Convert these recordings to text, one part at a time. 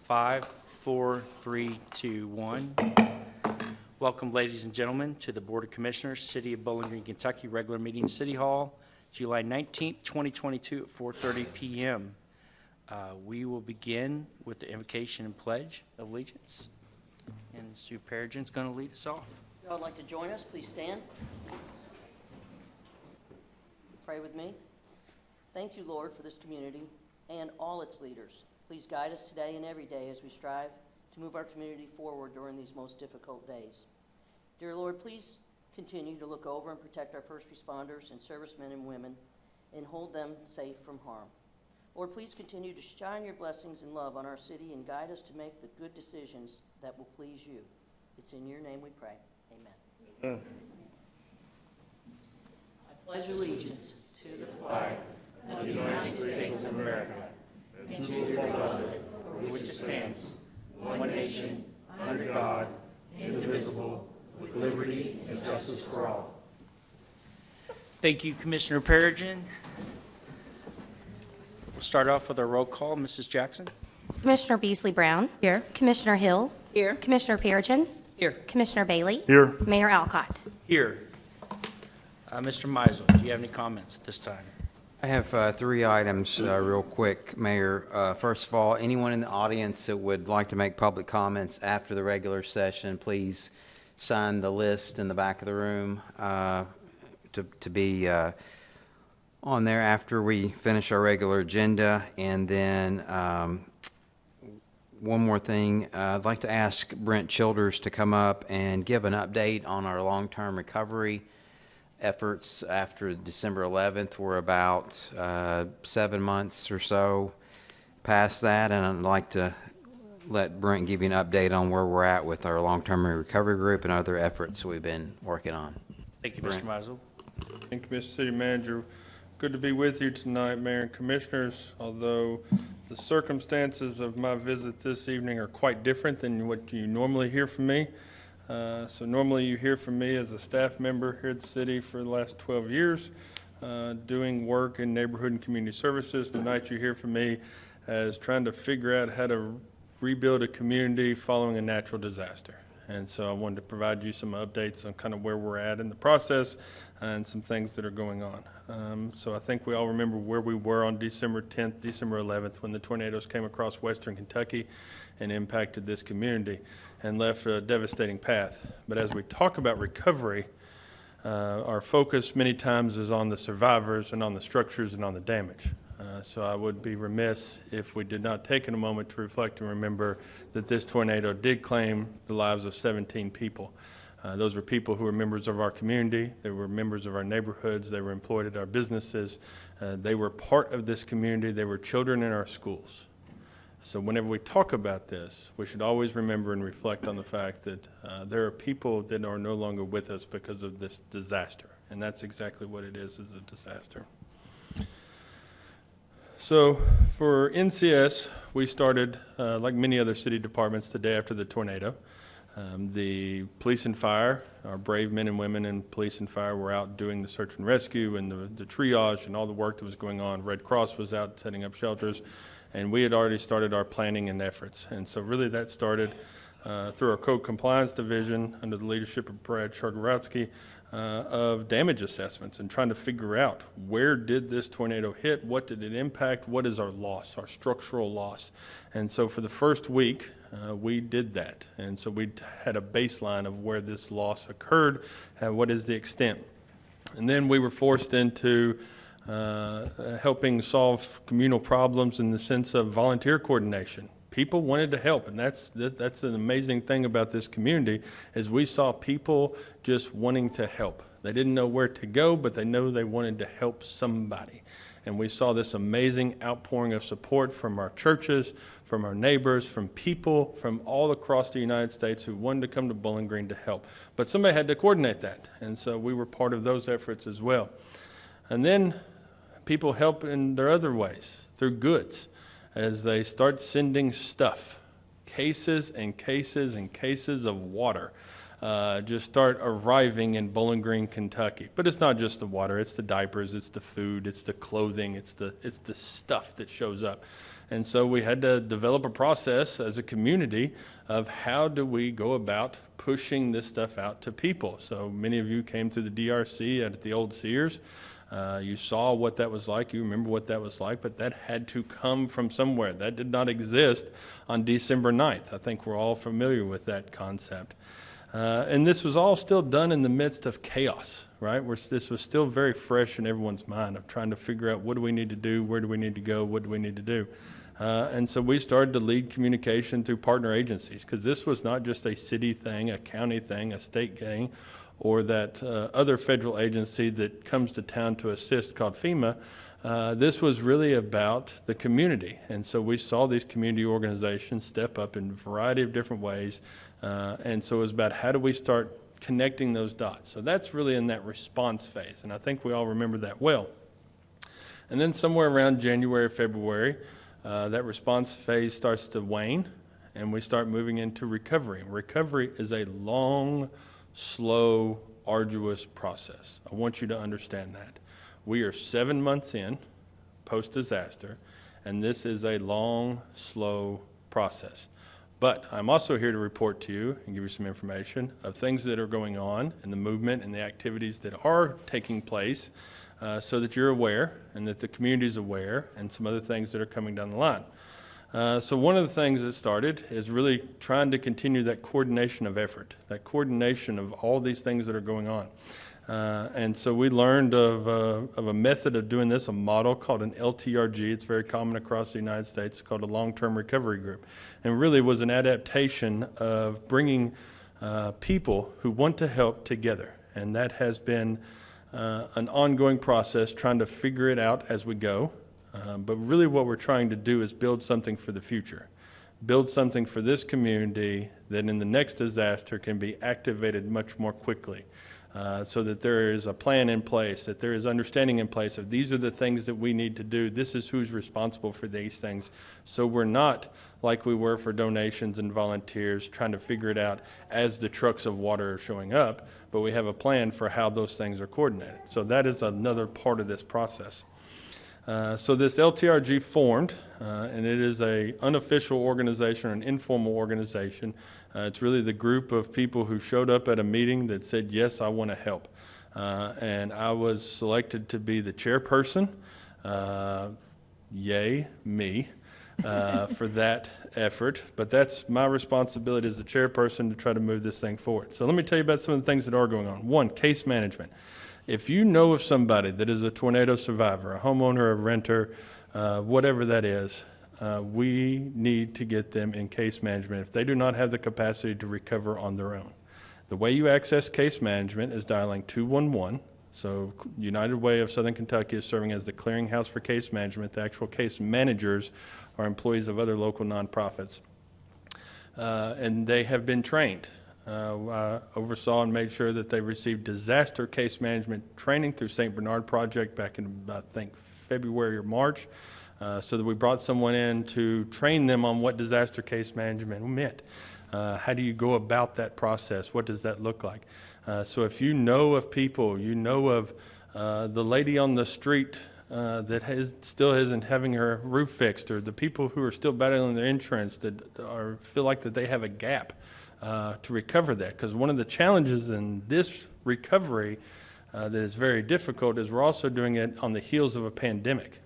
5, 4, 3, 2, 1. Welcome, ladies and gentlemen, to the Board of Commissioners, City of Bowling Green, Kentucky, regular meeting, City Hall, July 19th, 2022 at 4:30 p.m. We will begin with the invocation and pledge of allegiance. And Sue Peregrine is going to lead us off. If y'all would like to join us, please stand. Pray with me. Thank you, Lord, for this community and all its leaders. Please guide us today and every day as we strive to move our community forward during these most difficult days. Dear Lord, please continue to look over and protect our first responders and servicemen and women and hold them safe from harm. Lord, please continue to shine your blessings and love on our city and guide us to make the good decisions that will please you. It's in your name we pray. Amen. I pledge allegiance to the flag of the United States of America and to the republic for which it stands, one nation, under God, indivisible, with liberty and justice for all. Thank you, Commissioner Peregrine. We'll start off with our roll call. Mrs. Jackson. Commissioner Beasley Brown. Here. Commissioner Hill. Here. Commissioner Peregrine. Here. Commissioner Bailey. Here. Mayor Alcott. Here. Mr. Meisel, do you have any comments at this time? I have three items real quick, Mayor. First of all, anyone in the audience that would like to make public comments after the regular session, please sign the list in the back of the room to be on there after we finish our regular agenda. And then one more thing, I'd like to ask Brent Childers to come up and give an update on our long-term recovery efforts after December 11th. We're about 7 months or so past that, and I'd like to let Brent give you an update on where we're at with our long-term recovery group and other efforts we've been working on. Thank you, Mr. Meisel. Thank you, Mr. City Manager. Good to be with you tonight, Mayor and Commissioners, although the circumstances of my visit this evening are quite different than what you normally hear from me. So normally you hear from me as a staff member here at the city for the last 12 years, doing work in neighborhood and community services. Tonight you hear from me as trying to figure out how to rebuild a community following a natural disaster. And so I wanted to provide you some updates on kind of where we're at in the process and some things that are going on. So I think we all remember where we were on December 10th, December 11th, when the tornadoes came across western Kentucky and impacted this community and left a devastating path. But as we talk about recovery, our focus many times is on the survivors and on the structures and on the damage. So I would be remiss if we did not take in a moment to reflect and remember that this tornado did claim the lives of 17 people. Those were people who were members of our community. They were members of our neighborhoods. They were employed at our businesses. They were part of this community. They were children in our schools. So whenever we talk about this, we should always remember and reflect on the fact that there are people that are no longer with us because of this disaster. And that's exactly what it is a disaster. So for NCS, we started, like many other city departments, the day after the tornado. The police and fire, our brave men and women in police and fire were out doing the search and rescue and the triage and all the work that was going on. Red Cross was out setting up shelters, and we had already started our planning and efforts. And so really that started through our code compliance division under the leadership of Brad Chargorotsky of damage assessments and trying to figure out where did this tornado hit, what did it impact, what is our loss, our structural loss. And so for the first week, we did that. And so we had a baseline of where this loss occurred and what is the extent. And then we were forced into helping solve communal problems in the sense of volunteer coordination. People wanted to help, and that's an amazing thing about this community is we saw people just wanting to help. They didn't know where to go, but they know they wanted to help somebody. And we saw this amazing outpouring of support from our churches, from our neighbors, from people from all across the United States who wanted to come to Bowling Green to help. But somebody had to coordinate that, and so we were part of those efforts as well. And then people help in their other ways, through goods, as they start sending stuff, cases and cases and cases of water just start arriving in Bowling Green, Kentucky. But it's not just the water, it's the diapers, it's the food, it's the clothing, it's the stuff that shows up. And so we had to develop a process as a community of how do we go about pushing this stuff out to people. So many of you came through the DRC at the old Sears. You saw what that was like, you remember what that was like, but that had to come from somewhere. That did not exist on December 9th. I think we're all familiar with that concept. And this was all still done in the midst of chaos, right? This was still very fresh in everyone's mind of trying to figure out what do we need to do, where do we need to go, what do we need to do. And so we started to lead communication through partner agencies, because this was not just a city thing, a county thing, a state thing, or that other federal agency that comes to town to assist called FEMA. This was really about the community. And so we saw these community organizations step up in a variety of different ways. And so it was about how do we start connecting those dots. So that's really in that response phase. And I think we all remember that well. And then somewhere around January, February, that response phase starts to wane, and we start moving into recovery. Recovery is a long, slow, arduous process. I want you to understand that. We are 7 months in, post-disaster, and this is a long, slow process. But I'm also here to report to you and give you some information of things that are going on in the movement and the activities that are taking place, so that you're aware and that the community is aware, and some other things that are coming down the line. So one of the things that started is really trying to continue that coordination of effort, that coordination of all these things that are going on. And so we learned of a method of doing this, a model called an LTRG. It's very common across the United States. It's called a long-term recovery group. And really was an adaptation of bringing people who want to help together. And that has been an ongoing process, trying to figure it out as we go. But really what we're trying to do is build something for the future. Build something for this community that in the next disaster can be activated much more quickly. So that there is a plan in place, that there is understanding in place of these are the things that we need to do, this is who's responsible for these things. So we're not like we were for donations and volunteers trying to figure it out as the trucks of water are showing up, but we have a plan for how those things are coordinated. So that is another part of this process. So this LTRG formed, and it is an unofficial organization, an informal organization. It's really the group of people who showed up at a meeting that said, yes, I want to help. And I was selected to be the chairperson, yay, me, for that effort. But that's my responsibility as the chairperson to try to move this thing forward. So let me tell you about some of the things that are going on. One, case management. If you know of somebody that is a tornado survivor, a homeowner, a renter, whatever that is, we need to get them in case management if they do not have the capacity to recover on their own. The way you access case management is dialing 211. So United Way of Southern Kentucky is serving as the clearinghouse for case management. The actual case managers are employees of other local nonprofits. And they have been trained. I oversaw and made sure that they received disaster case management training through St. Bernard Project back in, I think, February or March, so that we brought someone in to train them on what disaster case management meant. How do you go about that process? What does that look like? So if you know of people, you know of the lady on the street that still isn't having her roof fixed, or the people who are still battling their insurance that feel like that they have a gap, to recover that. Because one of the challenges in this recovery that is very difficult is we're also doing it on the heels of a pandemic.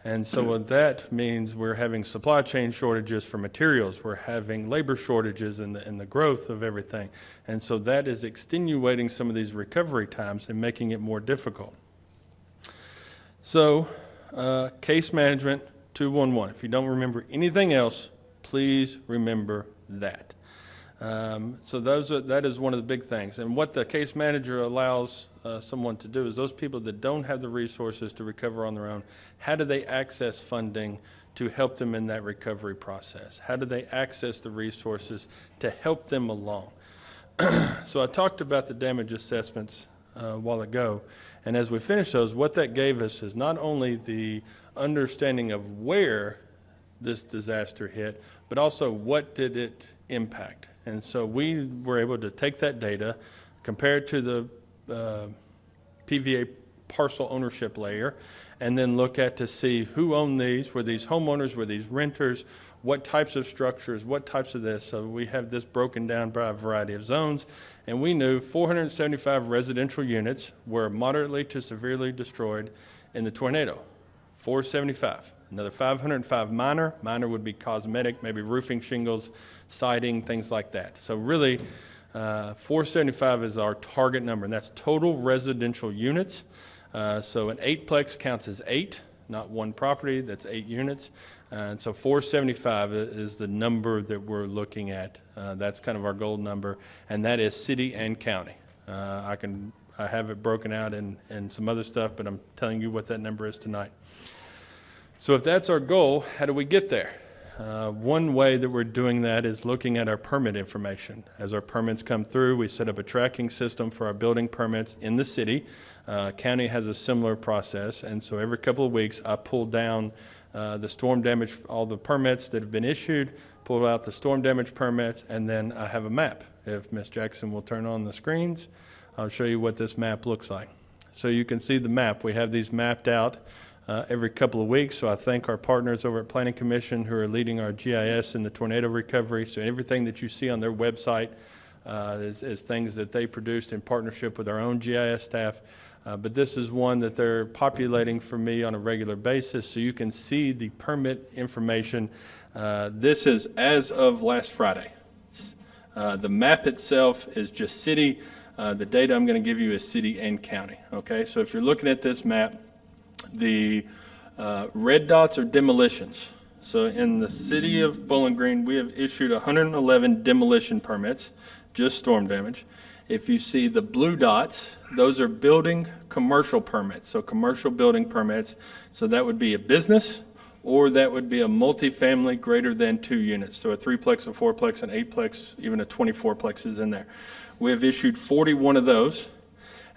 And so what that means, we're having supply chain shortages for materials, we're having labor shortages in the growth of everything. And so that is extenuating some of these recovery times and making it more difficult. So case management 211. If you don't remember anything else, please remember that. So that is one of the big things. And what the case manager allows someone to do is those people that don't have the resources to recover on their own, how do they access funding to help them in that recovery process? How do they access the resources to help them along? So I talked about the damage assessments a while ago, and as we finish those, what that gave us is not only the understanding of where this disaster hit, but also what did it impact. And so we were able to take that data, compare it to the PVA parcel ownership layer, and then look at to see who owned these. Were these homeowners? Were these renters? What types of structures? What types of this? So we have this broken down by a variety of zones, and we knew 475 residential units were moderately to severely destroyed in the tornado. 475. Another 505 minor. Minor would be cosmetic, maybe roofing shingles, siding, things like that. So really, 475 is our target number, and that's total residential units. So an 8-plex counts as 8, not one property, that's 8 units. And so 475 is the number that we're looking at. That's kind of our gold number, and that is city and county. I have it broken out in some other stuff, but I'm telling you what that number is tonight. So if that's our goal, how do we get there? One way that we're doing that is looking at our permit information. As our permits come through, we set up a tracking system for our building permits in the city. County has a similar process, and so every couple of weeks I pull down the storm damage, all the permits that have been issued, pull out the storm damage permits, and then I have a map. If Ms. Jackson will turn on the screens, I'll show you what this map looks like. So you can see the map. We have these mapped out every couple of weeks, so I thank our partners over at Planning Commission who are leading our GIS in the tornado recovery. So everything that you see on their website is things that they produced in partnership with our own GIS staff. But this is one that they're populating for me on a regular basis, so you can see the permit information. This is as of last Friday. The map itself is just city. The data I'm going to give you is city and county. Okay, so if you're looking at this map, the red dots are demolitions. So in the city of Bowling Green, we have issued 111 demolition permits, just storm damage. If you see the blue dots, those are building commercial permits, so commercial building permits. So that would be a business, or that would be a multifamily greater than 2 units. So a 3-plex, a 4-plex, an 8-plex, even a 24-plex is in there. We have issued 41 of those.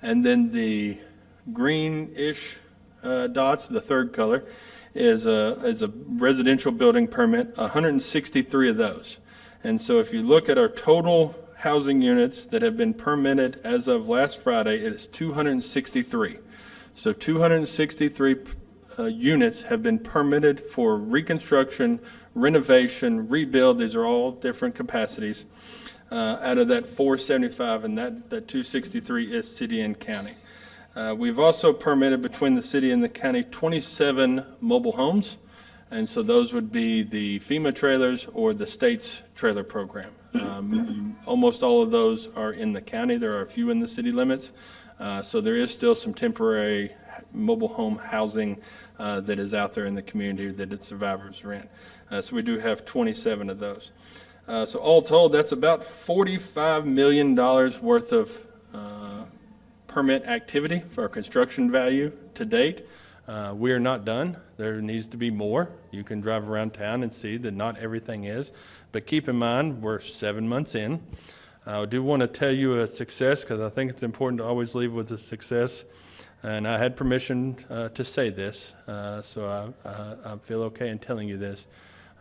And then the greenish dots, the third color, is a residential building permit, 163 of those. And so if you look at our total housing units that have been permitted as of last Friday, it is 263. So 263 units have been permitted for reconstruction, renovation, rebuild. These are all different capacities out of that 475, and that 263 is city and county. We've also permitted between the city and the county 27 mobile homes, and so those would be the FEMA trailers or the state's trailer program. Almost all of those are in the county. There are a few in the city limits, so there is still some temporary mobile home housing that is out there in the community that its survivors rent. So we do have 27 of those. So all told, that's about $45 million worth of permit activity for our construction value to date. We are not done. There needs to be more. You can drive around town and see that not everything is. But keep in mind, we're 7 months in. I do want to tell you a success because I think it's important to always leave with a success. And I had permission to say this, so I feel okay in telling you this.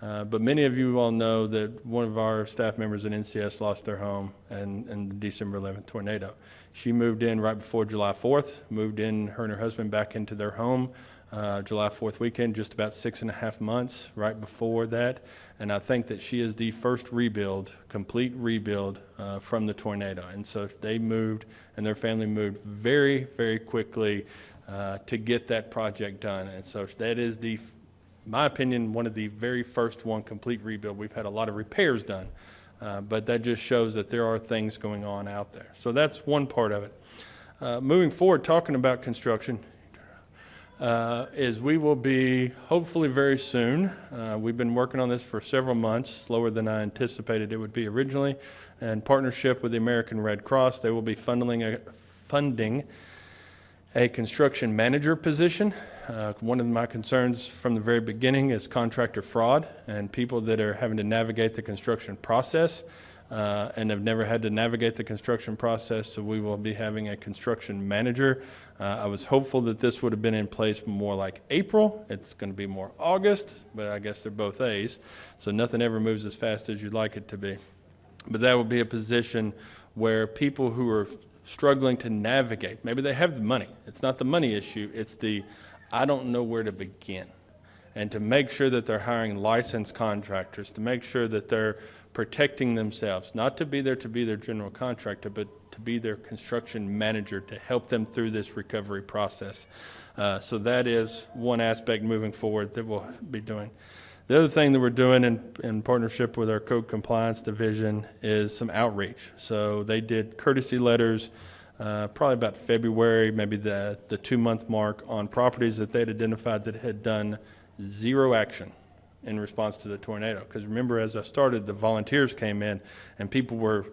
But many of you all know that one of our staff members in NCS lost their home in the December 11th tornado. She moved in right before July 4th, moved in, her and her husband, back into their home July 4th weekend, just about 6.5 months right before that. And I think that she is the first rebuild, complete rebuild from the tornado. And so they moved, and their family moved very, very quickly to get that project done. And so that is my opinion, one of the very first complete rebuild. We've had a lot of repairs done, but that just shows that there are things going on out there. So that's one part of it. Moving forward, talking about construction, is we will be hopefully very soon. We've been working on this for several months, slower than I anticipated it would be originally. In partnership with the American Red Cross, they will be funding a construction manager position. One of my concerns from the very beginning is contractor fraud and people that are having to navigate the construction process. and have never had to navigate the construction process, so we will be having a construction manager. I was hopeful that this would have been in place more like April. It's going to be more August, but I guess they're both A's, so nothing ever moves as fast as you'd like it to be. But that will be a position where people who are struggling to navigate, maybe they have the money. It's not the money issue, it's the I don't know where to begin. And to make sure that they're hiring licensed contractors, to make sure that they're protecting themselves, not to be their general contractor, but to be their construction manager to help them through this recovery process. So that is one aspect moving forward that we'll be doing. The other thing that we're doing in partnership with our code compliance division is some outreach. So they did courtesy letters probably about February, maybe the 2-month mark, on properties that they'd identified that had done zero action in response to the tornado. Because remember, as I started, the volunteers came in and people were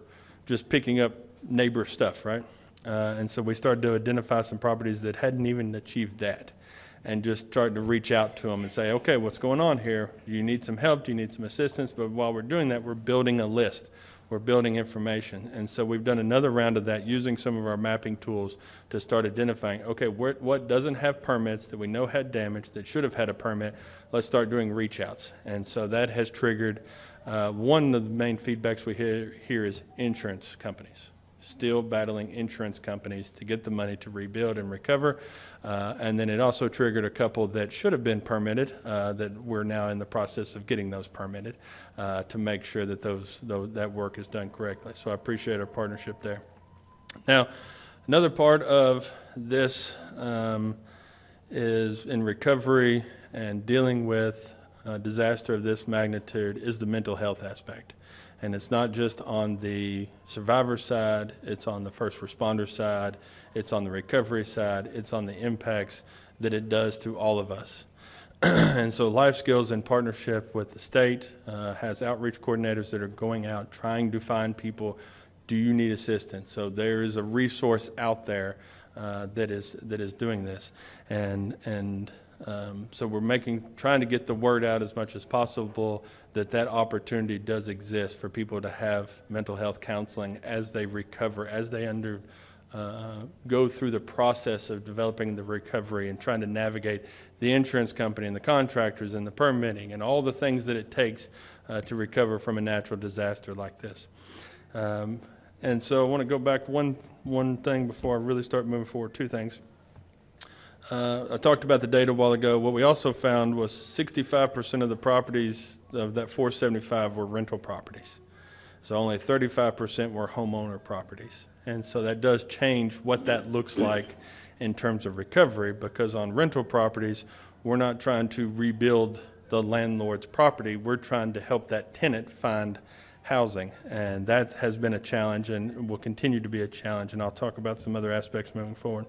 just picking up neighbor stuff, right? And so we started to identify some properties that hadn't even achieved that, and just started to reach out to them and say, okay, what's going on here? Do you need some help? Do you need some assistance? But while we're doing that, we're building a list. We're building information. And so we've done another round of that using some of our mapping tools to start identifying, okay, what doesn't have permits that we know had damage that should have had a permit? Let's start doing reach outs. And so that has triggered, one of the main feedbacks we hear here is insurance companies. Still battling insurance companies to get the money to rebuild and recover. And then it also triggered a couple that should have been permitted that we're now in the process of getting those permitted to make sure that that work is done correctly. So I appreciate our partnership there. Now, another part of this is in recovery and dealing with a disaster of this magnitude is the mental health aspect. And it's not just on the survivor side, it's on the first responder side, it's on the recovery side, it's on the impacts that it does to all of us. And so Life Skills, in partnership with the state, has outreach coordinators that are going out trying to find people, do you need assistance? So there is a resource out there that is doing this. And so we're trying to get the word out as much as possible that opportunity does exist for people to have mental health counseling as they recover, as they go through the process of developing the recovery and trying to navigate the insurance company and the contractors and the permitting and all the things that it takes to recover from a natural disaster like this. And so I want to go back one thing before I really start moving forward, 2 things. I talked about the data a while ago. What we also found was 65% of the properties of that 475 were rental properties. So only 35% were homeowner properties. And so that does change what that looks like in terms of recovery, because on rental properties, we're not trying to rebuild the landlord's property. We're trying to help that tenant find housing. And that has been a challenge and will continue to be a challenge. And I'll talk about some other aspects moving forward.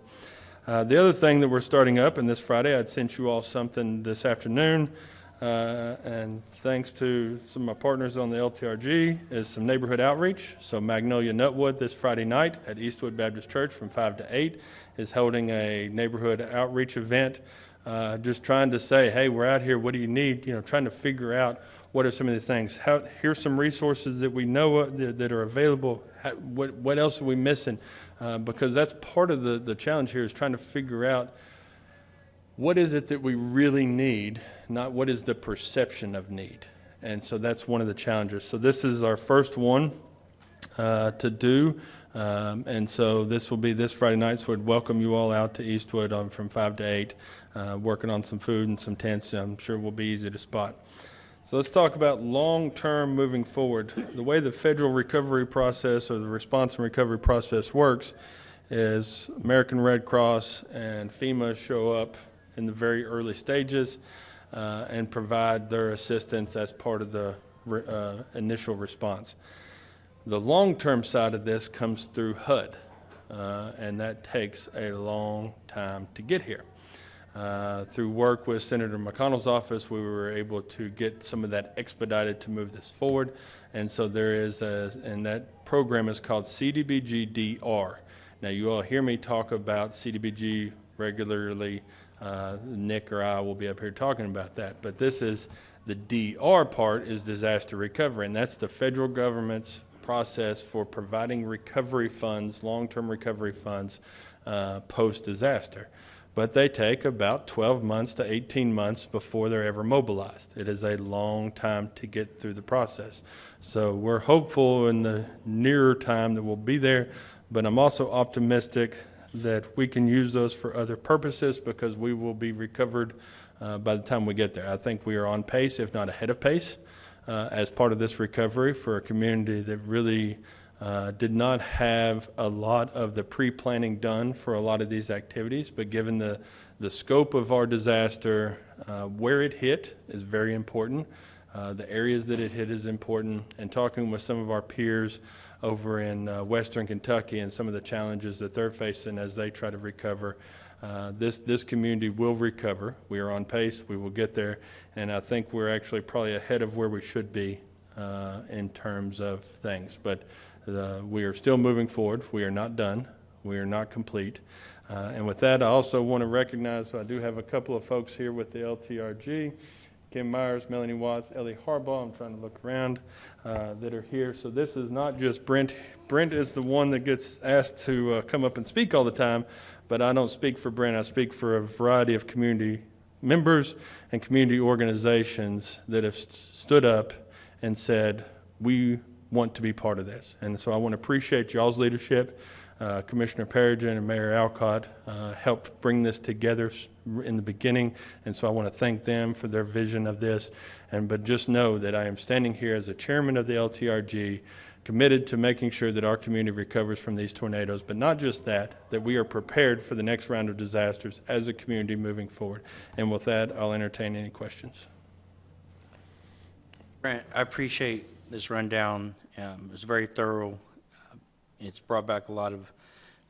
The other thing that we're starting up, and this Friday, I'd sent you all something this afternoon, and thanks to some of my partners on the LTRG, is some neighborhood outreach. So Magnolia Nutwood this Friday night at Eastwood Baptist Church from 5 to 8 is holding a neighborhood outreach event, just trying to say, hey, we're out here, what do you need? Trying to figure out what are some of the things. Here's some resources that we know that are available. What else are we missing? Because that's part of the challenge here, is trying to figure out what is it that we really need, not what is the perception of need. And so that's one of the challenges. So this is our first one to do. And so this will be this Friday night, so I'd welcome you all out to Eastwood from 5 to 8, working on some food and some tents. I'm sure will be easy to spot. So let's talk about long-term moving forward. The way the federal recovery process or the response and recovery process works is American Red Cross and FEMA show up in the very early stages and provide their assistance as part of the initial response. The long-term side of this comes through HUD, and that takes a long time to get here. Through work with Senator McConnell's office, we were able to get some of that expedited to move this forward. And so there is, and that program is called Cdbgdr. Now, you all hear me talk about CDBG regularly. Nick or I will be up here talking about that. But this is the DR part, is disaster recovery, and that's the federal government's process for providing recovery funds, long-term recovery funds, post-disaster. But they take about 12 months to 18 months before they're ever mobilized. It is a long time to get through the process. So we're hopeful in the nearer time that we'll be there, but I'm also optimistic that we can use those for other purposes because we will be recovered by the time we get there. I think we are on pace, if not ahead of pace, as part of this recovery for a community that really did not have a lot of the pre-planning done for a lot of these activities, but given the scope of our disaster, where it hit is very important. The areas that it hit is important, and talking with some of our peers over in Western Kentucky and some of the challenges that they're facing as they try to recover, this community will recover. We are on pace. We will get there, and I think we're actually probably ahead of where we should be in terms of things. But we are still moving forward. We are not done. We are not complete. And with that, I also want to recognize, I do have a couple of folks here with the LTRG, Kim Myers, Melanie Watts, Ellie Harbaugh, I'm trying to look around, that are here. So this is not just Brent. Brent is the one that gets asked to come up and speak all the time, but I don't speak for Brent. I speak for a variety of community members and community organizations that have stood up and said, we want to be part of this. And so I want to appreciate y'all's leadership. Commissioner Perigin and Mayor Alcott helped bring this together in the beginning, and so I want to thank them for their vision of this. But just know that I am standing here as a chairman of the LTRG, committed to making sure that our community recovers from these tornadoes, but not just that we are prepared for the next round of disasters as a community moving forward. And with that, I'll entertain any questions. Brent, I appreciate this rundown. It's very thorough. It's brought back a lot of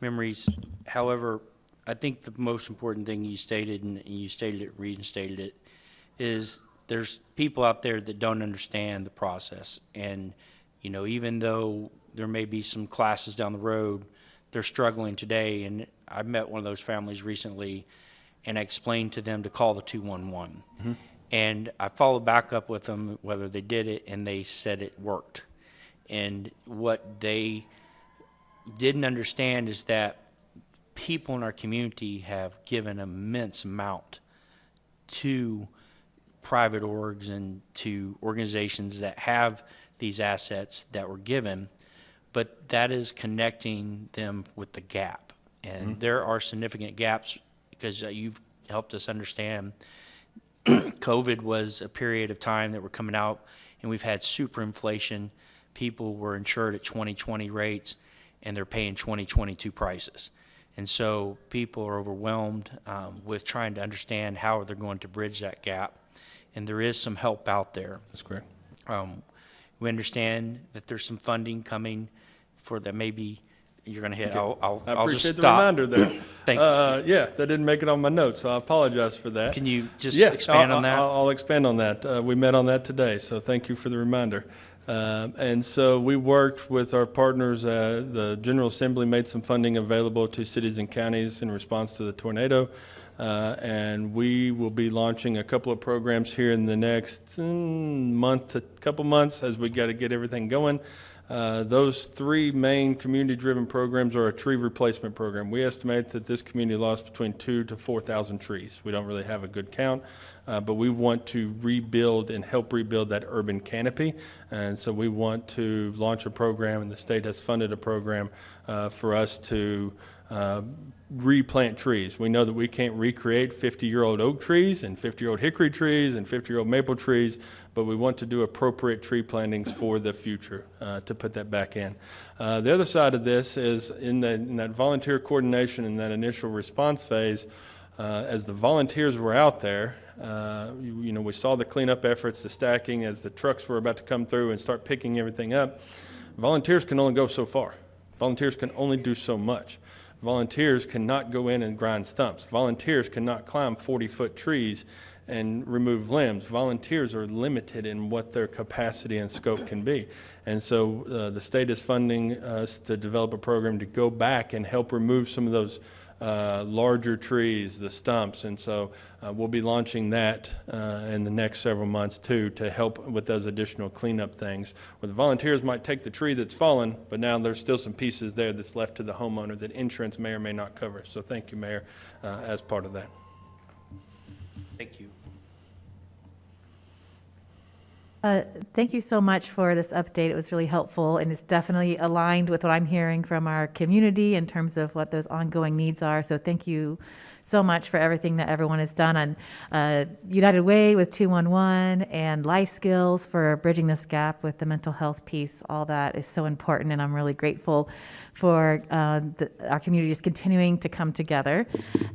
memories. However, I think the most important thing you stated, and you stated it, reinstated it, is there's people out there that don't understand the process. And, you know, even though there may be some classes down the road, they're struggling today. And I met one of those families recently, and I explained to them to call the 211. Mm-hmm. And I followed back up with them, whether they did it, and they said it worked. And what they didn't understand is that people in our community have given an immense amount to private orgs and to organizations that have these assets that were given, but that is connecting them with the gap. And mm-hmm. there are significant gaps because you've helped us understand COVID was a period of time that we're coming out, and we've had super inflation. People were insured at 2020 rates, and they're paying 2022 prices. And so people are overwhelmed with trying to understand how they're going to bridge that gap. And there is some help out there. That's correct. We understand that there's some funding coming for that maybe you're going to hit. Okay. I'll appreciate just the stop. reminder there. Thank you. Yeah, that didn't make it on my notes, so I apologize for that. Can you just expand on that? I'll expand on that. We met on that today, so thank you for the reminder. And so we worked with our partners. The General Assembly made some funding available to cities and counties in response to the tornado. And we will be launching a couple of programs here in the next month to couple months as we got to get everything going. Those three main community-driven programs are a tree replacement program. We estimate that this community lost between 2,000 to 4,000 trees. We don't really have a good count, but we want to rebuild and help rebuild that urban canopy. And so we want to launch a program, and the state has funded a program for us to replant trees. We know that we can't recreate 50-year-old oak trees and 50-year-old hickory trees and 50-year-old maple trees, but we want to do appropriate tree plantings for the future to put that back in. The other side of this is in that volunteer coordination in that initial response phase, as the volunteers were out there, we saw the cleanup efforts, the stacking as the trucks were about to come through and start picking everything up. Volunteers can only go so far. Volunteers can only do so much. Volunteers cannot go in and grind stumps. Volunteers cannot climb 40-foot trees and remove limbs. Volunteers are limited in what their capacity and scope can be. And so the state is funding us to develop a program to go back and help remove some of those larger trees, the stumps, and so we'll be launching that in the next several months too, to help with those additional cleanup things, where the volunteers might take the tree that's fallen, but now there's still some pieces there that's left to the homeowner that insurance may or may not cover. So thank you, Mayor, as part of that. Thank you. Thank you so much for this update. It was really helpful, and it's definitely aligned with what I'm hearing from our community in terms of what those ongoing needs are. So thank you so much for everything that everyone has done on United Way with 211 and Life Skills for bridging this gap with the mental health piece. All that is so important, and I'm really grateful for our community just continuing to come together.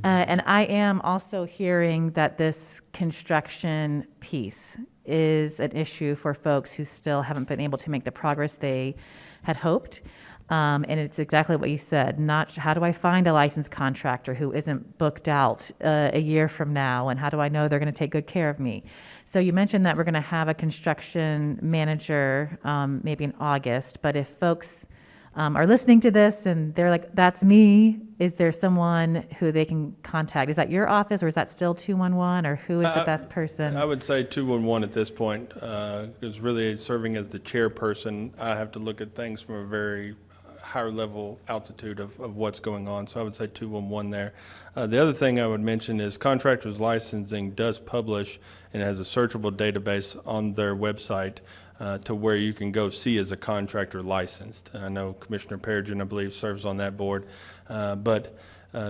And I am also hearing that this construction piece is an issue for folks who still haven't been able to make the progress they had hoped. And it's exactly what you said, not how do I find a licensed contractor who isn't booked out a year from now, and how do I know they're going to take good care of me? So you mentioned that we're going to have a construction manager maybe in August, but if folks are listening to this and they're like, that's me, is there someone who they can contact? Is that your office, or is that still 211, or who is the best person? I would say 211 at this point, because really serving as the chairperson, I have to look at things from a very higher level altitude of what's going on. So I would say 211 there. The other thing I would mention is Contractors Licensing does publish and has a searchable database on their website to where you can go see as a contractor licensed. I know Commissioner Perigin, I believe, serves on that board.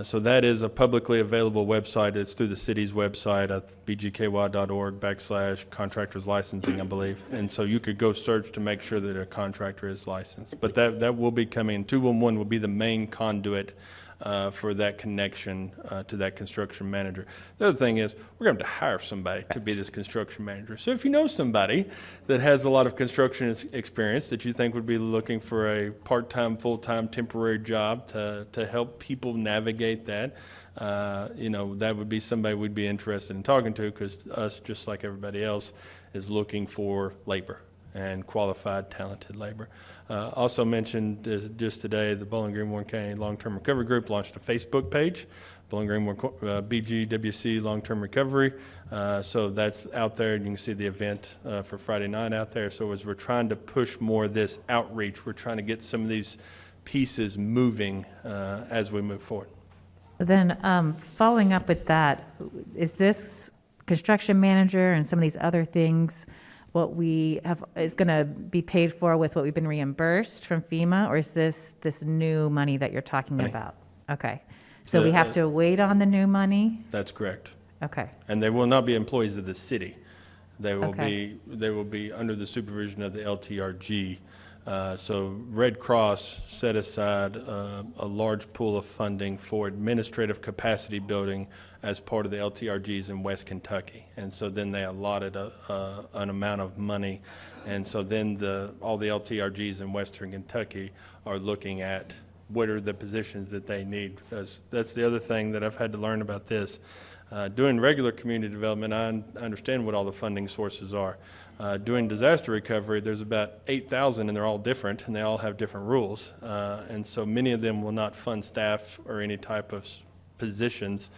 So that is a publicly available website. It's through the city's website at bgky.org/contractors licensing, I believe. And so you could go search to make sure that a contractor is licensed. But that will be coming. 211 will be the main conduit for that connection to that construction manager. The other thing is we're going to have to hire somebody to be this construction manager. So if you know somebody that has a lot of construction experience that you think would be looking for a part-time, full-time, temporary job to help people navigate that, that would be somebody we'd be interested in talking to, because us, just like everybody else, is looking for labor and qualified, talented labor. Also mentioned just today, the Bowling Green Warren County Long-Term Recovery Group launched a Facebook page, Bowling Green Warren BGWC Long-Term Recovery. So that's out there, and you can see the event for Friday night out there. So as we're trying to push more of this outreach, we're trying to get some of these pieces moving as we move forward. Then following up with that, is this construction manager and some of these other things what we have is going to be paid for with what we've been reimbursed from FEMA, or is this new money that you're talking about? Okay. So we have to wait on the new money? That's correct. Okay. And they will not be employees of the city. They will Okay. be under the supervision of the LTRG. So Red Cross set aside a large pool of funding for administrative capacity building as part of the LTRGs in West Kentucky. And so then they allotted an amount of money. And so then all the LTRGs in Western Kentucky are looking at what are the positions that they need. Because that's the other thing that I've had to learn about this. Doing regular community development, I understand what all the funding sources are. Doing disaster recovery, there's about 8,000, and they're all different, and they all have different rules. And so many of them will not fund staff or any type of positions.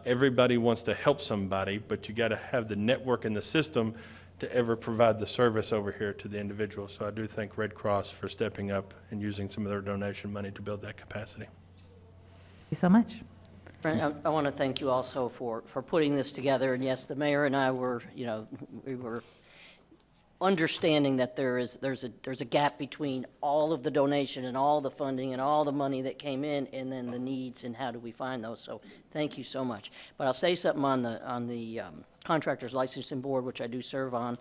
Everybody wants to help somebody, but you got to have the network and the system to ever provide the service over here to the individual. So I do thank Red Cross for stepping up and using some of their donation money to build that capacity. Thank you so much. Brent, I want to thank you also for putting this together. And yes, the mayor and I were, we were understanding that there's a gap between all of the donation and all the funding and all the money that came in, and then the needs and how do we find those. So thank you so much. But I'll say something on the Contractors Licensing Board, which I do serve on.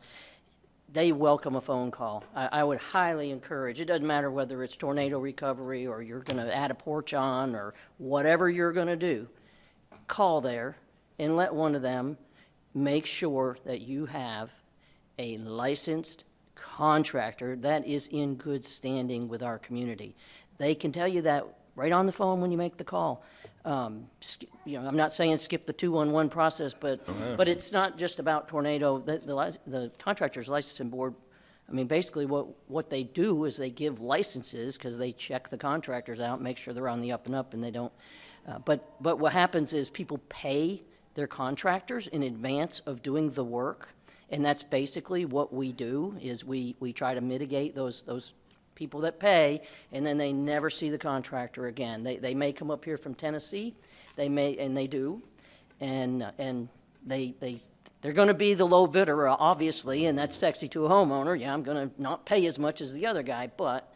They welcome a phone call. I would highly encourage, it doesn't matter whether it's tornado recovery or you're going to add a porch on or whatever you're going to do, call there and let one of them make sure that you have a licensed contractor that is in good standing with our community. They can tell you that right on the phone when you make the call. I'm not saying skip the 211 process, but it's not just about tornado. The Contractors Licensing Board, I mean, basically what they do is they give licenses because they check the contractors out, make sure they're on the up and up, and they don't But what happens is people pay their contractors in advance of doing the work, and that's basically what we do, is we try to mitigate those people that pay, and then they never see the contractor again. They may come up here from Tennessee, they do, and they're going to be the low bidder, obviously, and that's sexy to a homeowner. Yeah, I'm going to not pay as much as the other guy, but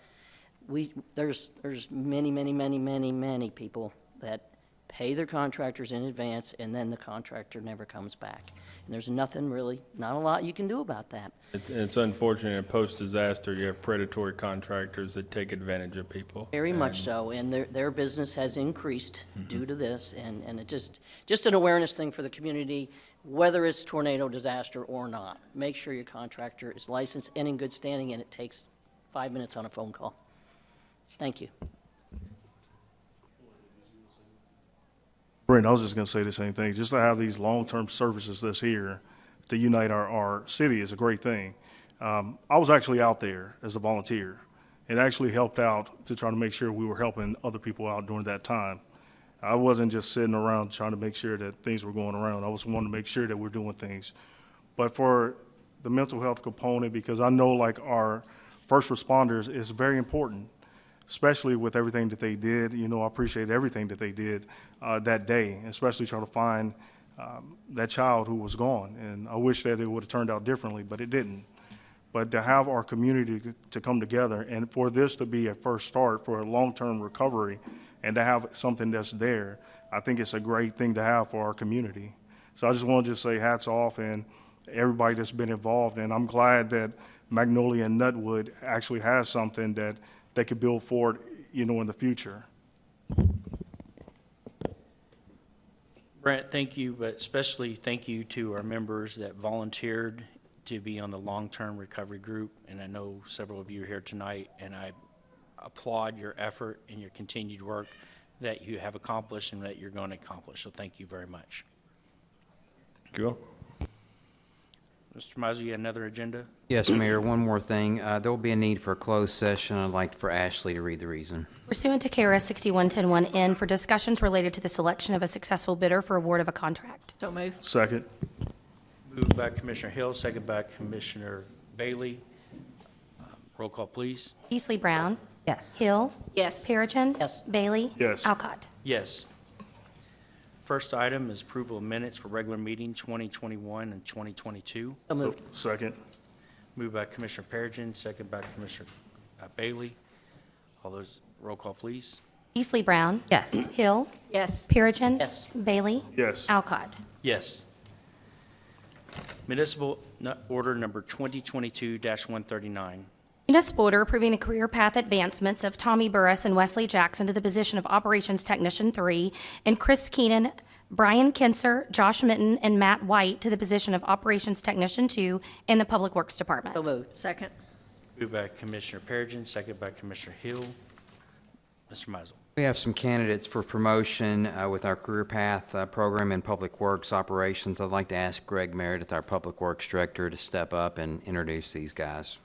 there's many people that pay their contractors in advance, and then the contractor never comes back. And there's not a lot you can do about that. It's unfortunate in post-disaster, you have predatory contractors that take advantage of people. Very much so, and their business has increased due to this, and it just an awareness thing for the community, whether it's tornado disaster or not. Make sure your contractor is licensed and in good standing, and it takes 5 minutes on a phone call. Thank you. Brent, I was just going to say the same thing. Just to have these long-term services this here to unite our city is a great thing. I was actually out there as a volunteer and actually helped out to try to make sure we were helping other people out during that time. I wasn't just sitting around trying to make sure that things were going around. I was wanting to make sure that we're doing things. But for the mental health component, because I know like our first responders is very important, especially with everything that they did. You know, I appreciate everything that they did that day, especially trying to find that child who was gone. And I wish that it would have turned out differently, but it didn't. But to have our community to come together and for this to be a first start for a long-term recovery and to have something that's there, I think it's a great thing to have for our community. So I just want to just say hats off and everybody that's been involved. And I'm glad that Magnolia and Nutwood actually has something that they could build forward, you know, in the future. Brent, thank you, but especially thank you to our members that volunteered to be on the long-term recovery group. And I know several of you are here tonight, and I applaud your effort and your continued work that you have accomplished and that you're going to accomplish. So thank you very much. Cool. Mr. Miser, you have another agenda? Yes, Mayor, one more thing. There will be a need for a closed session. I'd like for Ashley to read the reason. Pursuant to KRS 61101N for discussions related to the selection of a successful bidder for award of a contract. So moved. Second. Moved by Commissioner Hill, second by Commissioner Bailey. Roll call, please. Beasley Brown. Yes. Hill. Yes. Perigin. Yes. Bailey. Yes. Alcott. Yes. First item is approval of minutes for regular meeting 2021 and 2022. So moved. Second. Moved by Commissioner Perigin, second by Commissioner Bailey. All those, roll call, please. Beasley Brown. Yes. Hill. Yes. Perigin. Yes. Bailey. Yes. Alcott. Yes. Municipal order number 2022-139. Municipal order approving the career path advancements of Tommy Burris and Wesley Jackson to the position of Operations Technician 3, and Chris Keenan, Brian Kinser, Josh Mitten, and Matt White to the position of Operations Technician 2 in the Public Works Department. So moved. Second. Moved by Commissioner Perigin, second by Commissioner Hill. Mr. Mizel. We have some candidates for promotion with our career path program in Public Works Operations. I'd like to ask Greg Meredith, our Public Works Director, to step up and introduce these guys.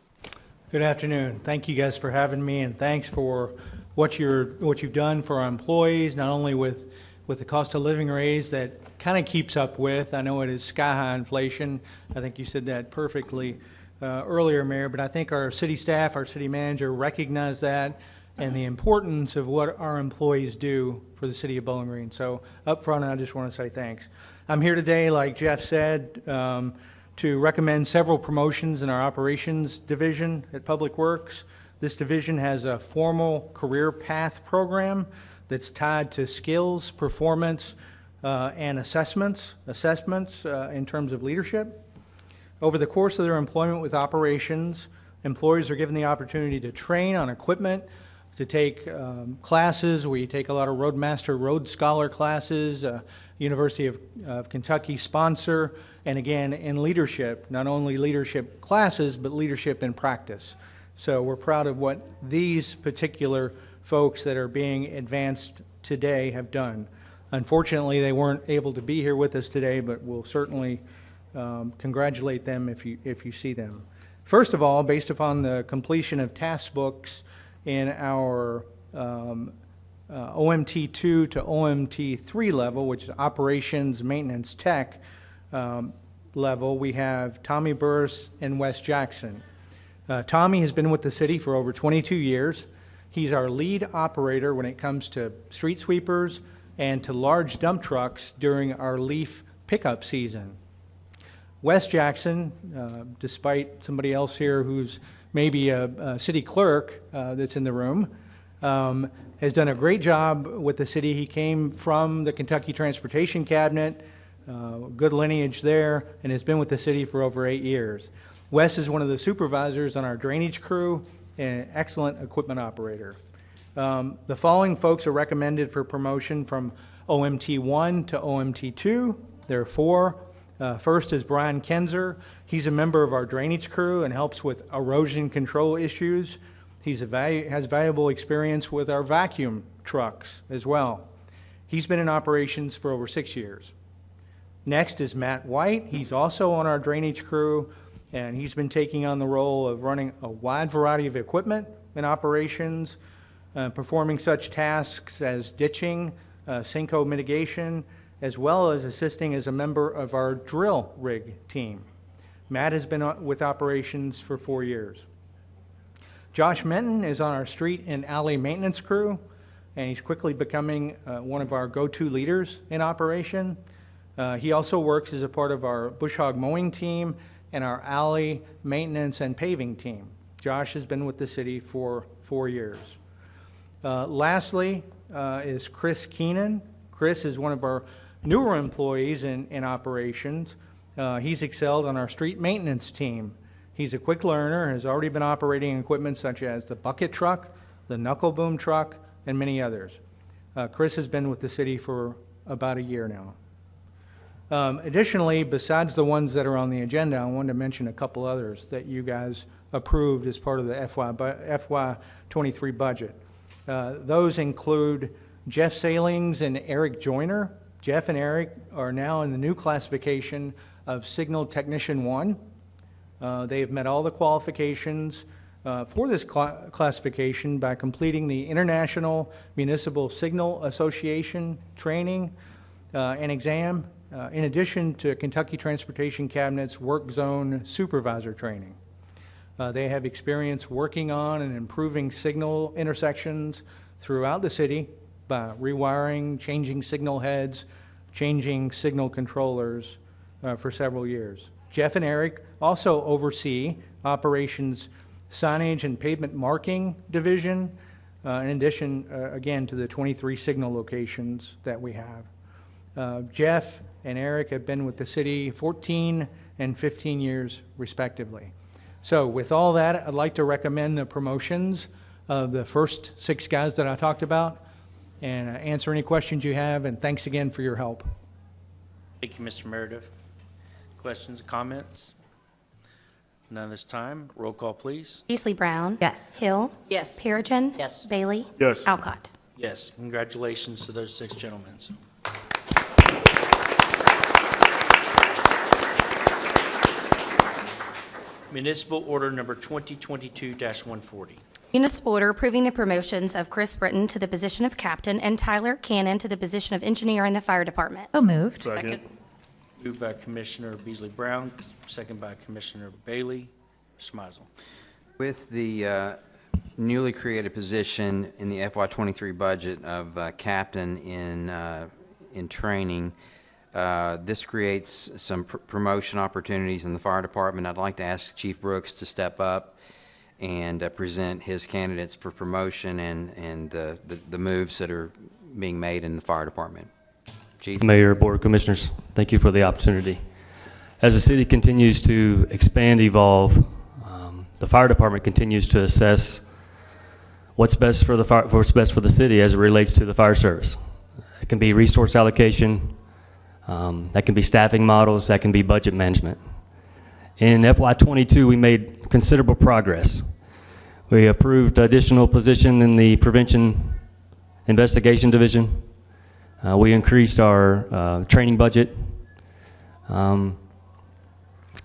Good afternoon. Thank you guys for having me, and thanks for what you've done for our employees, not only with the cost of living raise that kind of keeps up with. I know it is sky-high inflation. I think you said that perfectly earlier, Mayor, but I think our city staff, our city manager recognize that and the importance of what our employees do for the city of Bowling Green. So up front, I just want to say thanks. I'm here today, like Jeff said, to recommend several promotions in our operations division at Public Works. This division has a formal career path program that's tied to skills, performance, and assessments in terms of leadership. Over the course of their employment with operations, employees are given the opportunity to train on equipment, to take classes. We take a lot of Roadmaster Road Scholar classes, University of Kentucky sponsor, and again, in leadership, not only leadership classes, but leadership in practice. So we're proud of what these particular folks that are being advanced today have done. Unfortunately, they weren't able to be here with us today, but we'll certainly congratulate them if you see them. First of all, based upon the completion of task books in our OMT2 to OMT3 level, which is Operations Maintenance Tech level, we have Tommy Burris and Wes Jackson. Tommy has been with the city for over 22 years. He's our lead operator when it comes to street sweepers and to large dump trucks during our leaf pickup season. Wes Jackson, despite somebody else here who's maybe a city clerk that's in the room, has done a great job with the city. He came from the Kentucky Transportation Cabinet, good lineage there, and has been with the city for over 8 years. Wes is one of the supervisors on our drainage crew and an excellent equipment operator. The following folks are recommended for promotion from OMT1 to OMT2. There are 4. First is Brian Kinzer. He's a member of our drainage crew and helps with erosion control issues. He's has valuable experience with our vacuum trucks as well. He's been in operations for over 6 years. Next is Matt White. He's also on our drainage crew, and he's been taking on the role of running a wide variety of equipment in operations, performing such tasks as ditching, sinkhole mitigation, as well as assisting as a member of our drill rig team. Matt has been with operations for 4 years. Josh Minton is on our street and alley maintenance crew, and he's quickly becoming one of our go-to leaders in operation. He also works as a part of our bush hog mowing team and our alley maintenance and paving team. Josh has been with the city for 4 years. Lastly is Chris Keenan. Chris is one of our newer employees in operations. He's excelled on our street maintenance team. He's a quick learner, has already been operating equipment such as the bucket truck, the knuckle boom truck, and many others. Chris has been with the city for about a year now. Additionally, besides the ones that are on the agenda, I wanted to mention a couple others that you guys approved as part of the FY23 budget. Those include Jeff Salings and Eric Joyner. Jeff and Eric are now in the new classification of Signal Technician 1. They have met all the qualifications for this classification by completing the International Municipal Signal Association training and exam, in addition to Kentucky Transportation Cabinet's Work Zone Supervisor training. They have experience working on and improving signal intersections throughout the city by rewiring, changing signal heads, changing signal controllers for several years. Jeff and Eric also oversee operations signage and pavement marking division, in addition, again, to the 23 signal locations that we have. Jeff and Eric have been with the city 14 and 15 years, respectively. So with all that, I'd like to recommend the promotions of the first 6 guys that I talked about and answer any questions you have, and thanks again for your help. Thank you, Mr. Meredith. Questions, comments? None this time. Roll call, please. Beasley Brown. Yes. Hill. Yes. Perigin. Yes. Bailey. Yes. Alcott. Yes, congratulations to those 6 gentlemen. Municipal Order Number 2022-140. Municipal order approving the promotions of Chris Britton to the position of captain and Tyler Cannon to the position of engineer in the fire department. So moved. Second. Moved by Commissioner Beasley Brown, second by Commissioner Bailey. Mr. Mizel. With the newly created position in the FY23 budget of captain in training, this creates some promotion opportunities in the fire department. I'd like to ask Chief Brooks to step up and present his candidates for promotion and the moves that are being made in the fire department. Chief? Mayor, Board of Commissioners, thank you for the opportunity. As the city continues to expand, evolve, the fire department continues to assess what's best for the city as it relates to the fire service. It can be resource allocation, that can be staffing models, that can be budget management. In FY22, we made considerable progress. We approved additional position in the Prevention Investigation Division. We increased our training budget. And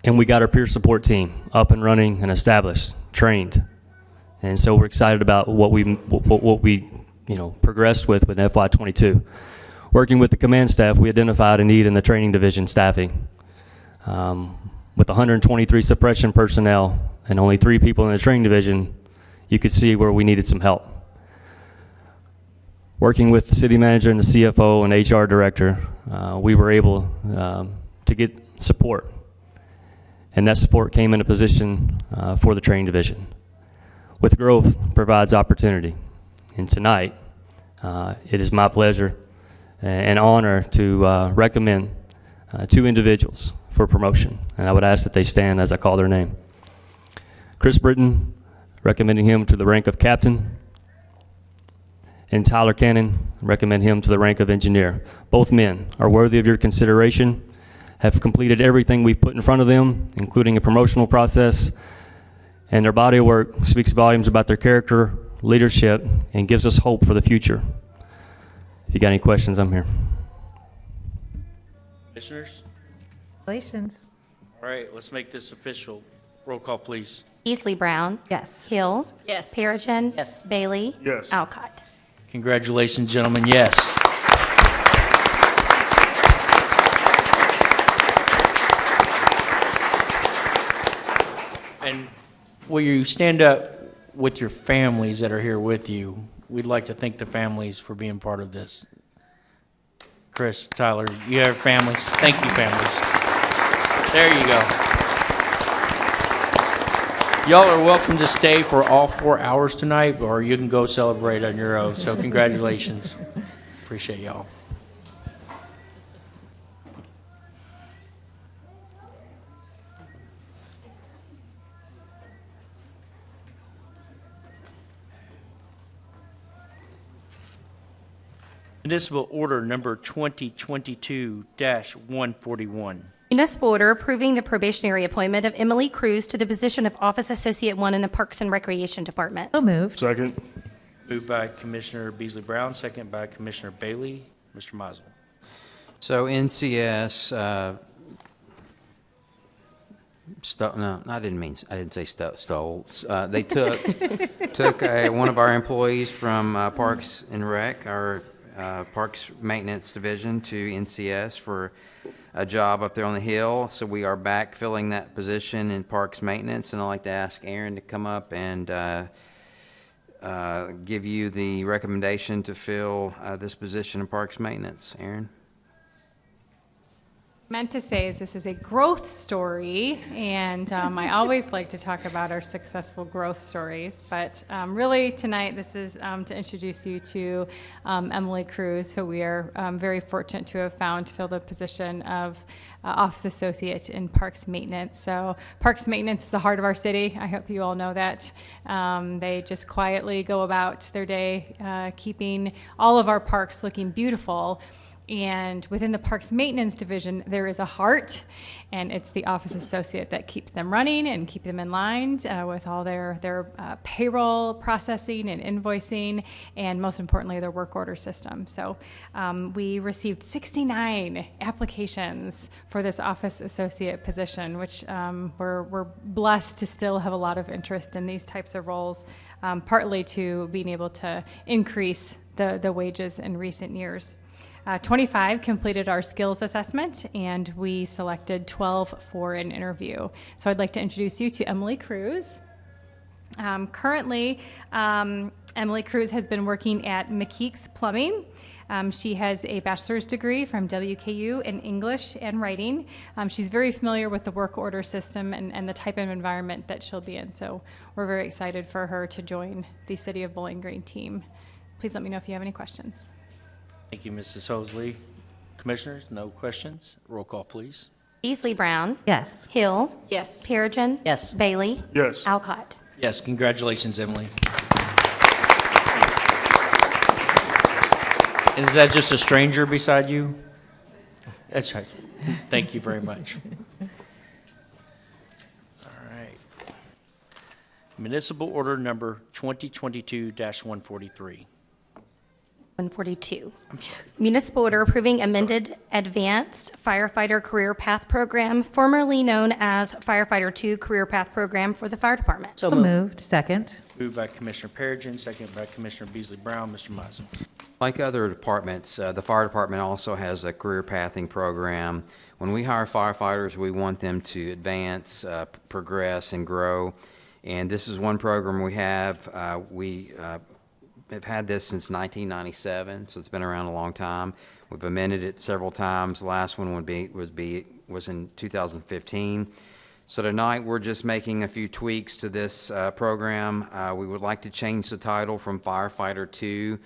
we got our peer support team up and running and established, trained. And so we're excited about what we progressed with FY22. Working with the command staff, we identified a need in the training division staffing. With 123 suppression personnel and only 3 people in the training division, you could see where we needed some help. Working with the city manager and the CFO and HR director, we were able to get support. And that support came in a position for the training division. With growth provides opportunity. And tonight, it is my pleasure and honor to recommend 2 individuals for promotion. And I would ask that they stand as I call their name. Chris Britton, recommending him to the rank of captain. And Tyler Cannon, recommend him to the rank of engineer. Both men are worthy of your consideration, have completed everything we've put in front of them, including a promotional process, and their body of work speaks volumes about their character, leadership, and gives us hope for the future. If you got any questions, I'm here. Commissioners? Congratulations. All right, let's make this official. Roll call, please. Beasley Brown. Yes. Hill. Yes. Perigin. Yes. Bailey. Yes. Alcott. Congratulations, gentlemen, yes. And will you stand up with your families that are here with you? We'd like to thank the families for being part of this. Chris, Tyler, you have families? Thank you, families. There you go. Y'all are welcome to stay for all 4 hours tonight, or you can go celebrate on your own. So congratulations. Appreciate y'all. Municipal Order Number 2022-141. Municipal order approving the probationary appointment of Emily Cruz to the position of Office Associate 1 in the Parks and Recreation Department. So moved. Second. Moved by Commissioner Beasley Brown, second by Commissioner Bailey. Mr. Mazel. So NCS, no, I didn't say stole. They took one of our employees from Parks and Rec, our Parks Maintenance Division, to NCS for a job up there on the hill. So we are back filling that position in Parks Maintenance, and I'd like to ask Aaron to come up and give you the recommendation to fill this position in Parks Maintenance. Aaron? Meant to say is this is a growth story, and I always like to talk about our successful growth stories, but really tonight this is to introduce you to Emily Cruz, who we are very fortunate to have found to fill the position of Office Associate in Parks Maintenance. So Parks Maintenance is the heart of our city. I hope you all know that. They just quietly go about their day keeping all of our parks looking beautiful. And within the Parks Maintenance Division, there is a heart, and it's the office associate that keeps them running and keep them in line with all their payroll processing and invoicing, and most importantly, their work order system. So we received 69 applications for this office associate position, which we're blessed to still have a lot of interest in these types of roles, partly to being able to increase the wages in recent years. 25 completed our skills assessment, and we selected 12 for an interview. So I'd like to introduce you to Emily Cruz. Currently, Emily Cruz has been working at McKeek's Plumbing. She has a bachelor's degree from WKU in English and writing. She's very familiar with the work order system and the type of environment that she'll be in. So we're very excited for her to join the City of Bowling Green team. Please let me know if you have any questions. Thank you, Mrs. Hosley. Commissioners, no questions? Roll call, please. Beasley Brown. Yes. Hill. Yes. Perigin. Yes. Bailey. Yes. Alcott. Yes, congratulations, Emily. And is that just a stranger beside you? That's right. Thank you very much. All right. Municipal Order Number 2022-143. 142. Municipal order approving amended Advanced Firefighter Career Path Program, formerly known as Firefighter 2 Career Path Program for the Fire Department. So So moved. moved. Second. Moved by Commissioner Perigin, second by Commissioner Beasley Brown. Mr. Mizel. Like other departments, the fire department also has a career pathing program. When we hire firefighters, we want them to advance, progress, and grow. And this is one program we have. We have had this since 1997, so it's been around a long time. We've amended it several times. The last one was in 2015. So tonight, we're just making a few tweaks to this program. We would like to change the title from Firefighter 2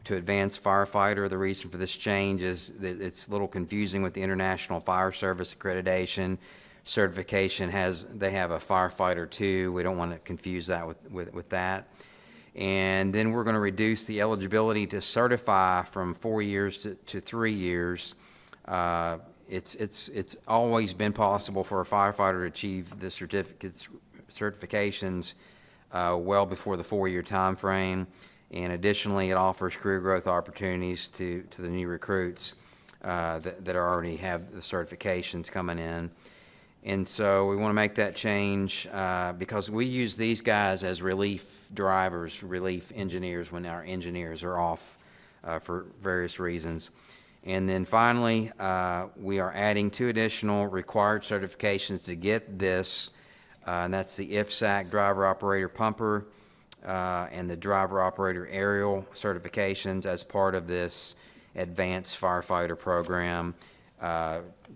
to Advanced Firefighter. The reason for this change is that it's a little confusing with the International Fire Service Accreditation certification. They have a Firefighter 2. We don't want to confuse that with that. And then we're going to reduce the eligibility to certify from 4 years to 3 years. It's always been possible for a firefighter to achieve the certifications well before the 4-year time frame. And additionally, it offers career growth opportunities to the new recruits that already have the certifications coming in. And so we want to make that change because we use these guys as relief drivers, relief engineers when our engineers are off for various reasons. And then finally, we are adding 2 additional required certifications to get this, and that's the IFSAC driver operator pumper and the driver operator aerial certifications as part of this advanced firefighter program.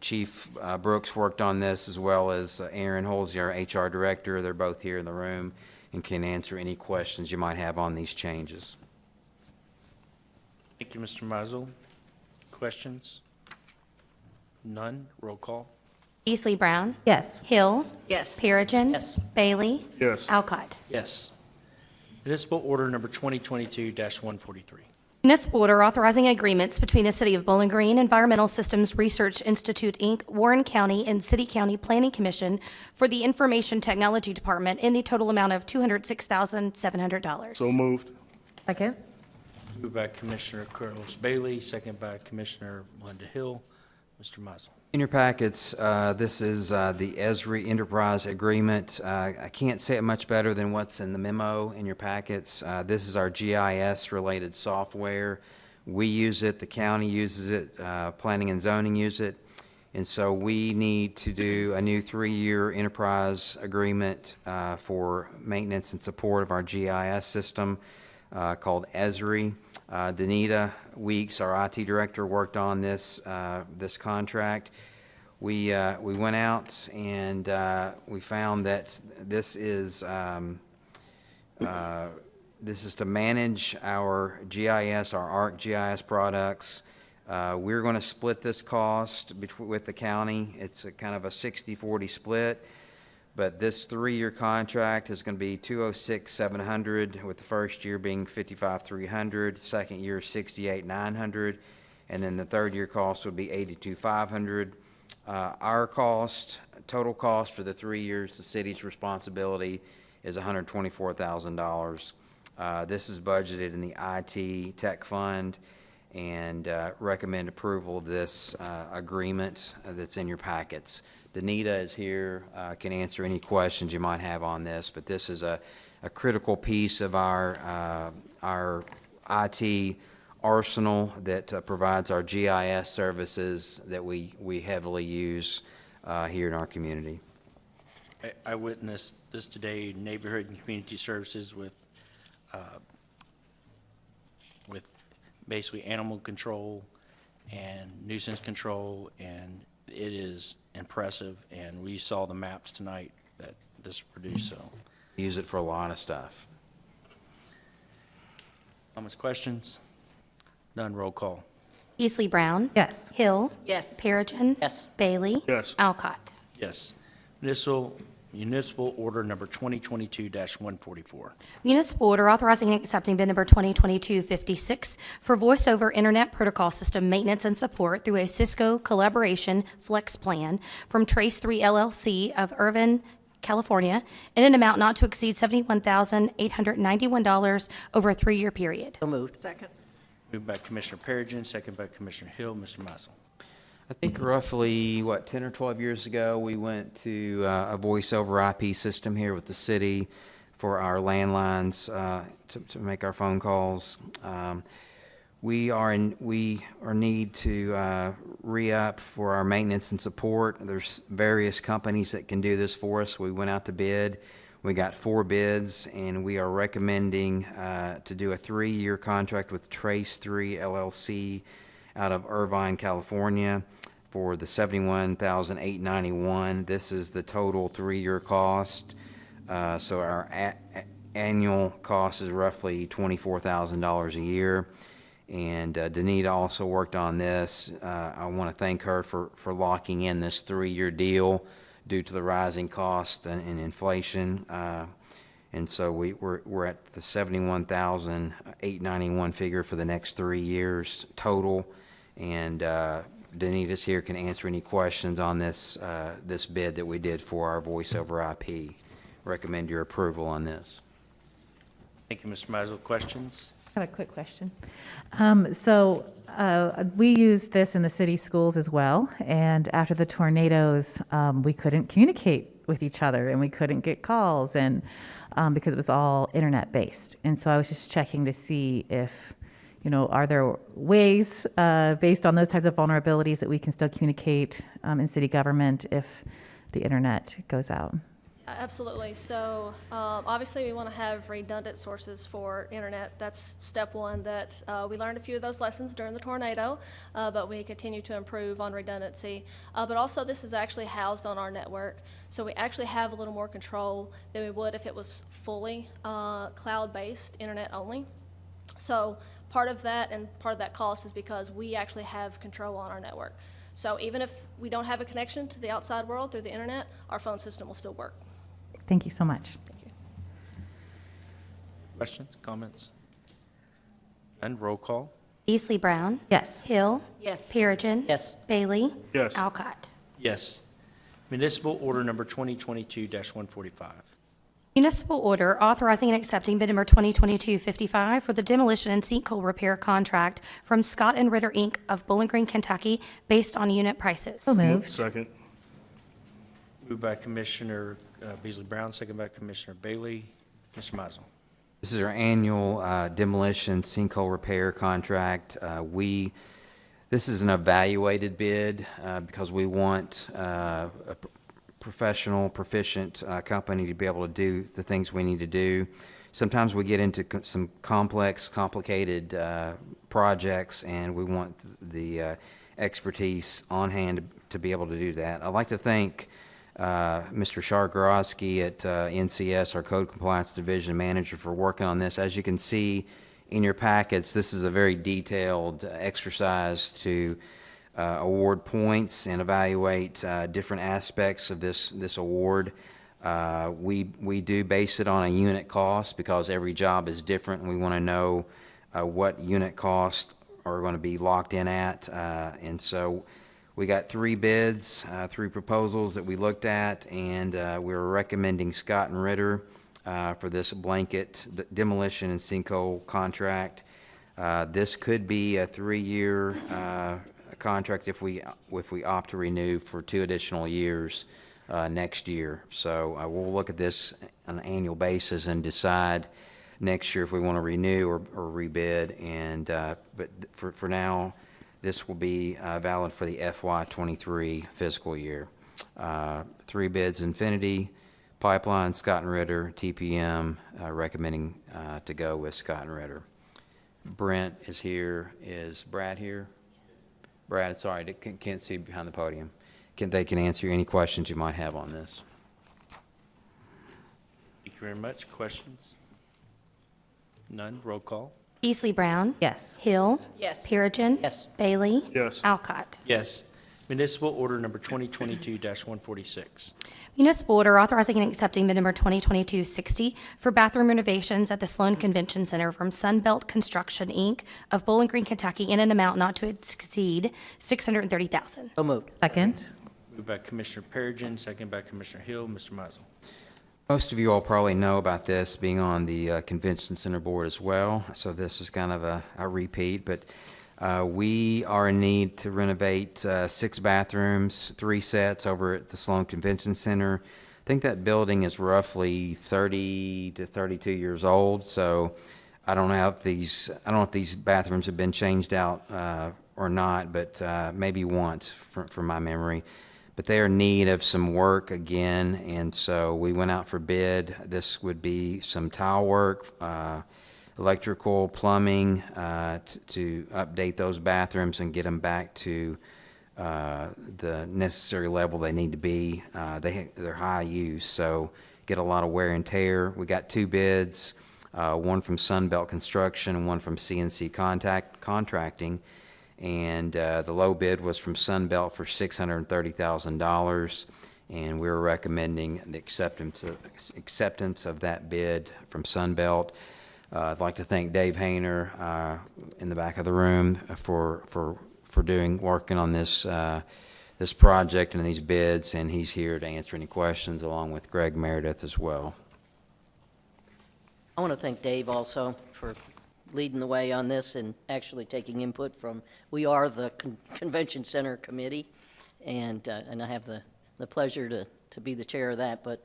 Chief Brooks worked on this, as well as Aaron Holsey, our HR director. They're both here in the room and can answer any questions you might have on these changes. Thank you, Mr. Mizel. Questions? None. Roll call. Beasley Brown. Yes. Hill. Yes. Perigin. Yes. Bailey. Yes. Alcott. Yes. Municipal order number 2022-143. Municipal order authorizing agreements between the City of Bowling Green, Environmental Systems Research Institute, Inc., Warren County, and City County Planning Commission for the Information Technology Department in the total amount of $206,700. So moved. Second. Moved by Commissioner Carlos Bailey, second by Commissioner Linda Hill. Mr. Mizel. In your packets, this is the Esri Enterprise Agreement. I can't say it much better than what's in the memo in your packets. This is our GIS-related software. We use it, the county uses it, planning and zoning use it, and so we need to do a new 3-year enterprise agreement for maintenance and support of our GIS system called Esri. Danita Weeks, our IT director, worked on this contract. We went out and we found that this is to manage our GIS, our ArcGIS products. We're going to split this cost with the county. It's a kind of a 60-40 split. But this 3-year contract is going to be $206,700, with the first year being $55,300, second year $68,900, and then the third year cost would be $82,500. Our total cost for the 3 years, the city's responsibility is $124,000. This is budgeted in the IT Tech Fund, and recommend approval of this agreement that's in your packets. Danita is here, can answer any questions you might have on this, but this is a critical piece of our IT arsenal that provides our GIS services that we heavily use here in our community. I witnessed this today, Neighborhood and Community Services with basically animal control and nuisance control, and it is impressive, and we saw the maps tonight that this produced, so. Use it for a lot of stuff. Comments, questions? None, roll call. Beasley Brown. Yes. Hill. Yes. Perigin. Yes. Bailey. Yes. Alcott. Yes. Municipal order number 2022-144. Municipal order authorizing and accepting bid number 2022-56 for Voice over Internet Protocol System maintenance and support through a Cisco collaboration flex plan from Trace 3 LLC of Irvine, California, in an amount not to exceed $71,891 over a 3-year period. So moved. Second. Moved by Commissioner Perigin, second by Commissioner Hill. Mr. Mizel. I think roughly, 10 or 12 years ago, we went to a voice over IP system here with the city for our landlines to make our phone calls. We are need to re-up for our maintenance and support. There's various companies that can do this for us. We went out to bid. We got 4 bids, and we are recommending to do a 3-year contract with Trace 3 LLC out of Irvine, California for the $71,891. This is the total 3-year cost. So our annual cost is roughly $24,000 a year. And Danita also worked on this. I want to thank her for locking in this 3-year deal due to the rising cost and inflation. And so we're at the $71,891 figure for the next 3 years total. And Danita's here, can answer any questions on this this bid that we did for our voice over IP. Recommend your approval on this. Thank you, Mr. Mizel. Questions? I have a quick question. We use this in the city schools as well, and after the tornadoes, we couldn't communicate with each other, and we couldn't get calls, and because it was all internet-based. And so I was just checking to see if, are there ways, based on those types of vulnerabilities, that we can still communicate in city government if the internet goes out? Absolutely. So obviously we want to have redundant sources for internet. That's step one. That we learned a few of those lessons during the tornado, but we continue to improve on redundancy. But also this is actually housed on our network, so we actually have a little more control than we would if it was fully cloud-based, internet only. So part of that and part of that cost is because we actually have control on our network. So even if we don't have a connection to the outside world through the internet, our phone system will still work. Thank you so much. Thank you. Questions, comments? None. Roll call. Beasley Brown. Yes. Hill. Yes. Perigin. Yes. Bailey. Yes. Alcott. Yes. Municipal order number 2022-145. Municipal order authorizing and accepting bid number 2022-55 for the demolition and sinkhole repair contract from Scott and Ritter, Inc. of Bowling Green, Kentucky, based on unit prices. So moved. Second. Moved by Commissioner Beasley Brown, second by Commissioner Bailey. Mr. Mizel. This is our annual demolition sinkhole repair contract. This is an evaluated bid because we want a professional, proficient company to be able to do the things we need to do. Sometimes we get into some complex, complicated projects, and we want the expertise on hand to be able to do that. I'd like to thank Mr. Shargarowski at NCS, our Code Compliance Division Manager, for working on this. As you can see in your packets, this is a very detailed exercise to award points and evaluate different aspects of this award. We do base it on a unit cost because every job is different, and we want to know what unit costs are going to be locked in at. And so we got 3 bids, 3 proposals that we looked at, and we were recommending Scott and Ritter for this blanket demolition and sinkhole contract. This could be a 3-year contract if we opt to renew for 2 additional years next year. So we'll look at this on an annual basis and decide next year if we want to renew or rebid. And but for now, this will be valid for the FY23 fiscal year. 3 bids: Infinity, Pipeline, Scott and Ritter, TPM, recommending to go with Scott and Ritter. Brent is here. Is Brad here? Brad, sorry, can't see behind the podium. They can answer any questions you might have on this. Thank you very much. Questions? None. Roll call. Beasley Brown. Yes. Hill. Yes. Perigin. Yes. Bailey. Yes. Alcott. Yes. Municipal order number 2022-146. Municipal order authorizing and accepting bid number 2022-60 for bathroom renovations at the Sloan Convention Center from Sunbelt Construction, Inc. of Bowling Green, Kentucky, in an amount not to exceed $630,000. So moved. Second. Moved by Commissioner Perigin, second by Commissioner Hill. Mr. Mizel. Most of you all probably know about this, being on the Convention Center Board as well, so this is kind of a repeat, but we are in need to renovate 6 bathrooms, 3 sets over at the Sloan Convention Center. I think that building is roughly 30 to 32 years old, so I don't know if these bathrooms have been changed out or not, but maybe once from my memory. But they are in need of some work again, and so we went out for bid. This would be some tile work, electrical, plumbing, to update those bathrooms and get them back to the necessary level they need to be. They're high use, so get a lot of wear and tear. We got 2 bids, one from Sunbelt Construction and one from CNC Contracting. And the low bid was from Sunbelt for $630,000, and we're recommending the acceptance of that bid from Sunbelt. I'd like to thank Dave Hayner in the back of the room for working on this this project and these bids, and he's here to answer any questions along with Greg Meredith as well. I want to thank Dave also for leading the way on this and actually taking input from, we are the Convention Center Committee, and I have the pleasure to be the chair of that, but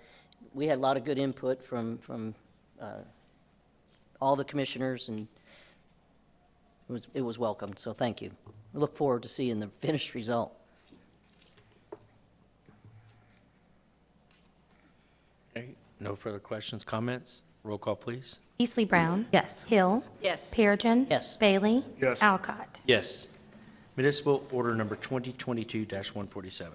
we had a lot of good input from all the commissioners, and it was welcome, so thank you. I look forward to seeing the finished result. Okay, no further questions, comments? Roll call, please. Beasley Brown. Yes. Hill. Yes. Perigin. Yes. Bailey. Yes. Alcott. Yes. Municipal order number 2022-147.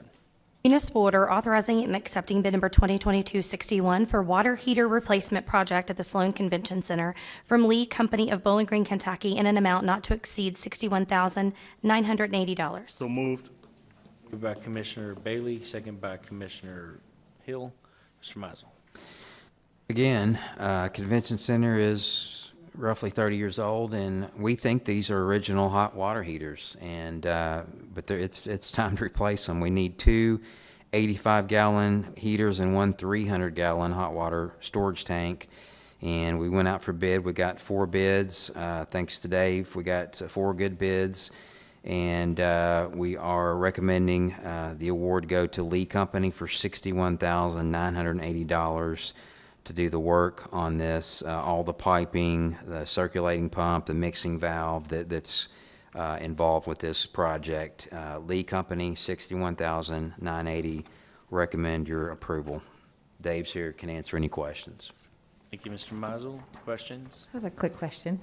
Municipal order authorizing and accepting bid number 2022-61 for water heater replacement project at the Sloan Convention Center from Lee Company of Bowling Green, Kentucky, in an amount not to exceed $61,980. So moved. Moved by Commissioner Bailey, second by Commissioner Hill. Mr. Mizel. Again, Convention Center is roughly 30 years old, and we think these are original hot water heaters, and but it's time to replace them. We need 2 85-gallon heaters and 1 300-gallon hot water storage tank, and we went out for bid. We got 4 bids. Thanks to Dave, we got 4 good bids, and we are recommending the award go to Lee Company for $61,980 to do the work on this, all the piping, the circulating pump, the mixing valve that's involved with this project. Lee Company, $61,980. Recommend your approval. Dave's here, can answer any questions. Thank you, Mr. Mizel. Questions? I have a quick question.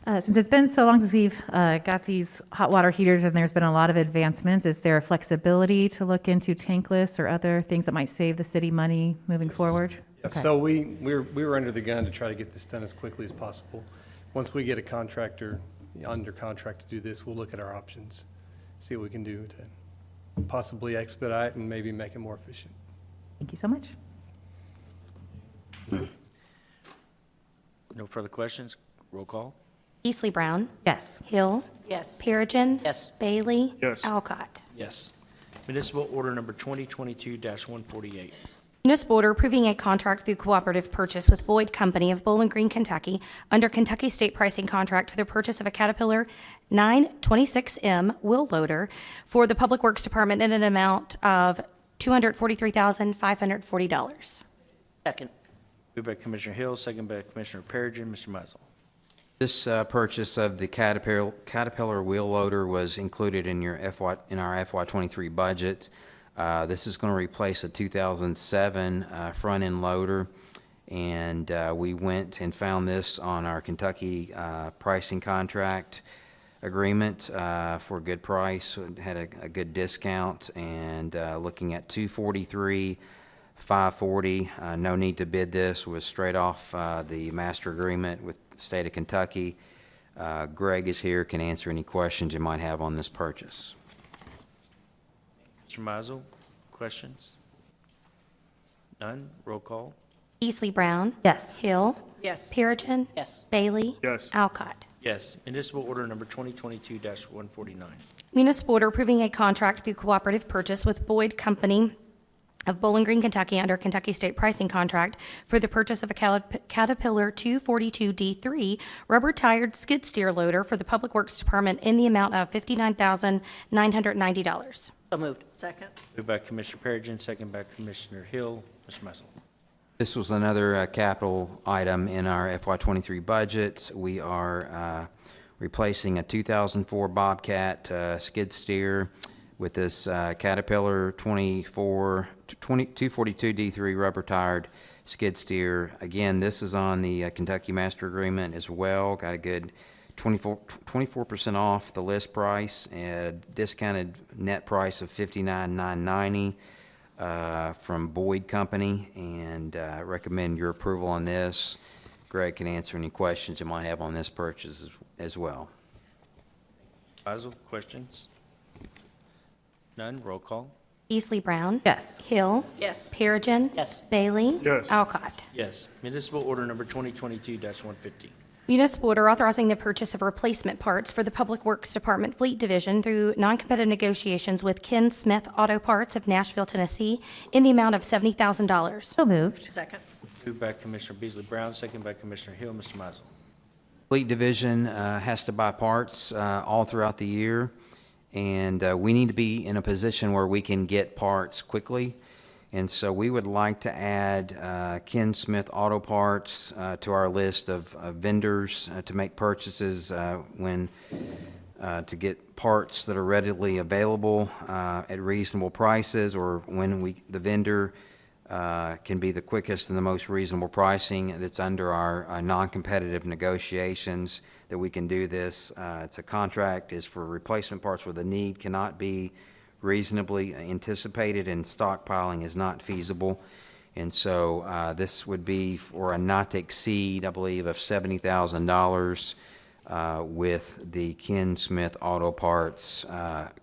Since it's been so long since we've got these hot water heaters and there's been a lot of advancements, is there a flexibility to look into tankless or other things that might save the city money moving forward? Yes. Okay. So we were under the gun to try to get this done as quickly as possible. Once we get a contractor under contract to do this, we'll look at our options, see what we can do to possibly expedite and maybe make it more efficient. Thank you so much. No further questions? Roll call. Beasley Brown. Yes. Hill. Yes. Perigin. Yes. Bailey. Yes. Alcott. Yes. Municipal order number 2022-148. Municipal order approving a contract through cooperative purchase with Boyd Company of Bowling Green, Kentucky, under Kentucky State Pricing Contract for the purchase of a Caterpillar 926M wheel loader for the Public Works Department in an amount of $243,540. Second. Moved by Commissioner Hill, second by Commissioner Perigin. Mr. Mizel. This purchase of the Caterpillar wheel loader was included in our FY23 budget. This is going to replace a 2007 front-end loader, and we went and found this on our Kentucky pricing contract agreement for a good price. It had a good discount, and looking at $243,540. No need to bid this. Was straight off the master agreement with the state of Kentucky. Greg is here, can answer any questions you might have on this purchase. Mr. Mizel, questions? None? Roll call. Beasley Brown. Yes. Hill. Yes. Perigin. Yes. Bailey. Yes. Alcott. Yes. Municipal order number 2022-149. Municipal order approving a contract through cooperative purchase with Boyd Company of Bowling Green, Kentucky, under Kentucky State pricing contract for the purchase of a Caterpillar 242D3 rubber-tired skid steer loader for the Public Works Department in the amount of $59,990. So moved. Second. Moved by Commissioner Perigin, second by Commissioner Hill. Mr. Musil. This was another capital item in our FY23 budget. We are replacing a 2004 Bobcat skid steer with this Caterpillar 242D3 rubber-tired skid steer. Again, this is on the Kentucky Master Agreement as well. Got a good 24% off the list price and a discounted net price of $59,990 from Boyd Company, and recommend your approval on this. Greg can answer any questions you might have on this purchase as well. Basil, questions? None. Roll call. Beasley Brown. Yes. Hill. Yes. Perigin. Yes. Bailey. Yes. Alcott. Yes. Municipal order number 2022-150. Municipal order authorizing the purchase of replacement parts for the Public Works Department Fleet Division through non-competitive negotiations with Ken Smith Auto Parts of Nashville, Tennessee, in the amount of $70,000. So moved. Second. Moved by Commissioner Beasley Brown, second by Commissioner Hill. Mr. Musil. Fleet Division has to buy parts all throughout the year, and we need to be in a position where we can get parts quickly. And so we would like to add Ken Smith Auto Parts to our list of vendors to make purchases to get parts that are readily available at reasonable prices, or when the vendor can be the quickest and the most reasonable pricing that's under our non-competitive negotiations, that we can do this. It's a contract is for replacement parts where the need cannot be reasonably anticipated and stockpiling is not feasible. And so this would be for a not to exceed, I believe, of $70,000 with the Ken Smith Auto Parts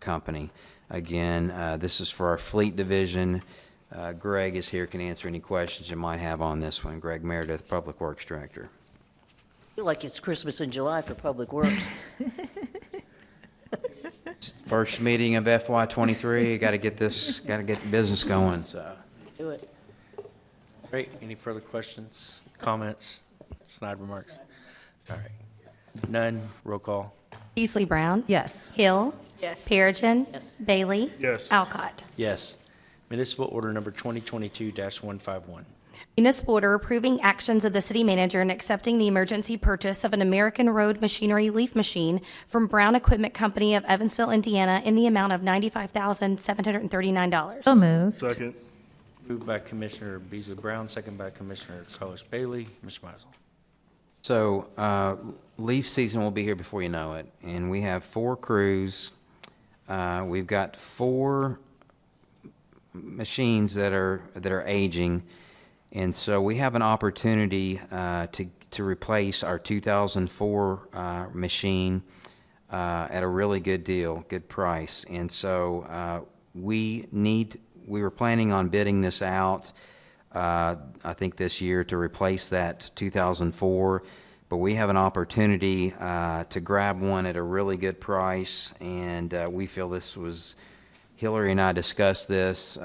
Company. Again, this is for our Fleet Division. Greg is here, can answer any questions you might have on this one. Greg Meredith, Public Works Director. I feel like it's Christmas in July for Public Works. First meeting of FY23, got to get business going, so. Do it. Great. Any further questions, comments, snide remarks? All right. None. Roll call. Beasley Brown. Yes. Hill. Yes. Perigin. Yes. Bailey. Yes. Alcott. Yes. Municipal order number 2022-151. Municipal order approving actions of the city manager and accepting the emergency purchase of an American Road Machinery leaf machine from Brown Equipment Company of Evansville, Indiana, in the amount of $95,739. So moved. Second. Moved by Commissioner Beasley Brown, second by Commissioner Collis Bailey. Mr. Meisel. So leaf season will be here before you know it, and we have 4 crews. We've got 4 machines that are aging, and so we have an opportunity to replace our 2004 machine at a really good deal, good price. And so we were planning on bidding this out, I think this year, to replace that 2004. But we have an opportunity to grab one at a really good price, and we feel this was, Hillary and I discussed this,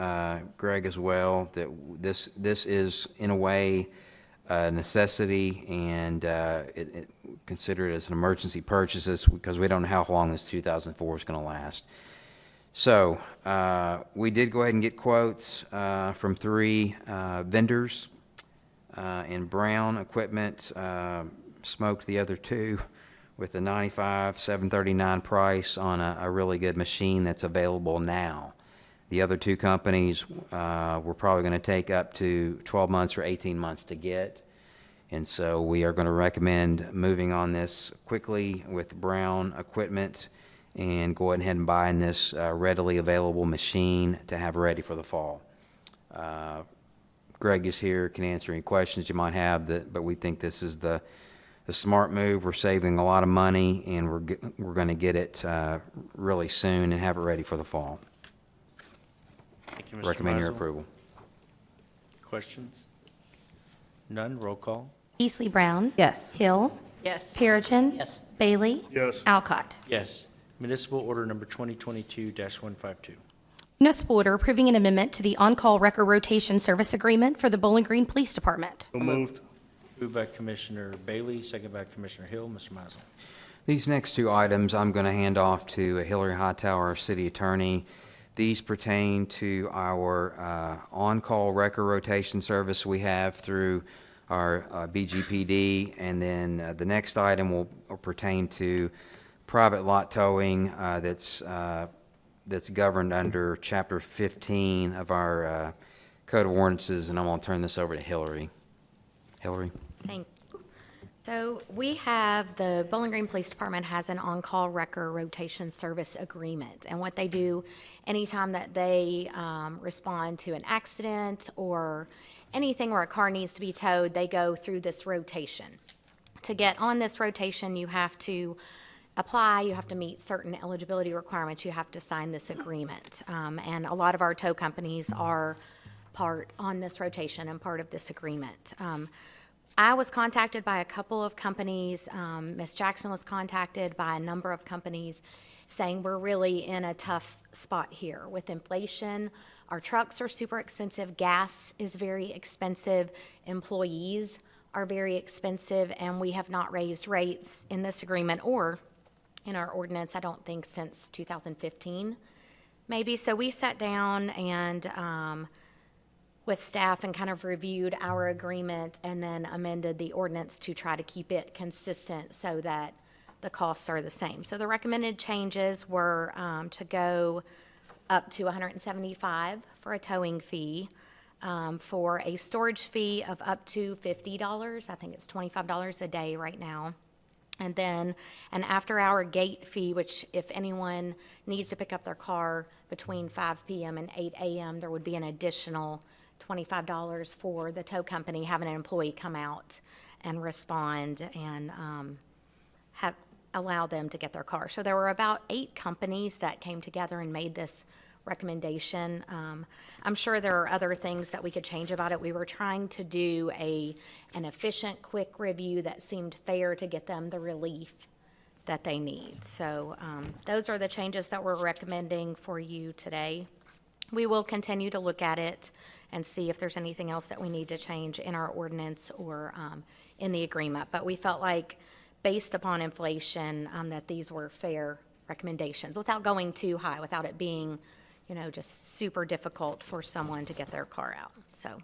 Greg as well, that this is in a way a necessity, and consider it as an emergency purchase because we don't know how long this 2004 is going to last. So we did go ahead and get quotes from 3 vendors, and Brown Equipment smoked the other 2 with a $95,739 price on a really good machine that's available now. The other 2 companies we're probably going to take up to 12 months or 18 months to get. And so we are going to recommend moving on this quickly with Brown Equipment and going ahead and buying this readily available machine to have ready for the fall. Greg is here, can answer any questions you might have, but we think this is the smart move. We're saving a lot of money, and we're going to get it really soon and have it ready for the fall. Thank you, Mr. Recommend your Meisel. approval. Questions? None. Roll call. Beasley Brown. Yes. Hill. Yes. Perigin. Yes. Bailey. Yes. Alcott. Yes. Municipal order number 2022-152. Municipal order approving an amendment to the on-call wrecker rotation service agreement for the Bowling Green Police Department. So moved. Moved by Commissioner Bailey, second by Commissioner Hill. Mr. Mizel. These next two items I'm going to hand off to Hillary Hightower, our city attorney. These pertain to our on-call wrecker rotation service we have through our BGPD, and then the next item will pertain to private lot towing that's governed under Chapter 15 of our Code of Ordinances, and I'm going to turn this over to Hillary. Hillary? Thank you. So we have, the Bowling Green Police Department has an on-call wrecker rotation service agreement. And what they do, anytime that they respond to an accident or anything where a car needs to be towed, they go through this rotation. To get on this rotation, you have to apply, you have to meet certain eligibility requirements, you have to sign this agreement. And a lot of our tow companies are part on this rotation and part of this agreement. I was contacted by a couple of companies. Ms. Jackson was contacted by a number of companies saying we're really in a tough spot here with inflation. Our trucks are super expensive. Gas is very expensive. Employees are very expensive, and we have not raised rates in this agreement or in our ordinance, I don't think, since 2015, maybe. So we sat down and with staff and kind of reviewed our agreement and then amended the ordinance to try to keep it consistent so that the costs are the same. So the recommended changes were to go up to $175 for a towing fee, for a storage fee of up to $50. I think it's $25 a day right now. And then an after-hour gate fee, which if anyone needs to pick up their car between 5 p.m. and 8 a.m., there would be an additional $25 for the tow company having an employee come out and respond and allow them to get their car. So there were about 8 companies that came together and made this recommendation. I'm sure there are other things that we could change about it. We were trying to do an efficient, quick review that seemed fair to get them the relief that they need. So those are the changes that we're recommending for you today. We will continue to look at it and see if there's anything else that we need to change in our ordinance or in the agreement. But we felt like, based upon inflation, that these were fair recommendations without going too high, without it being, just super difficult for someone to get their car out. So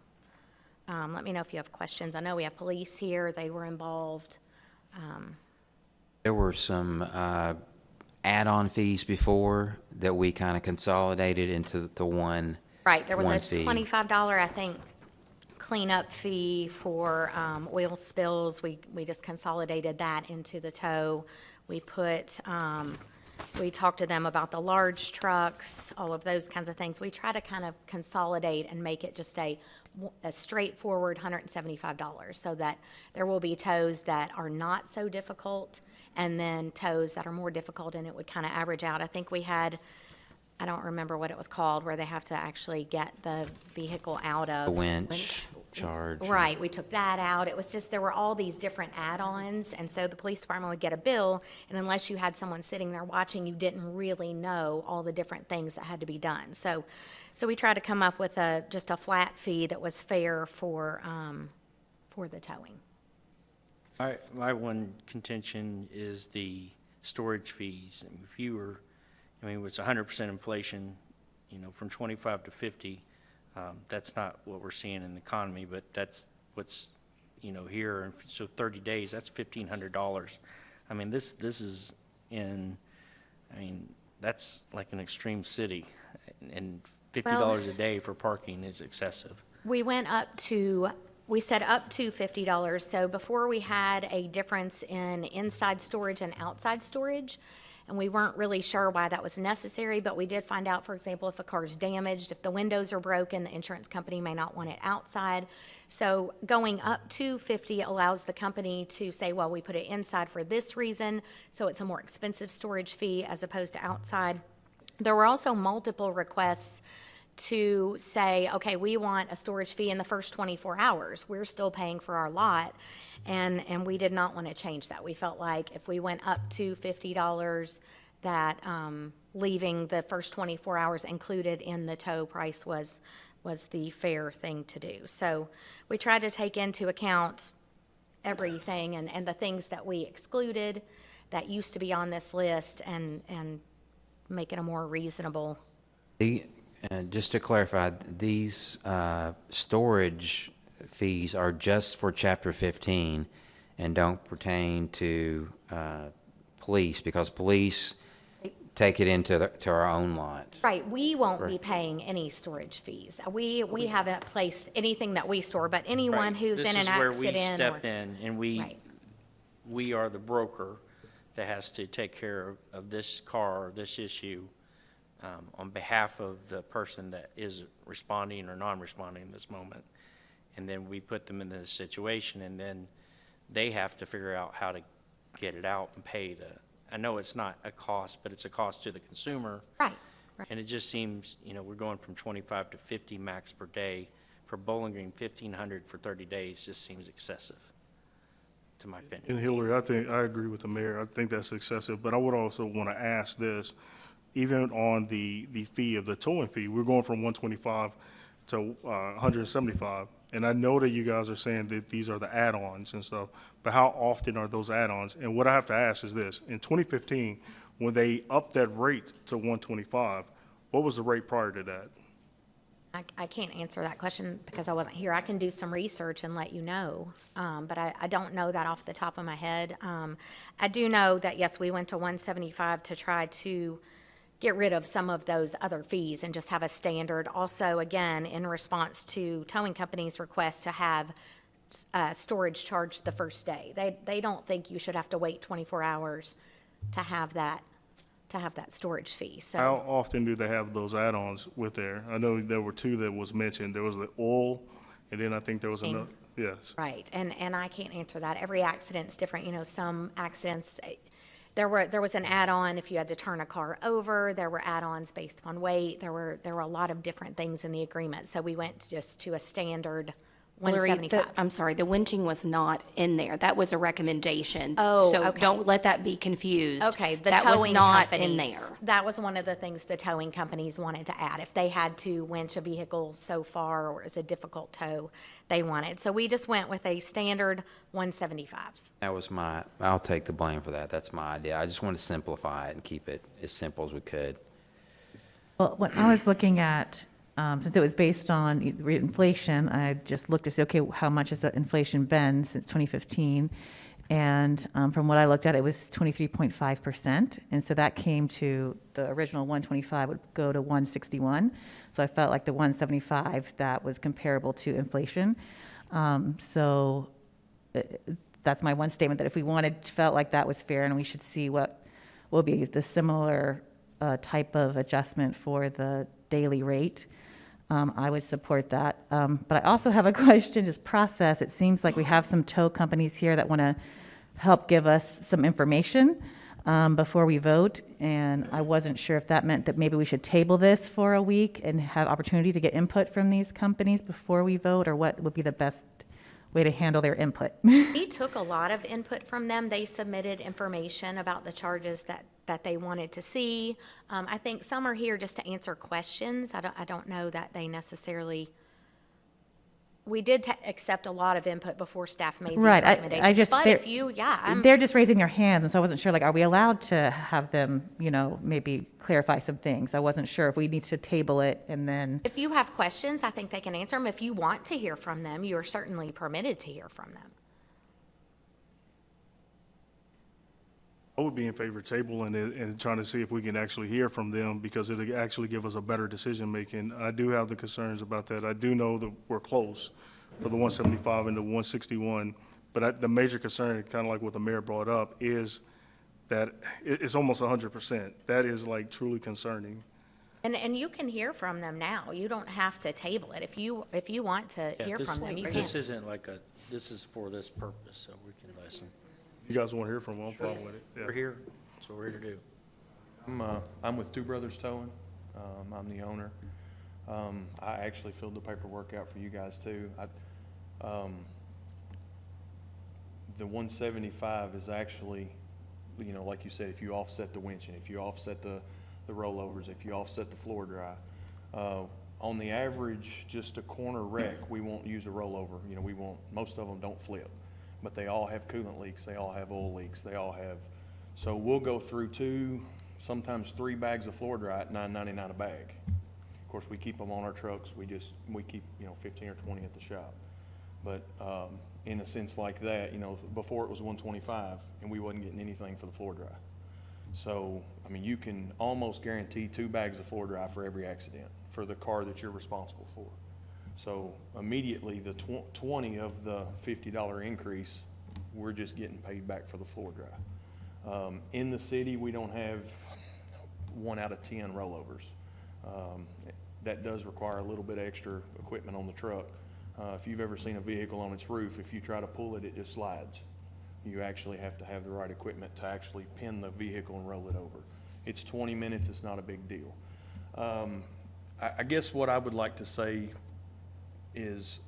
let me know if you have questions. I know we have police here. They were involved. There were some add-on fees before that we kind of consolidated into the one. Right, there was a fee. $25, I think, cleanup fee for oil spills. We just consolidated that into the tow. We put, we talked to them about the large trucks, all of those kinds of things. We try to kind of consolidate and make it just a straightforward $175 so that there will be tows that are not so difficult and then tows that are more difficult, and it would kind of average out. I think we had, I don't remember what it was called, where they have to actually get the vehicle out of. The winch charge. Right, we took that out. It was just, there were all these different add-ons, and so the police department would get a bill, and unless you had someone sitting there watching, you didn't really know all the different things that had to be done. So we tried to come up with just a flat fee that was fair for the towing. My one contention is the storage fees. If you were, it's 100% inflation, from 25 to 50. That's not what we're seeing in the economy, but that's what's, here. And so 30 days, that's $1,500. This is that's like an extreme city, and $50 a day for parking is excessive. We said up to $50. So before we had a difference in inside storage and outside storage, and we weren't really sure why that was necessary, but we did find out, for example, if a car's damaged, if the windows are broken, the insurance company may not want it outside. So going up to 50 allows the company to say, well, we put it inside for this reason, so it's a more expensive storage fee as opposed to outside. There were also multiple requests to say, okay, we want a storage fee in the first 24 hours. We're still paying for our lot, and we did not want to change that. We felt like if we went up to $50, that leaving the first 24 hours included in the tow price was the fair thing to do. So we tried to take into account everything and the things that we excluded that used to be on this list and make it a more reasonable. Just to clarify, these storage fees are just for Chapter 15 and don't pertain to police, because police take it into to our own lot. Right, we won't be paying any storage fees. We haven't placed anything that we store, but anyone Right. who's in an This is where accident. we or- step in, and Right. we are the broker that has to take care of this car, or this issue, on behalf of the person that is responding or non-responding in this moment. And then we put them in this situation, and then they have to figure out how to get it out and pay I know it's not a cost, but it's a cost to the consumer. Right. And it just seems, we're going from 25 to 50 max per day. For Bowling Green, 1,500 for 30 days just seems excessive, to my opinion. And Hillary, I agree with the mayor. I think that's excessive, but I would also want to ask this, even on the fee of the towing fee, we're going from 125 to 175. And I know that you guys are saying that these are the add-ons and stuff, but how often are those add-ons? And what I have to ask is this: in 2015, when they upped that rate to 125, what was the rate prior to that? I can't answer that question because I wasn't here. I can do some research and let you know, but I don't know that off the top of my head. I do know that, yes, we went to 175 to try to get rid of some of those other fees and just have a standard. Also, again, in response to towing companies' request to have storage charged the first day. They don't think you should have to wait 24 hours to have that storage fee. So How often do they have those add-ons with there? I know there were two that was mentioned. There was the oil, and then I think there was another, yes. right, and I can't answer that. Every accident's different. Some accidents. There was an add-on if you had to turn a car over. There were add-ons based upon weight. There were a lot of different things in the agreement. So we went just to a standard Hillary, 175. I'm sorry, the winching was not in there. That was a recommendation. Oh, So okay. don't let that be confused. Okay, the That towing was not companies, in there. That was one of the things the towing companies wanted to add. If they had to winch a vehicle so far or it's a difficult tow, they wanted. So we just went with a standard 175. That was I'll take the blame for that. That's my idea. I just want to simplify it and keep it as simple as we could. Well, when I was looking at, since it was based on inflation, I just looked to see, okay, how much has the inflation been since 2015? And from what I looked at, it was 23.5%. And so that came to the original 125 would go to 161. So I felt like the 175, that was comparable to inflation. So that's my one statement, that if we felt like that was fair, and we should see what will be the similar type of adjustment for the daily rate, I would support that. But I also have a question, just process. It seems like we have some tow companies here that want to help give us some information before we vote, and I wasn't sure if that meant that maybe we should table this for a week and have opportunity to get input from these companies before we vote, or what would be the best way to handle their input. We took a lot of input from them. They submitted information about the charges that they wanted to see. I think some are here just to answer questions. I don't know that they necessarily. We did accept a lot of input before staff made these Right, recommendations. I just, but they're- if you, they're just raising their hands, and so I wasn't sure, like, are we allowed to have them, maybe clarify some things? I wasn't sure if we need to table it and then. if you have questions, I think they can answer them. If you want to hear from them, you are certainly permitted to hear from them. I would be in favor of tabling it and trying to see if we can actually hear from them, because it'll actually give us a better decision-making. I do have the concerns about that. I do know that we're close for the 175 and the 161, but the major concern, kind of like what the mayor brought up, is that it's almost 100%. That is like truly concerning. And you can hear from them now. You don't have to table it. If you want to hear from them, you can. This isn't this is for this purpose, so we can listen. You guys want to hear from them? I'm fine with it. Yeah. We're here, that's what we're here to do. I'm with Two Brothers Towing. I'm the owner. I actually filled the paperwork out for you guys too. The 175 is actually, like you said, if you offset the winching, if you offset the the rollovers if you offset the floor dry. On the average, just a corner wreck, we won't use a rollover. You know, we won't, most of them don't flip, but they all have coolant leaks, they all have oil leaks, they all have, so we'll go through 2, sometimes 3 bags of floor dry at $9.99 a bag. Of course, we keep them on our trucks. We keep, you know, 15 or 20 at the shop. But in a sense like that, you know, before it was $125 and we wasn't getting anything for the floor dry. So, I mean, you can almost guarantee 2 bags of floor dry for every accident for the car that you're responsible for. So immediately the 20 of the $50 increase, we're just getting paid back for the floor dry. In the city, we don't have 1 out of 10 rollovers. That does require a little bit extra equipment on the truck. If you've ever seen a vehicle on its roof, if you try to pull it, it just slides. You actually have to have the right equipment to actually pin the vehicle and roll it over. It's 20 minutes, it's not a big deal. I guess what I would like to say is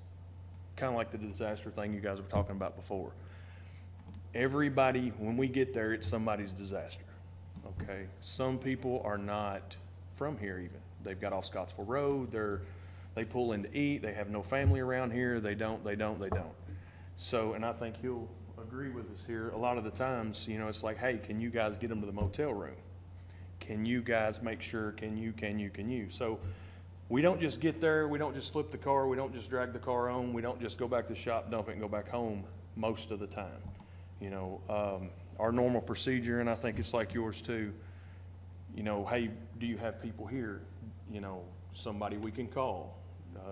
kind of like the disaster thing you guys were talking about before. Everybody, when we get there, it's somebody's disaster, okay? Some people are not from here even. They've got off Scottsville Road, they pull in to eat, they have no family around here, they don't. So, and I think he'll agree with us here, a lot of the times, you know, it's like, hey, can you guys get them to the motel room? Can you guys make sure, can you? So we don't just get there, we don't just flip the car, we don't just drag the car on, we don't just go back to the shop, dump it, and go back home most of the time. You know, our normal procedure, and I think it's like yours too, you know, hey, do you have people here? You know, somebody we can call.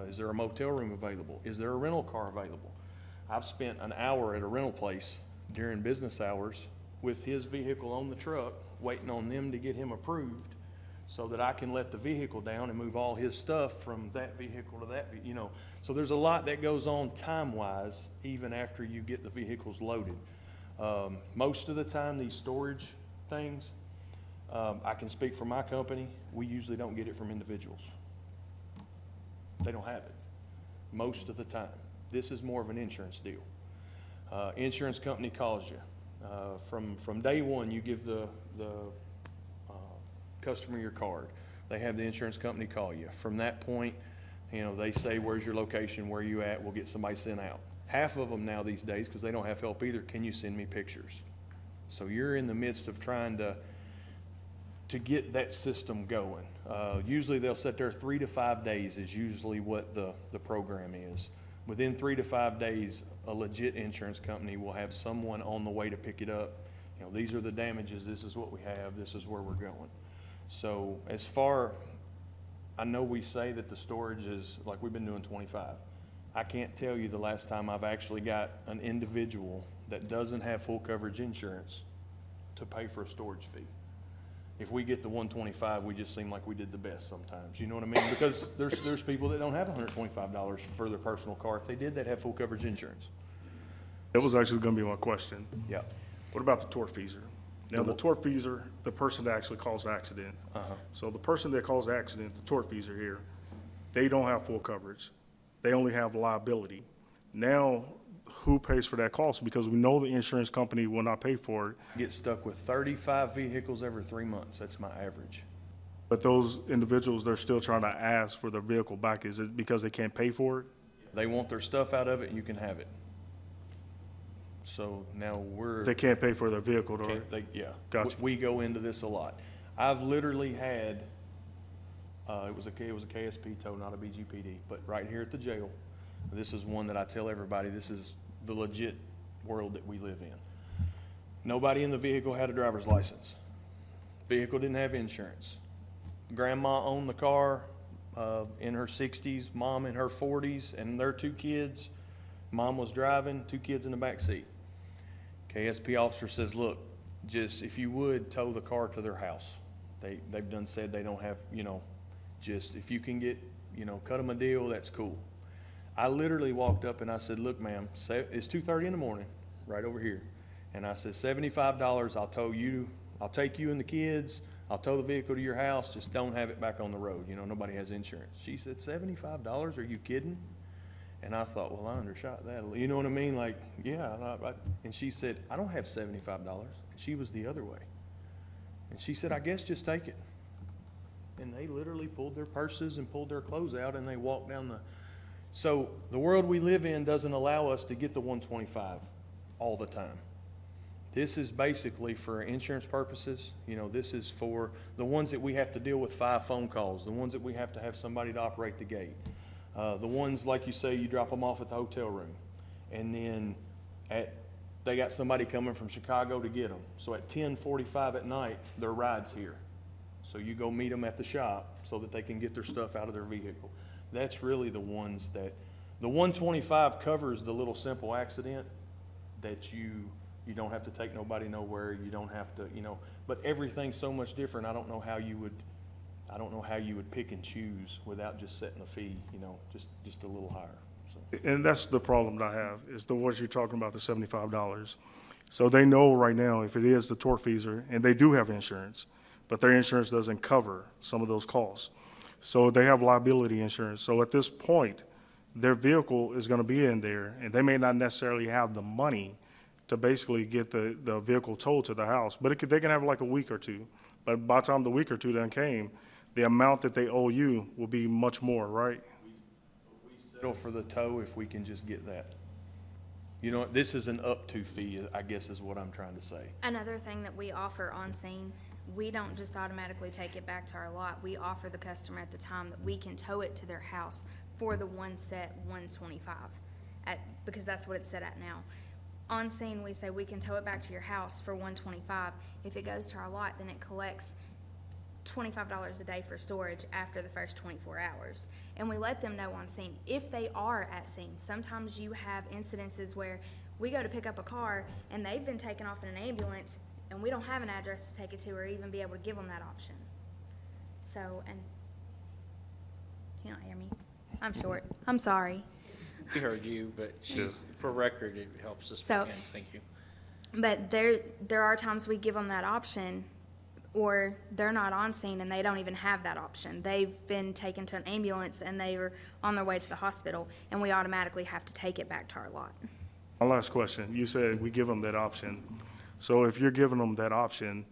Is there a motel room available? Is there a rental car available? I've spent an hour at a rental place during business hours with his vehicle on the truck, waiting on them to get him approved so that I can let the vehicle down and move all his stuff from that vehicle to that, you know. So there's a lot that goes on time-wise, even after you get the vehicles loaded. Most of the time, these storage things, I can speak for my company, we usually don't get it from individuals. They don't have it most of the time. This is more of an insurance deal. Insurance company calls you. From day one, you give the customer your card. They have the insurance company call you. From that point, you know, they say, where's your location, where are you at, we'll get somebody sent out. Half of them now these days, because they don't have help either, can you send me pictures? So you're in the midst of trying to get that system going. Usually they'll sit there 3 to 5 days is usually what the program is. Within 3 to 5 days, a legit insurance company will have someone on the way to pick it up. You know, these are the damages, this is what we have, this is where we're going. So as far, I know we say that the storage is, like we've been doing 25. I can't tell you the last time I've actually got an individual that doesn't have full coverage insurance to pay for a storage fee. If we get the 125, we just seem like we did the best sometimes. You know what I mean? Because there's people that don't have $125 for their personal car. If they did, they'd have full coverage insurance. That was actually going to be my question. Yeah. What about the tortfeasor? Now, the tortfeasor, the person that actually caused the accident. So the person that caused the accident, the tortfeasor here, they don't have full coverage. They only have liability. Now, who pays for that cost? Because we know the insurance company will not pay for it. Get stuck with 35 vehicles every 3 months. That's my average. But those individuals, they're still trying to ask for their vehicle back. Is it because they can't pay for it? They want their stuff out of it, and you can have it. So now They can't pay for their vehicle, though. Yeah. Gotcha. We go into this a lot. I've literally had, it was a KSP tow, not a BGPD, but right here at the jail, this is one that I tell everybody, this is the legit world that we live in. Nobody in the vehicle had a driver's license. Vehicle didn't have insurance. Grandma owned the car in her 60s, mom in her 40s, and their 2 kids. Mom was driving, 2 kids in the back seat. KSP officer says, look, just if you would tow the car to their house. They've done said they don't have, you know, just if you can get, you know, cut them a deal, that's cool. I literally walked up and I said, look, ma'am, it's 2:30 in the morning, right over here. And I said, $75, I'll take you and the kids, I'll tow the vehicle to your house, just don't have it back on the road. You know, nobody has insurance. She said, $75? Are you kidding? And I thought, well, I undershot that. You know what I mean? Like, yeah. And she said, I don't have $75. And she was the other way. And she said, I guess just take it. And they literally pulled their purses and pulled their clothes out and they walked down the, so the world we live in doesn't allow us to get the 125 all the time. This is basically for insurance purposes. You know, this is for the ones that we have to deal with 5 phone calls, the ones that we have to have somebody to operate the gate, the ones, like you say, you drop them off at the hotel room, and then they got somebody coming from Chicago to get them. So at 10:45 at night, their ride's here. So you go meet them at the shop so that they can get their stuff out of their vehicle. That's really the ones that, the 125 covers the little simple accident that you don't have to take nobody nowhere, you don't have to, you know, but everything's so much different. I don't know how you would pick and choose without just setting a fee, you know, just a little higher. So. And that's the problem that I have, is the ones you're talking about, the $75. So they know right now if it is the tortfeasor, and they do have insurance, but their insurance doesn't cover some of those costs. So they have liability insurance. So at this point, their vehicle is going to be in there, and they may not necessarily have the money to basically get the vehicle towed to the house. But they can have like a week or two. But by the time the week or two then came, the amount that they owe you will be much more, right? We settle for the tow if we can just get that. You know, this is an up to fee, I guess is what I'm trying to say. Another thing that we offer on scene, we don't just automatically take it back to our lot. We offer the customer at the time that we can tow it to their house for the one set 125, because that's what it's set at now. On scene, we say we can tow it back to your house for 125. If it goes to our lot, then it collects $25 a day for storage after the first 24 hours. And we let them know on scene if they are at scene. Sometimes you have incidences where we go to pick up a car and they've been taken off in an ambulance and we don't have an address to take it to or even be able to give them that option. So, and you don't hear me. I'm short. I'm sorry. We heard you, but for record, it helps us. So, begin. Thank you. But there are times we give them that option, or they're not on scene and they don't even have that option. They've been taken to an ambulance and they were on their way to the hospital, and we automatically have to take it back to our lot. My last question, you said we give them that option. So if you're giving them that option,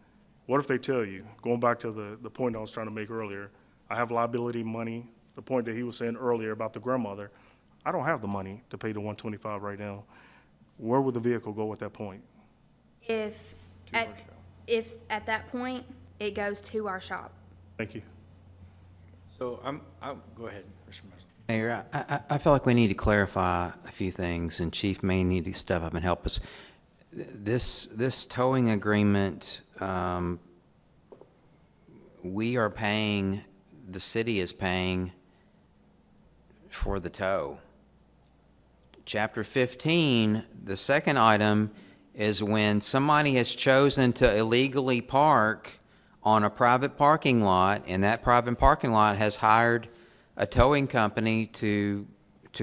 what if they tell you, going back to the point I was trying to make earlier, I have liability money, the point that he was saying earlier about the grandmother, I don't have the money to pay the 125 right now. Where would the vehicle go at that point? If at that point, it goes to our shop. Thank you. So go ahead, Mr. President. Mayor, I feel like we need to clarify a few things, and Chief may need to step up and help us. This towing agreement, we are paying, the city is paying for the tow. Chapter 15, the second item is when somebody has chosen to illegally park on a private parking lot, and that private parking lot has hired a towing company to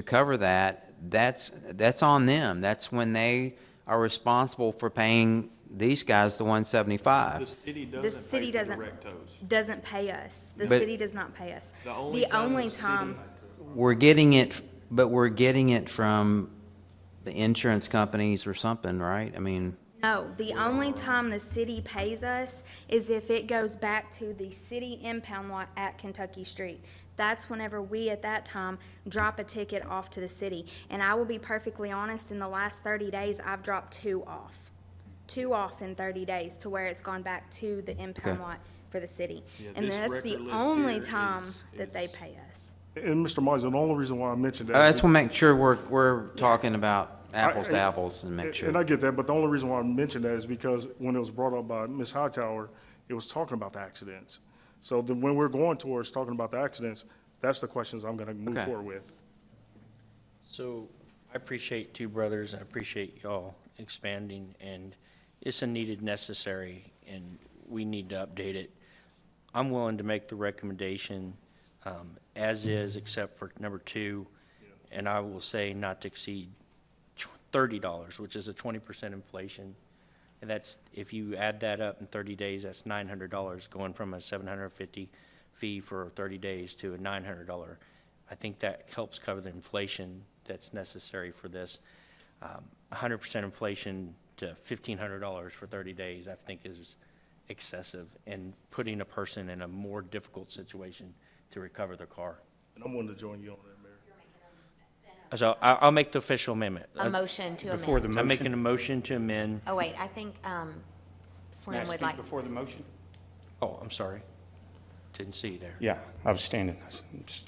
cover that. That's on them. That's when they are responsible for paying these guys the $175. The city doesn't pay for direct tows. Doesn't pay us. The city does not pay us. The only time we're getting it, but we're getting it from the insurance companies or something, right? I mean, no, the only time the city pays us is if it goes back to the city impound lot at Kentucky Street. That's whenever we, at that time, drop a ticket off to the city. And I will be perfectly honest, in the last 30 days, I've dropped 2 off. 2 off in 30 days to where it's gone back to the impound lot for the city. Yeah, and that's the only time that they pay us. And Mr. Mizer, the only reason why I mentioned that. I just want to make sure we're talking about apples to apples and make sure. And I get that, but the only reason why I mentioned that is because when it was brought up by Ms. Hightower, it was talking about the accidents. So then when we're going towards talking about the accidents, that's the questions I'm going to move forward with. So I appreciate two brothers. I appreciate y'all expanding, and it's a needed necessary, and we need to update it. I'm willing to make the recommendation as is, except for number 2, and I will say not to exceed $30, which is a 20% inflation. And that's, if you add that up in 30 days, that's $900, going from a $750 fee for 30 days to a $900. I think that helps cover the inflation that's necessary for this. 100% inflation to $1,500 for 30 days, I think excessive and putting a person in a more difficult situation to recover their car. And I'm willing to join you on that, Mayor. So I'll make the official amendment. A motion to amend. Before the I'm motion. making a motion to amend. Oh, wait, I think May I Slim would speak like. before the motion? Oh, I'm sorry. Didn't see you there. Yeah, I was standing.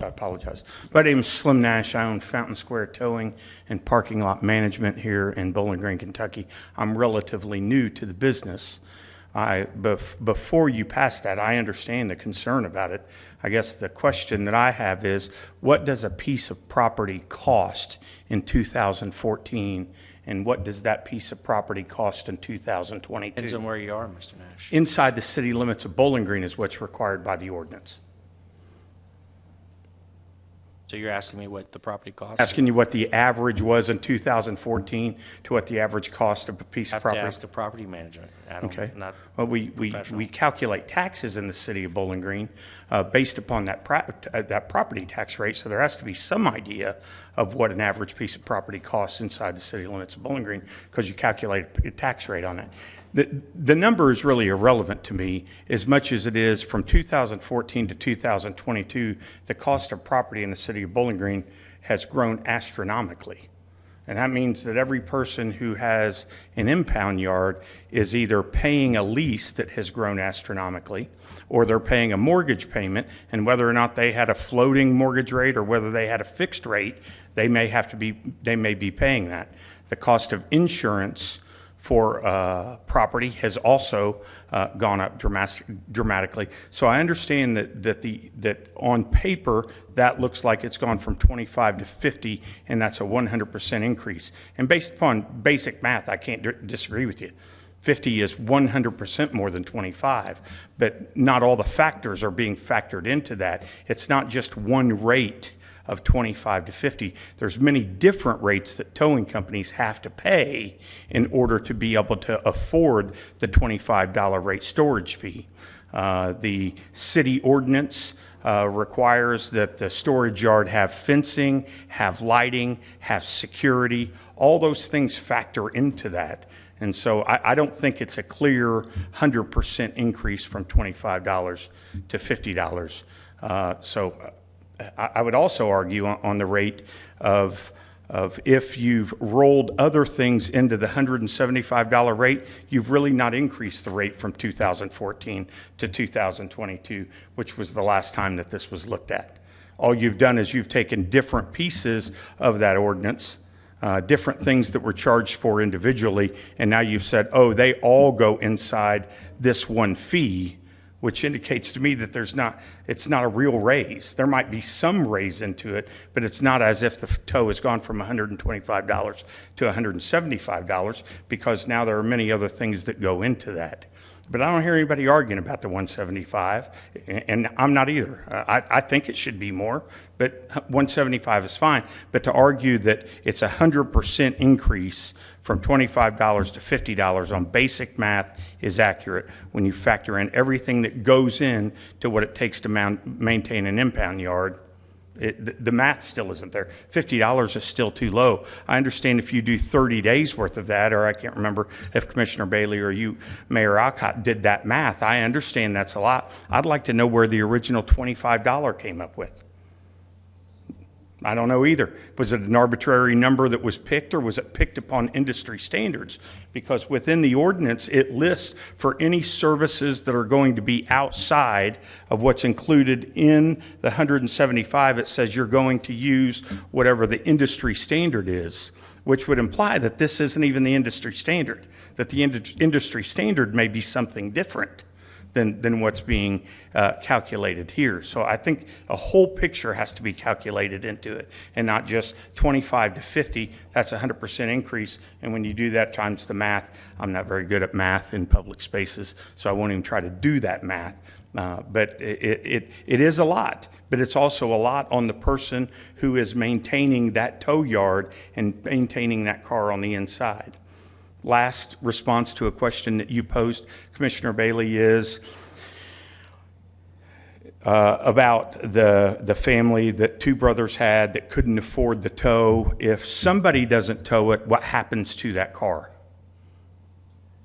I apologize. My name is Slim Nash. I own Fountain Square Towing and Parking Lot Management here in Bowling Green, Kentucky. I'm relatively new to the business. Before you pass that, I understand the concern about it. I guess the question that I have is, what does a piece of property cost in 2014, and what does that piece of property cost in 2022? Depends on where you are, Mr. Nash. Inside the city limits of Bowling Green is what's required by the ordinance. So you're asking me what the property costs? Asking you what the average was in 2014 to what the average cost of a piece I of have to property. ask a property manager. I don't- Okay. Not Well, we professional. calculate taxes in the city of Bowling Green based upon that property tax rate, so there has to be some idea of what an average piece of property costs inside the city limits of Bowling Green, because you calculate a tax rate on it. The number is really irrelevant to me as much as it is from 2014 to 2022, the cost of property in the city of Bowling Green has grown astronomically. And that means that every person who has an impound yard is either paying a lease that has grown astronomically, or they're paying a mortgage payment, and whether or not they had a floating mortgage rate or whether they had a fixed rate, they may be paying that. The cost of insurance for property has also gone up dramatically. So I understand that on paper, that looks like it's gone from 25 to 50, and that's a 100% increase. And based upon basic math, I can't disagree with you. 50 is 100% more than 25, but not all the factors are being factored into that. It's not just one rate of 25 to 50. There's many different rates that towing companies have to pay in order to be able to afford the $25 rate storage fee. The city ordinance requires that the storage yard have fencing, have lighting, have security. All those things factor into that. And so I don't think it's a clear 100% increase from $25 to $50. I would also argue on the rate of if you've rolled other things into the $175 rate, you've really not increased the rate from 2014 to 2022, which was the last time that this was looked at. All you've done is you've taken different pieces of that ordinance, different things that were charged for individually, and now you've said, oh, they all go inside this one fee, which indicates to me that it's not a real raise. There might be some raise into it, but it's not as if the tow has gone from $125 to $175, because now there are many other things that go into that. But I don't hear anybody arguing about the $175, and I'm not either. I think it should be more, but $175 is fine. But to argue that it's a 100% increase from $25 to $50 on basic math is accurate when you factor in everything that goes in to what it takes to maintain an impound yard. The math still isn't there. $50 is still too low. I understand if you do 30 days worth of that, or I can't remember if Commissioner Bailey or you, Mayor Alcott, did that math. I understand that's a lot. I'd like to know where the original $25 came up with. I don't know either. Was it an arbitrary number that was picked, or was it picked upon industry standards? Because within the ordinance, it lists for any services that are going to be outside of what's included in the 175, it says you're going to use whatever the industry standard is, which would imply that this isn't even the industry standard, that the industry standard may be something different than what's being calculated here. So I think a whole picture has to be calculated into it, and not just 25 to 50. That's a 100% increase. And when you do that times the math, I'm not very good at math in public spaces, so I won't even try to do that math. But it is a lot. But it's also a lot on the person who is maintaining that tow yard and maintaining that car on the inside. Last response to a question that you posed, Commissioner Bailey, is about the family that two brothers had that couldn't afford the tow. If somebody doesn't tow it, what happens to that car?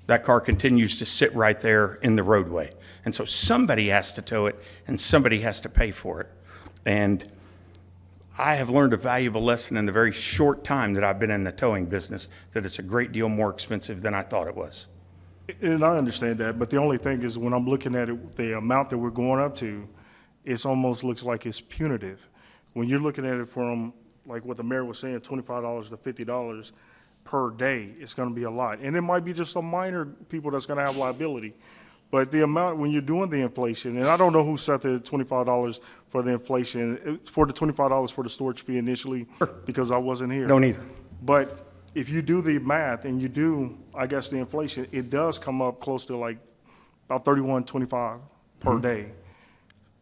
that car continues to sit right there in the roadway. And so somebody has to tow it, and somebody has to pay for it. And I have learned a valuable lesson in the very short time that I've been in the towing business, that it's a great deal more expensive than I thought it was. And I understand that, but the only thing is when I'm looking at it, the amount that we're going up to, it almost looks like it's punitive. When you're looking at it from, like what the mayor was saying, $25 to $50 per day, it's going to be a lot. And it might be just some minor people that's going to have liability. But the amount, when you're doing the inflation, and I don't know who set the $25 for the inflation, for the $25 for the storage fee initially, because I wasn't here. Don't either. But if you do the math and you do, I guess, the inflation, it does come up close to like about $31.25 per day.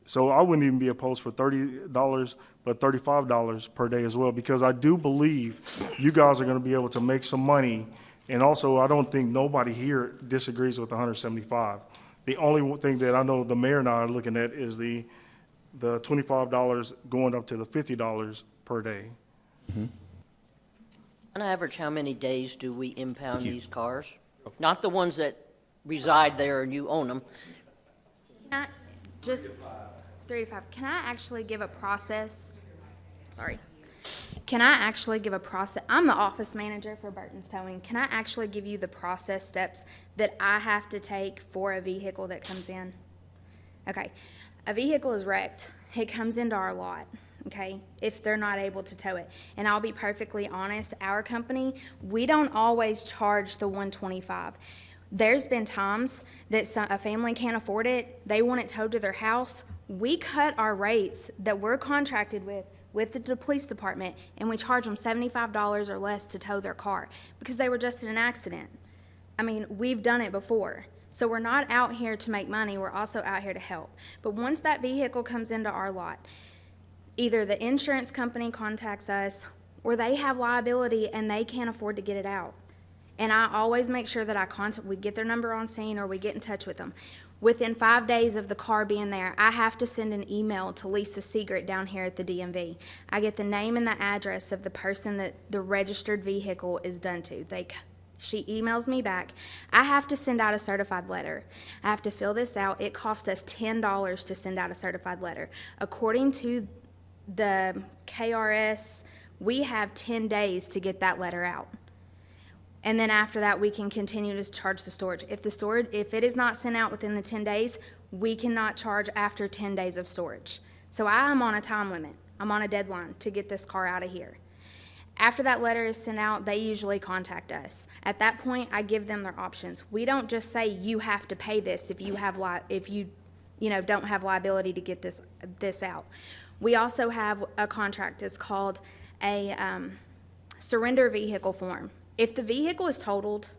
So I wouldn't even be opposed for $30, but $35 per day as well, because I do believe you guys are going to be able to make some money. And also, I don't think nobody here disagrees with 175. The only thing that I know the mayor and I are looking at is the $25 going up to the $50 per day. On average, how many days do we impound these cars? Not the ones that reside there and you own them. Just 3 to 5. Can I actually give a process? Sorry. Can I actually give a process? I'm the office manager for Burton's Towing. Can I actually give you the process steps that I have to take for a vehicle that comes in? Okay. A vehicle is wrecked. It comes into our lot, okay, if they're not able to tow it. And I'll be perfectly honest, our company, we don't always charge the $125. There's been times that a family can't afford it. They want it towed to their house. We cut our rates that we're contracted with the police department, and we charge them $75 or less to tow their car because they were just in an accident. I mean, we've done it before. So we're not out here to make money, we're also out here to help. But once that vehicle comes into our lot, either the insurance company contacts us or they have liability and they can't afford to get it out. And I always make sure that we get their number on scene or we get in touch with them. Within 5 days of the car being there, I have to send an email to Lisa Segrett down here at the DMV. I get the name and the address of the person that the registered vehicle is done to. She emails me back. I have to send out a certified letter. I have to fill this out. It costs us $10 to send out a certified letter. According to the KRS, we have 10 days to get that letter out. And then after that, we can continue to charge the storage. If it is not sent out within the 10 days, we cannot charge after 10 days of storage. So I am on a time limit. I'm on a deadline to get this car out of here. After that letter is sent out, they usually contact us. At that point, I give them their options. We don't just say you have to pay this if you don't have liability to get this out. We also have a contract. It's called a surrender vehicle form. If the vehicle is totaled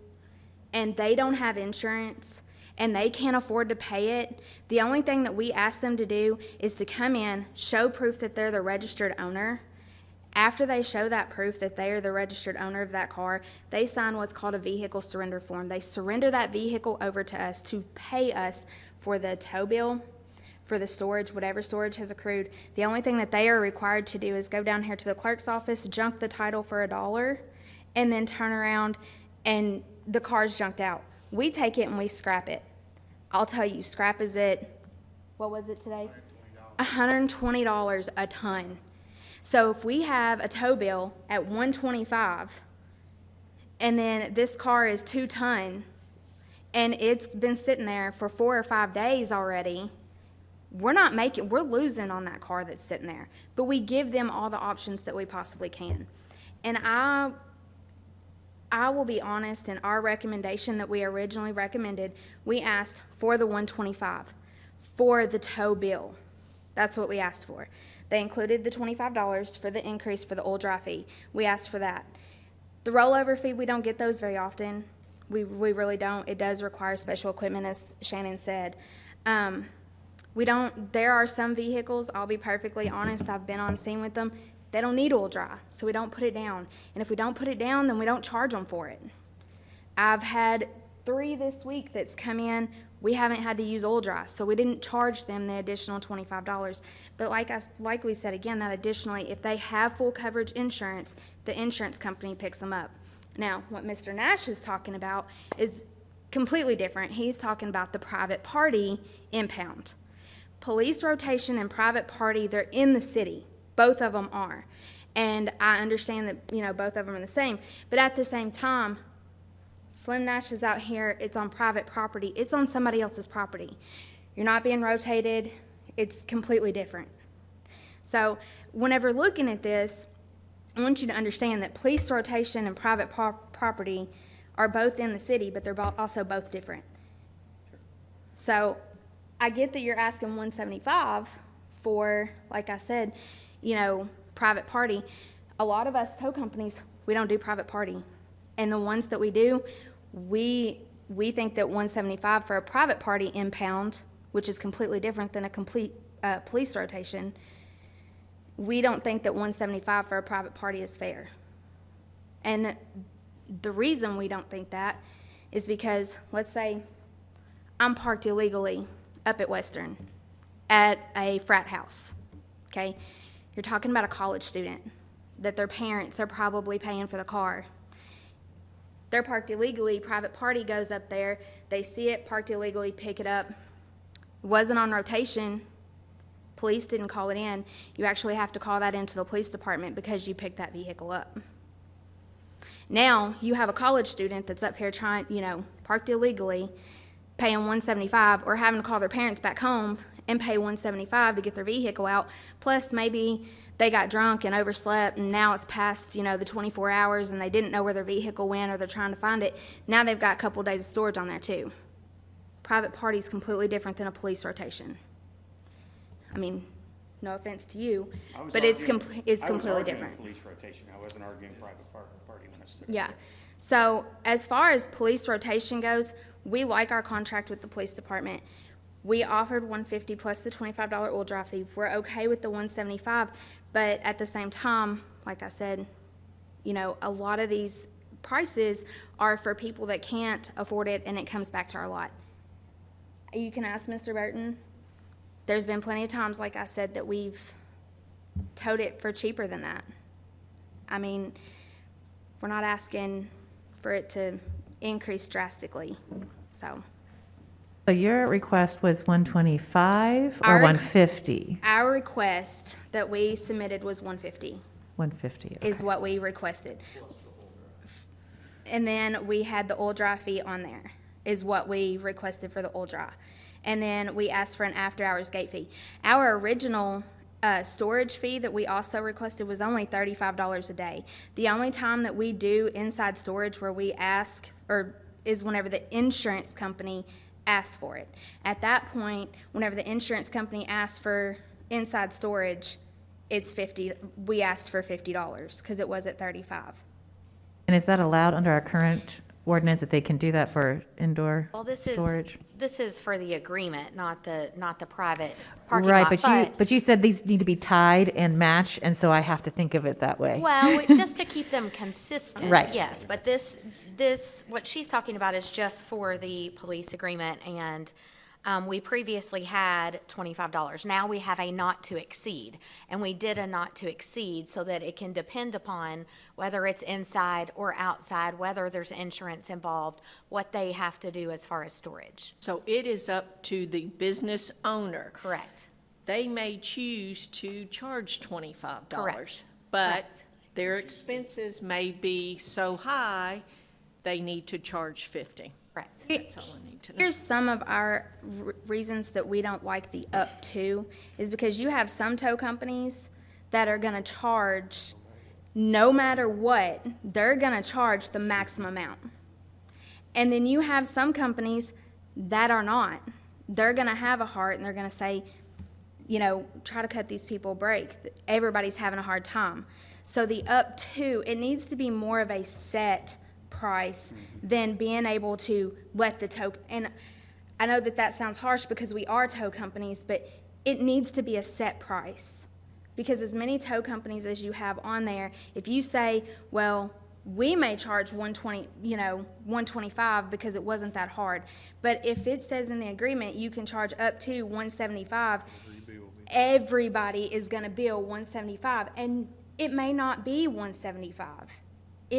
and they don't have insurance and they can't afford to pay it, the only thing that we ask them to do is to come in, show proof that they're the registered owner. After they show that proof that they are the registered owner of that car, they sign what's called a vehicle surrender form. They surrender that vehicle over to us to pay us for the tow bill, for the storage, whatever storage has accrued. The only thing that they are required to do is go down here to the clerk's office, junk the title for $1, and then turn around and the car's junked out. We take it and we scrap it. I'll tell you, scrap is what was it today? $120 a ton. So if we have a tow bill at $125 and then this car is 2 ton and it's been sitting there for 4 or 5 days already, we're losing on that car that's sitting there. But we give them all the options that we possibly can. And I will be honest, in our recommendation that we originally recommended, we asked for the $125 for the tow bill. That's what we asked for. They included the $25 for the increase for the oil dry fee. We asked for that. The rollover fee, we don't get those very often. We really don't. It does require special equipment, as Shannon said. There are some vehicles, I'll be perfectly honest, I've been on scene with them, they don't need oil dry, so we don't put it down. And if we don't put it down, then we don't charge them for it. I've had 3 this week that's come in, we haven't had to use oil dry, so we didn't charge them the additional $25. But like we said again, that additionally, if they have full coverage insurance, the insurance company picks them up. Now, what Mr. Nash is talking about is completely different. He's talking about the private party impound. Police rotation and private party, they're in the city. Both of them are. And I understand that, you know, both of them are the same. But at the same time, Slim Nash is out here, it's on private property. It's on somebody else's property. You're not being rotated. It's completely different. So whenever looking at this, I want you to understand that police rotation and private property are both in the city, but they're also both different. So I get that you're asking 175 for, like I said, you know, private party. A lot of us tow companies, we don't do private party. And the ones that we do, we think that 175 for a private party impound, which is completely different than a complete police rotation, we don't think that 175 for a private party is fair. And the reason we don't think that is because, let's say I'm parked illegally up at Western at a frat house, okay? You're talking about a college student that their parents are probably paying for the car. They're parked illegally, private party goes up there, they see it parked illegally, pick it up. It wasn't on rotation. Police didn't call it in. You actually have to call that into the police department because you picked that vehicle up. Now, you have a college student that's up here trying, you know, parked illegally, paying $175, or having to call their parents back home and pay $175 to get their vehicle out. Plus, maybe they got drunk and overslept, and now it's past, you know, the 24 hours, and they didn't know where their vehicle went, or they're trying to find it. Now they've got a couple days of storage on there, too. Private party is completely different than a police rotation. I mean, no offense to you, but it's completely different. Police rotation. I wasn't arguing private party when I said Yeah. So as far as police rotation goes, we like our contract with the police department. We offered $150 plus the $25 oil dry fee. We're okay with the $175, but at the same time, like I said, you know, a lot of these prices are for people that can't afford it, and it comes back to our lot. You can ask Mr. Burton. There's been plenty of times, like I said, that we've towed it for cheaper than that. I mean, we're not asking for it to increase drastically, so. So your request was 125 or 150? Our request that we submitted was 150. 150, okay. Is what we requested. And then we had the oil dry fee on there, is what we requested for the oil dry. And then we asked for an after-hours gate fee. Our original storage fee that we also requested was only $35 a day. The only time that we do inside storage where we ask, or is whenever the insurance company asks for it. At that point, whenever the insurance company asks for inside storage, it's $50. We asked for $50 because it was at $35. And is that allowed under our current ordinance that they can do that for indoor storage? This is for the agreement, not the private parking right, lot. But you said these need to be tied and match, and so I have to think of it that way. Well, just to keep them consistent, right. Yes. But this what she's talking about is just for the police agreement, and we previously had $25. Now we have a not to exceed, and we did a not to exceed so that it can depend upon whether it's inside or outside, whether there's insurance involved, what they have to do as far as storage. So it is up to the business owner. Correct. They may choose to charge $25. Correct. But Correct. Their expenses may be so high, they need to charge $50. Correct. That's all I need to know. Here's some of our reasons that we don't like the up to, is because you have some tow companies that are going to charge, no matter what, they're going to charge the maximum amount. And then you have some companies that are not. They're going to have a heart, and they're going to say, you know, try to cut these people a break. Everybody's having a hard time. So the up to, it needs to be more of a set price than being able to let the tow, and I know that sounds harsh because we are tow companies, but it needs to be a set price, because as many tow companies as you have on there, if you say, well, we may charge $125 because it wasn't that hard, but if it says in the agreement you can charge up to $175, everybody is going to bill $175, and it may not be $175.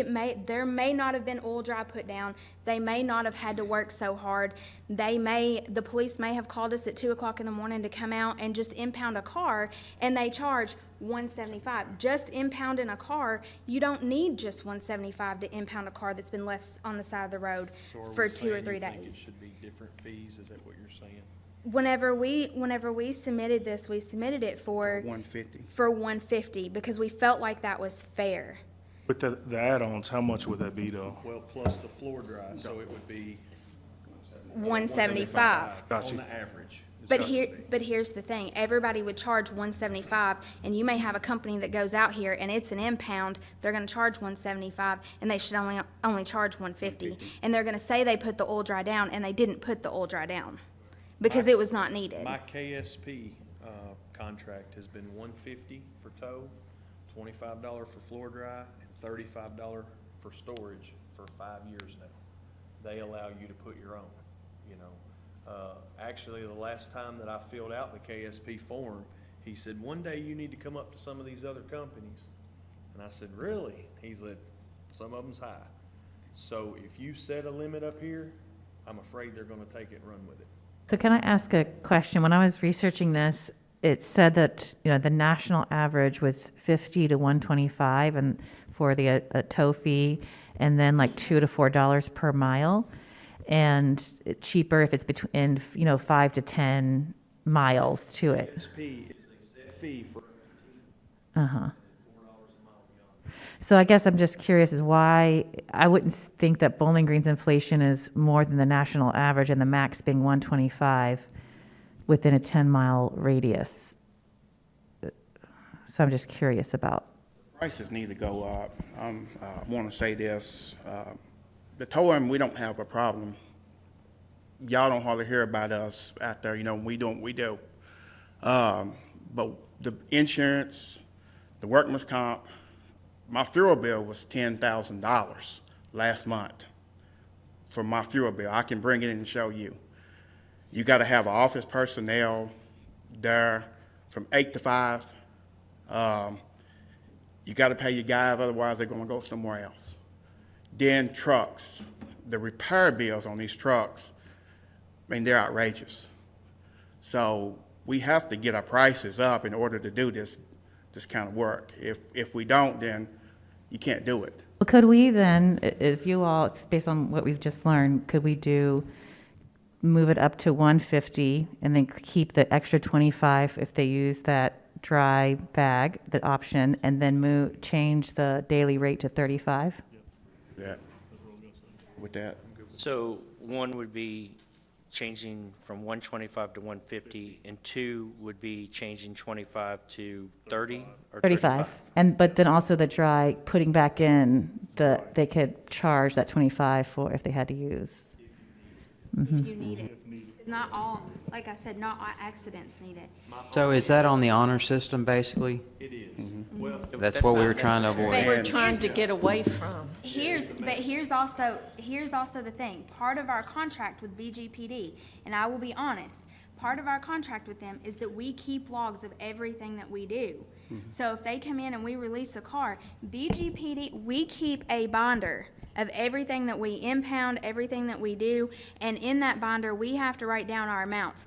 There may not have been oil dry put down. They may not have had to work so hard. The police may have called us at 2 o'clock in the morning to come out and just impound a car, and they charge $175. Just impounding a car, you don't need just $175 to impound a car that's been left on the side of the road for 2 or 3 So are we saying you think it days. should be different fees? Is that what you're saying? Whenever we submitted this, we submitted it for $150 because we felt like that was fair. With the add-ons, how much would that be though? Well, plus the floor dry, so it would be $175. Got you. on the average. But here's the thing, everybody would charge $175, and you may have a company that goes out here and it's an impound, they're gonna charge $175, and they should only charge $150. And they're gonna say they put the oil dry down, and they didn't put the oil dry down, because it was not needed. My KSP contract has been $150 for tow, $25 for floor dry, and $35 for storage for 5 years now. They allow you to put your own, you know. Actually, the last time that I filled out the KSP form, he said, one day you need to come up to some of these other companies. And I said, really? He said, some of them's high. So if you set a limit up here, I'm afraid they're gonna take it and run with it. So can I ask a question? When I was researching this, it said that, the national average was 50 to 125 and for the tow fee, and then like $2 to $4 per mile, and cheaper if it's between 5 to 10 miles to it. KSP is a set fee for Uh-huh. So I guess I'm just curious is why I wouldn't think that Bowling Green's inflation is more than the national average and the max being 125 within a 10-mile radius. So I'm just curious about. Prices need to go up. I want to say this. The towing, we don't have a problem. Y'all don't hardly hear about us out there. We do what we do. But the insurance, the workman's comp, my fuel bill was $10,000 last month for my fuel bill. I can bring it in and show you. You got to have office personnel there from 8 to 5. You got to pay your guys, otherwise they're going to go somewhere else. Then trucks, the repair bills on these trucks, they're outrageous. So we have to get our prices up in order to do this kind of work. If we don't, then you can't do it. Well, could we then, if you all, based on what we've just learned, could we move it up to 150 and then keep the extra 25 if they use that dry bag, the option, and then change the daily rate to 35? Yeah. With that. So one would be changing from 125 to 150, and two would be changing 25 to 30 or 35. But then also the dry, putting back in they could charge that 25 for if they had to use. Mm-hmm. If you need it. Not all, like I said, not all accidents need it. So is that on the honor system, basically? It is. Mm-hmm. Well, That's what we were trying to avoid. We're trying to get away from. Here's also the thing. Part of our contract with BGPD, and I will be honest, part of our contract with them is that we keep logs of everything that we do. Mm-hmm. So if they come in and we release a car, BGPD, we keep a binder of everything that we impound, everything that we do, and in that binder we have to write down our amounts.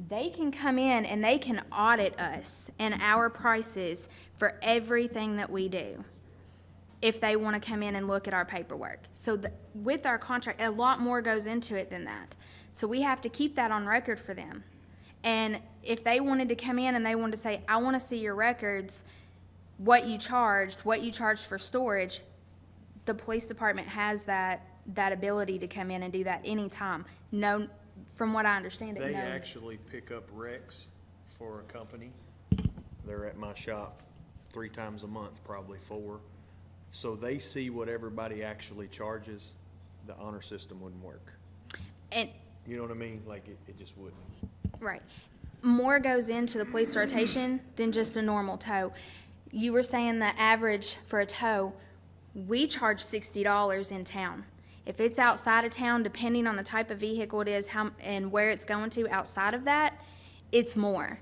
They can come in and they can audit us and our prices for everything that we do if they want to come in and look at our paperwork. So with our contract, a lot more goes into it than that. So we have to keep that on record for them. And if they wanted to come in and they wanted to say, I want to see your records, what you charged for storage, the police department has that ability to come in and do that anytime. No, from what I understand, they actually pick up wrecks for a company. They're at my shop 3 times a month, probably 4. So they see what everybody actually charges. The honor system wouldn't work. And you know what I mean? Like it just wouldn't. Right. More goes into the police rotation than just a normal tow. You were saying the average for a tow, we charge $60 in town. If it's outside of town, depending on the type of vehicle it is and where it's going to outside of that, it's more.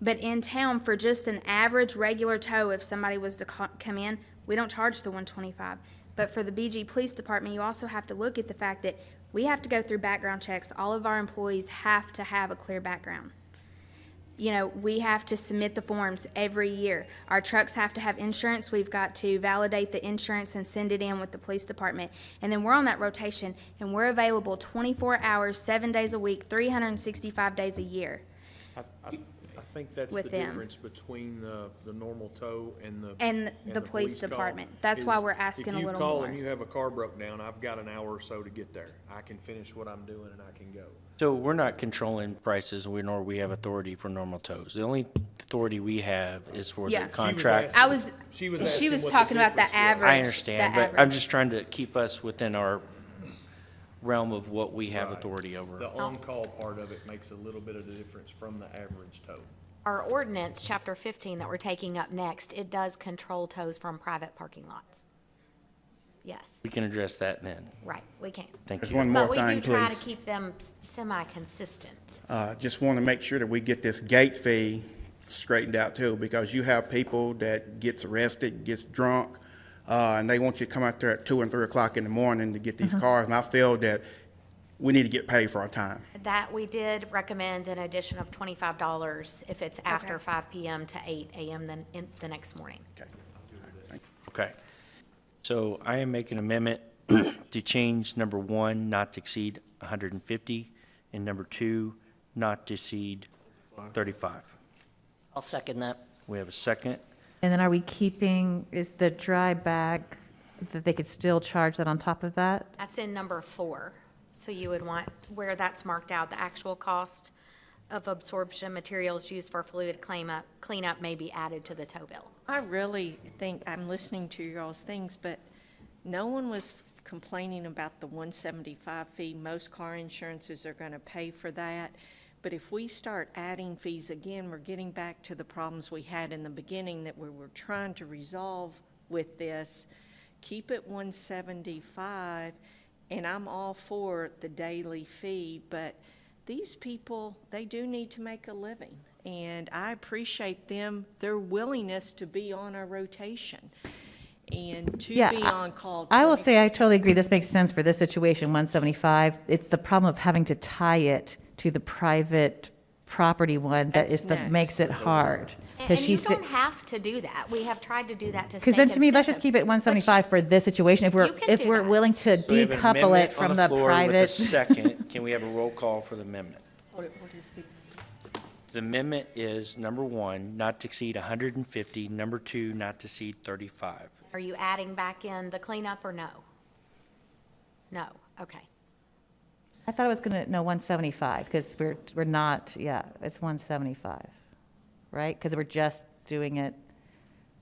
But in town, for just an average regular tow, if somebody was to come in, we don't charge the $125. But for the BG Police Department, you also have to look at the fact that we have to go through background checks. All of our employees have to have a clear background. You know, we have to submit the forms every year. Our trucks have to have insurance. We've got to validate the insurance and send it in with the police department. And then we're on that rotation, and we're available 24 hours, 7 days a week, 365 days a year. I think that's the with them. difference between the normal tow and the police call department. That's why we're asking a little If you call more. and you have a car broke down, I've got an hour or so to get there. I can finish what I'm doing and I can go. So we're not controlling prices, nor we have authority for normal tows. The only authority we have is for Yeah. the contract. She was She was asking what the talking about the difference was. average. I understand, the but I'm average. just trying to keep us within our realm of what we have Right. authority over. The on-call part of it makes a little bit of the difference from the average tow. Our ordinance, chapter 15, that we're taking up next, it does control tows from private parking lots. Yes, We can address that then. right, we can. Thank There's you. one more But we thing, do try to please. keep them semi-consistent. Just want to make sure that we get this gate fee straightened out too, because you have people that gets arrested, gets drunk, and they want you to come out there at 2 and 3 o'clock in the morning to get these cars, and I feel that we need to get paid for our time. That we did recommend an addition of $25 if it's after 5 PM to 8 AM then in the next morning. Okay. So I am making an amendment to change number 1, not to exceed 150, and number 2, not to exceed 35. I'll second that. We have a second. And then are we keeping, is the dry bag, that they could still charge that on top of that? That's in number 4. So you would want, where that's marked out, the actual cost of absorption materials used for fluid cleanup may be added to the tow bill. I really think, I'm listening to y'all's things, but no one was complaining about the 175 fee. Most car insurances are going to pay for that. But if we start adding fees again, we're getting back to the problems we had in the beginning that we were trying to resolve with this. Keep it 175, and I'm all for the daily fee, but these people, they do need to make a living. And I appreciate their willingness to be on a rotation and to be on call. I will say I totally agree. This makes sense for this situation, 175. It's the problem of having to tie it to the private property one that is that makes it hard. And you don't have to do that. We have tried to do that to stay Because then to me, let's just consistent. keep it 175 for this situation. If You can do we're that. willing to So we have an decouple amendment it on from the floor with a private. second. Can we have a roll call for the amendment? What is the? The amendment is number 1, not to exceed 150, number 2, not to exceed 35. Are you adding back in the cleanup or no? No, okay. I thought it was going to, no, 175, because we're not, yeah, it's 175, right? Because we're just doing it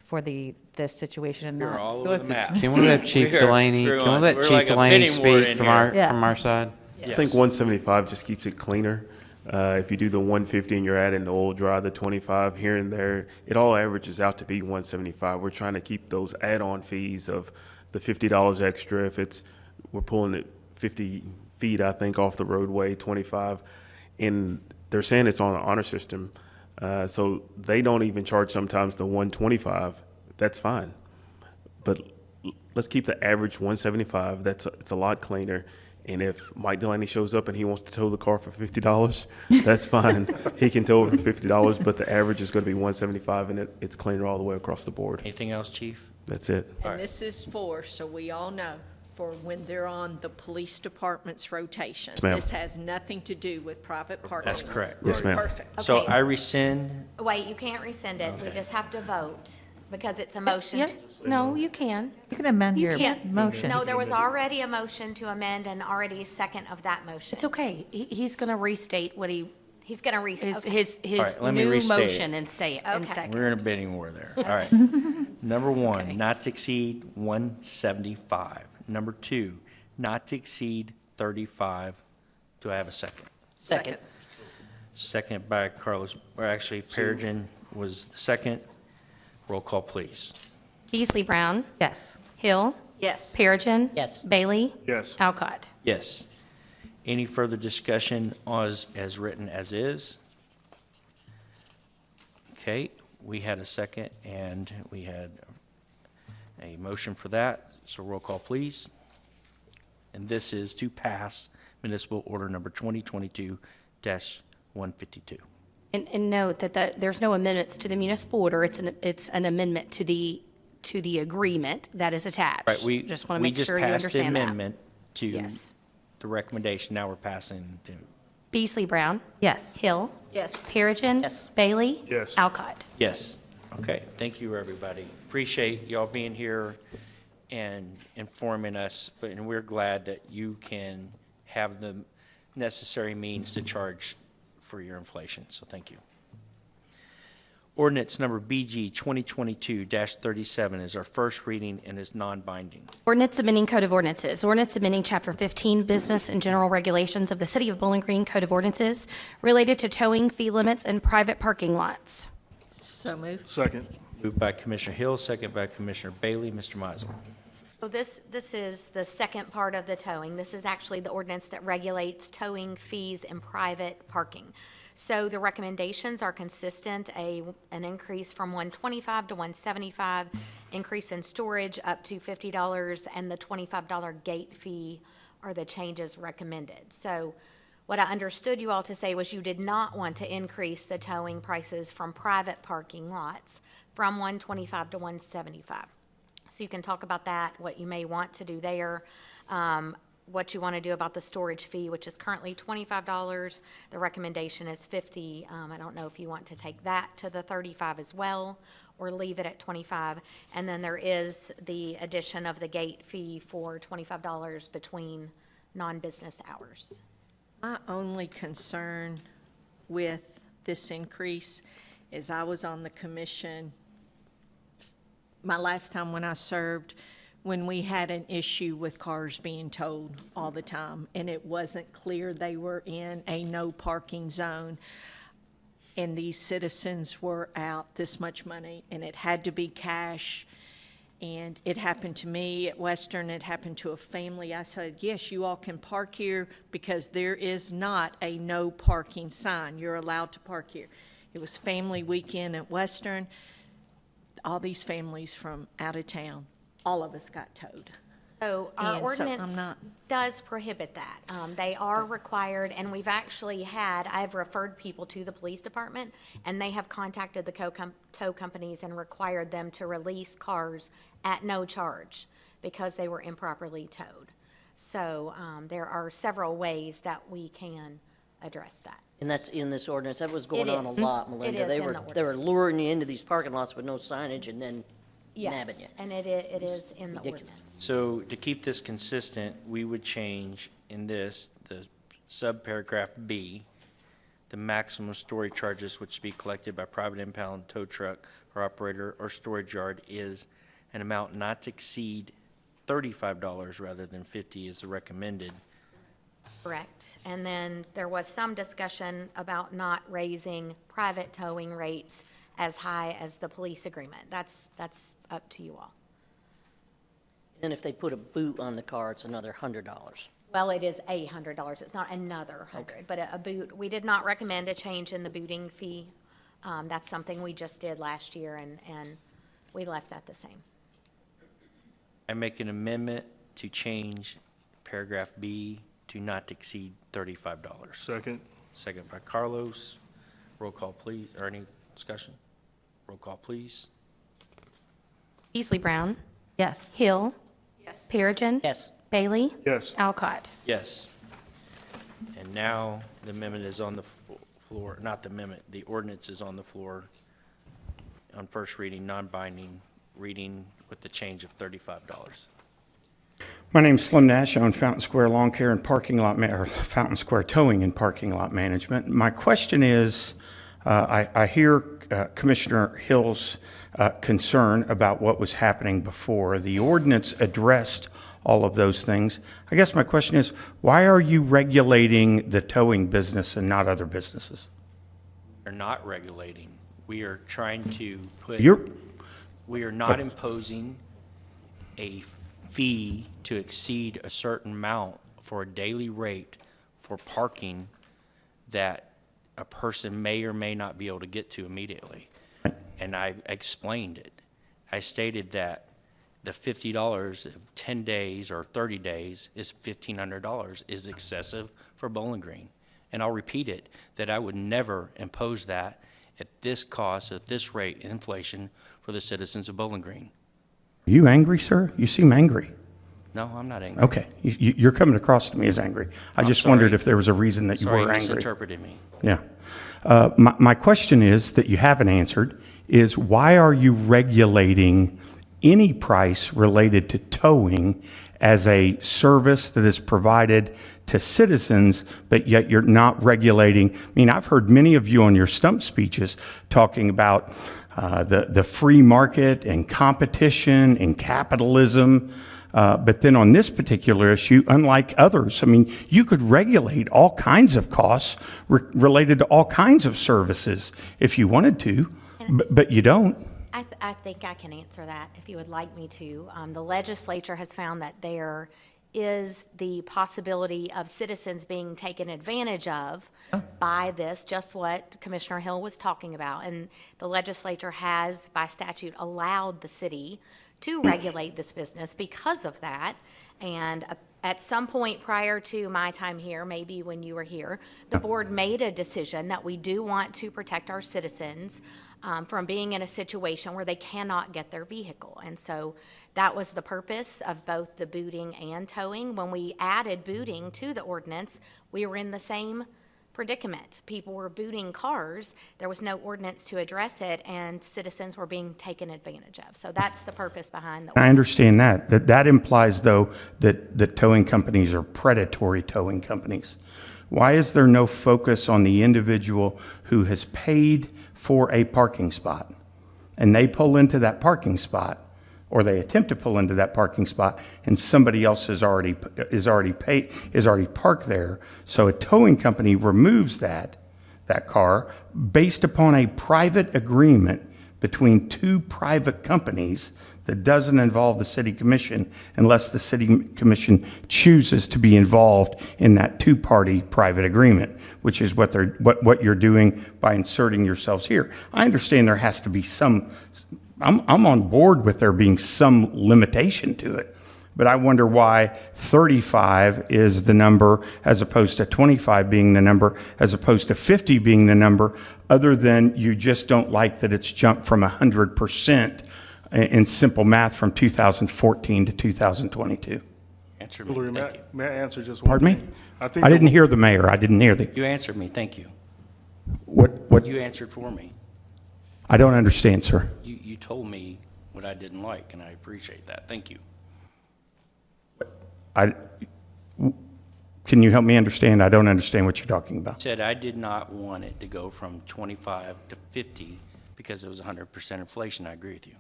for this situation and You're not. all over the map. Can we let Chief Delaney, We're can we on- let we're Chief like a Delaney bidding war speak in from here. Yeah. from our side? Yes. I think 175 just keeps it cleaner. If you do the 150 and you're adding the oil dry, the 25 here and there, it all averages out to be 175. We're trying to keep those add-on fees of the $50 extra if we're pulling it 50 feet, I think, off the roadway, 25. And they're saying it's on an honor system. So they don't even charge sometimes the 125. That's fine. But let's keep the average 175. It's a lot cleaner. And if Mike Delaney shows up and he wants to tow the car for $50, that's fine. He can tow it for $50, but the average is going to be 175, and it's cleaner all the way across the board. Anything else, Chief? That's it. And this is so we all know, for when they're on the police department's rotation. Yes, ma'am. This has nothing to do with private parking. That's correct. Yes, ma'am. Perfect. So Okay. I rescind. Wait, you can't rescind it. We just have to vote because it's a motion. Yeah, no, you can. You can amend You your can't. motion. No, there was already a motion to amend and already a second of that motion. It's okay. He's going to restate what He's going to restate. his All right, let me new restate it. motion and say it in Okay. second. We're in a bidding war there. All right. Number 1, not to exceed 175. Number 2, not to exceed 35. Do I have a second? Second. Second by Carlos, or actually Perigin was the second. Roll call, please. Beasley Brown. Yes. Hill. Yes. Perigin. Yes. Bailey. Yes. Alcott. Yes. Any further discussion as written as is? Okay, we had a second, and we had A motion for that, so roll call, please. And this is to pass municipal order number 2022-152. And note that there's no amendments to the municipal order. It's an amendment to the agreement that is attached. Right, we just want to make sure you we just passed the understand that. amendment to Yes. the recommendation. Now we're passing the, Beasley Brown. Yes. Hill. Yes. Perigin. Yes. Bailey. Yes. Alcott. yes. Okay, thank you, everybody. Appreciate y'all being here and informing us, and we're glad that you can have the necessary means to charge for your inflation, so thank you. Ordinance number BG 2022-37 is our first reading and is non-binding. Ordinance amending Code of Ordinances. Ordinance amending Chapter 15, Business and General Regulations of the City of Bowling Green Code of Ordinances related to towing, fee limits, and private parking lots. So moved. Second. Moved by Commissioner Hill, second by Commissioner Bailey. Mr. Mizel. So this is the second part of the towing. This is actually the ordinance that regulates towing fees and private parking. So the recommendations are consistent, an increase from $125 to $175, increase in storage up to $50, and the $25 gate fee are the changes recommended. So what I understood you all to say was you did not want to increase the towing prices from private parking lots from $125 to $175. So you can talk about that, what you may want to do there, what you want to do about the storage fee, which is currently $25. The recommendation is $50. I don't know if you want to take that to the $35 as well or leave it at $25. And then there is the addition of the gate fee for $25 between non-business hours. My only concern with this increase is I was on the commission my last time when I served, when we had an issue with cars being towed all the time, and it wasn't clear they were in a no parking zone, and these citizens were out this much money, and it had to be cash, and it happened to me at Western, it happened to a family. I said, yes, you all can park here because there is not a no parking sign. You're allowed to park here. It was family weekend at Western. All these families from out of town, all of us got towed. So our And so I'm ordinance not- does prohibit that. They are required, and we've actually I've referred people to the police department, and they have contacted the tow companies and required them to release cars at no charge because they were improperly towed. So there are several ways that we can address that. And that's in this ordinance. That was going It on a is. lot, It Melinda. is They in were the they were ordinance. luring you into these parking lots with no signage and then nabbing you. Yes, and it is in the Ridiculous. ordinance. So to keep this consistent, we would change in this, the subparagraph B, the maximum storage charges which be collected by private impound tow truck or operator or storage yard is an amount not to exceed $35 rather than $50 is the recommended. Correct. And then there was some discussion about not raising private towing rates as high as the police agreement. That's up to you all. And if they put a boot on the car, it's another $100. Well, it is $100. It's not another 100, but a boot. We did not recommend a change in the booting fee. That's something we just did last year, and we left that the same. I make an amendment to change paragraph B to not to exceed $35. Second. Second by Carlos. Roll call, please, or any discussion? Roll call, please. Beasley Brown. Yes. Hill. Yes. Perigin. Yes. Bailey. Yes. Alcott. Yes. And now the amendment is on the floor, not the amendment, the ordinance is on the floor on first reading, non-binding, reading with the change of $35. My name's Slim Nash. I own Fountain Square Lawn Care and Parking Lot, or Fountain Square Towing and Parking Lot Management. My question is, I hear Commissioner Hill's concern about what was happening before. The ordinance addressed all of those things. I guess my question is, why are you regulating the towing business and not other businesses? We're not regulating. We are trying to put, You're- we are not imposing a fee to exceed a certain amount for a daily rate for parking that a person may or may not be able to get to immediately. And I explained it. I stated that the $50 of 10 days or 30 days is $1,500 is excessive for Bowling Green. And I'll repeat it, that I would never impose that at this cost, at this rate, inflation for the citizens of Bowling Green. Are you angry, sir? You seem angry. No, I'm not angry. Okay, you're coming across to me as angry. I I'm just sorry. wondered if there was a reason that you Sorry, were you angry. misinterpreted me. Yeah. My question is, that you haven't answered, is why are you regulating any price related to towing as a service that is provided to citizens, but yet you're not regulating? I mean, I've heard many of you on your stump speeches talking about the free market and competition and capitalism. But then on this particular issue, unlike others, I mean, you could regulate all kinds of costs related to all kinds of services if you wanted to, but you don't. I think I can answer that if you would like me to. The legislature has found that there is the possibility of citizens being taken advantage of by this, just what Commissioner Hill was talking about. And the legislature has, by statute, allowed the city to regulate this business because of that. And at some point prior to my time here, maybe when you were here, the board made a decision that we do want to protect our citizens from being in a situation where they cannot get their vehicle. And so that was the purpose of both the booting and towing. When we added booting to the ordinance, we were in the same predicament. People were booting cars. There was no ordinance to address it, and citizens were being taken advantage of. So that's the purpose behind the ordinance. I understand that. That implies, though, that towing companies are predatory towing companies. Why is there no focus on the individual who has paid for a parking spot, and they pull into that parking spot, or they attempt to pull into that parking spot, and somebody else is already parked there? So a towing company removes that car based upon a private agreement between two private companies that doesn't involve the city commission, unless the city commission chooses to be involved in that two-party private agreement, which is what you're doing by inserting yourselves here. I understand there has to be some. I'm on board with there being some limitation to it, but I wonder why 35 is the number as opposed to 25 being the number, as opposed to 50 being the number, other than you just don't like that it's jumped from 100% in simple math from 2014 to 2022. Answer me. Hillary, Thank you. may I answer just one Pardon me? thing? think I didn't hear the mayor. I didn't hear the. You answered me. Thank you. What? You answered for me. I don't understand, sir. You told me what I didn't like, and I appreciate that. Thank you. Can you help me understand? I don't understand what you're talking about. Said I did not want it to go from 25 to 50 because it was 100% inflation. I agree with you.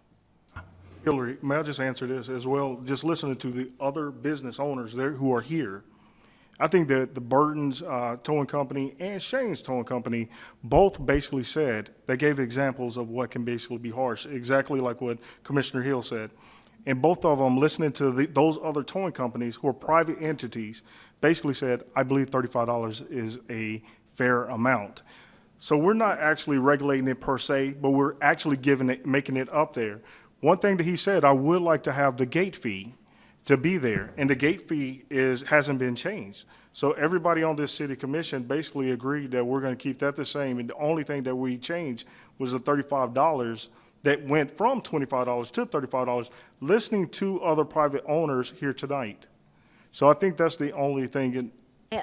Hillary, may I just answer this as well? Just listening to the other business owners there who are here, I think that the Burton's Towing Company and Shane's Towing Company both basically said, they gave examples of what can basically be harsh, exactly like what Commissioner Hill said. And both of them, listening to those other towing companies who are private entities, basically said, I believe $35 is a fair amount. So we're not actually regulating it per se, but we're actually making it up there. One thing that he said, I would like to have the gate fee to be there, and the gate fee hasn't been changed. So everybody on this city commission basically agreed that we're going to keep that the same, and the only thing that we changed was the $35 that went from $25 to $35, listening to other private owners here tonight. So I think that's the only thing.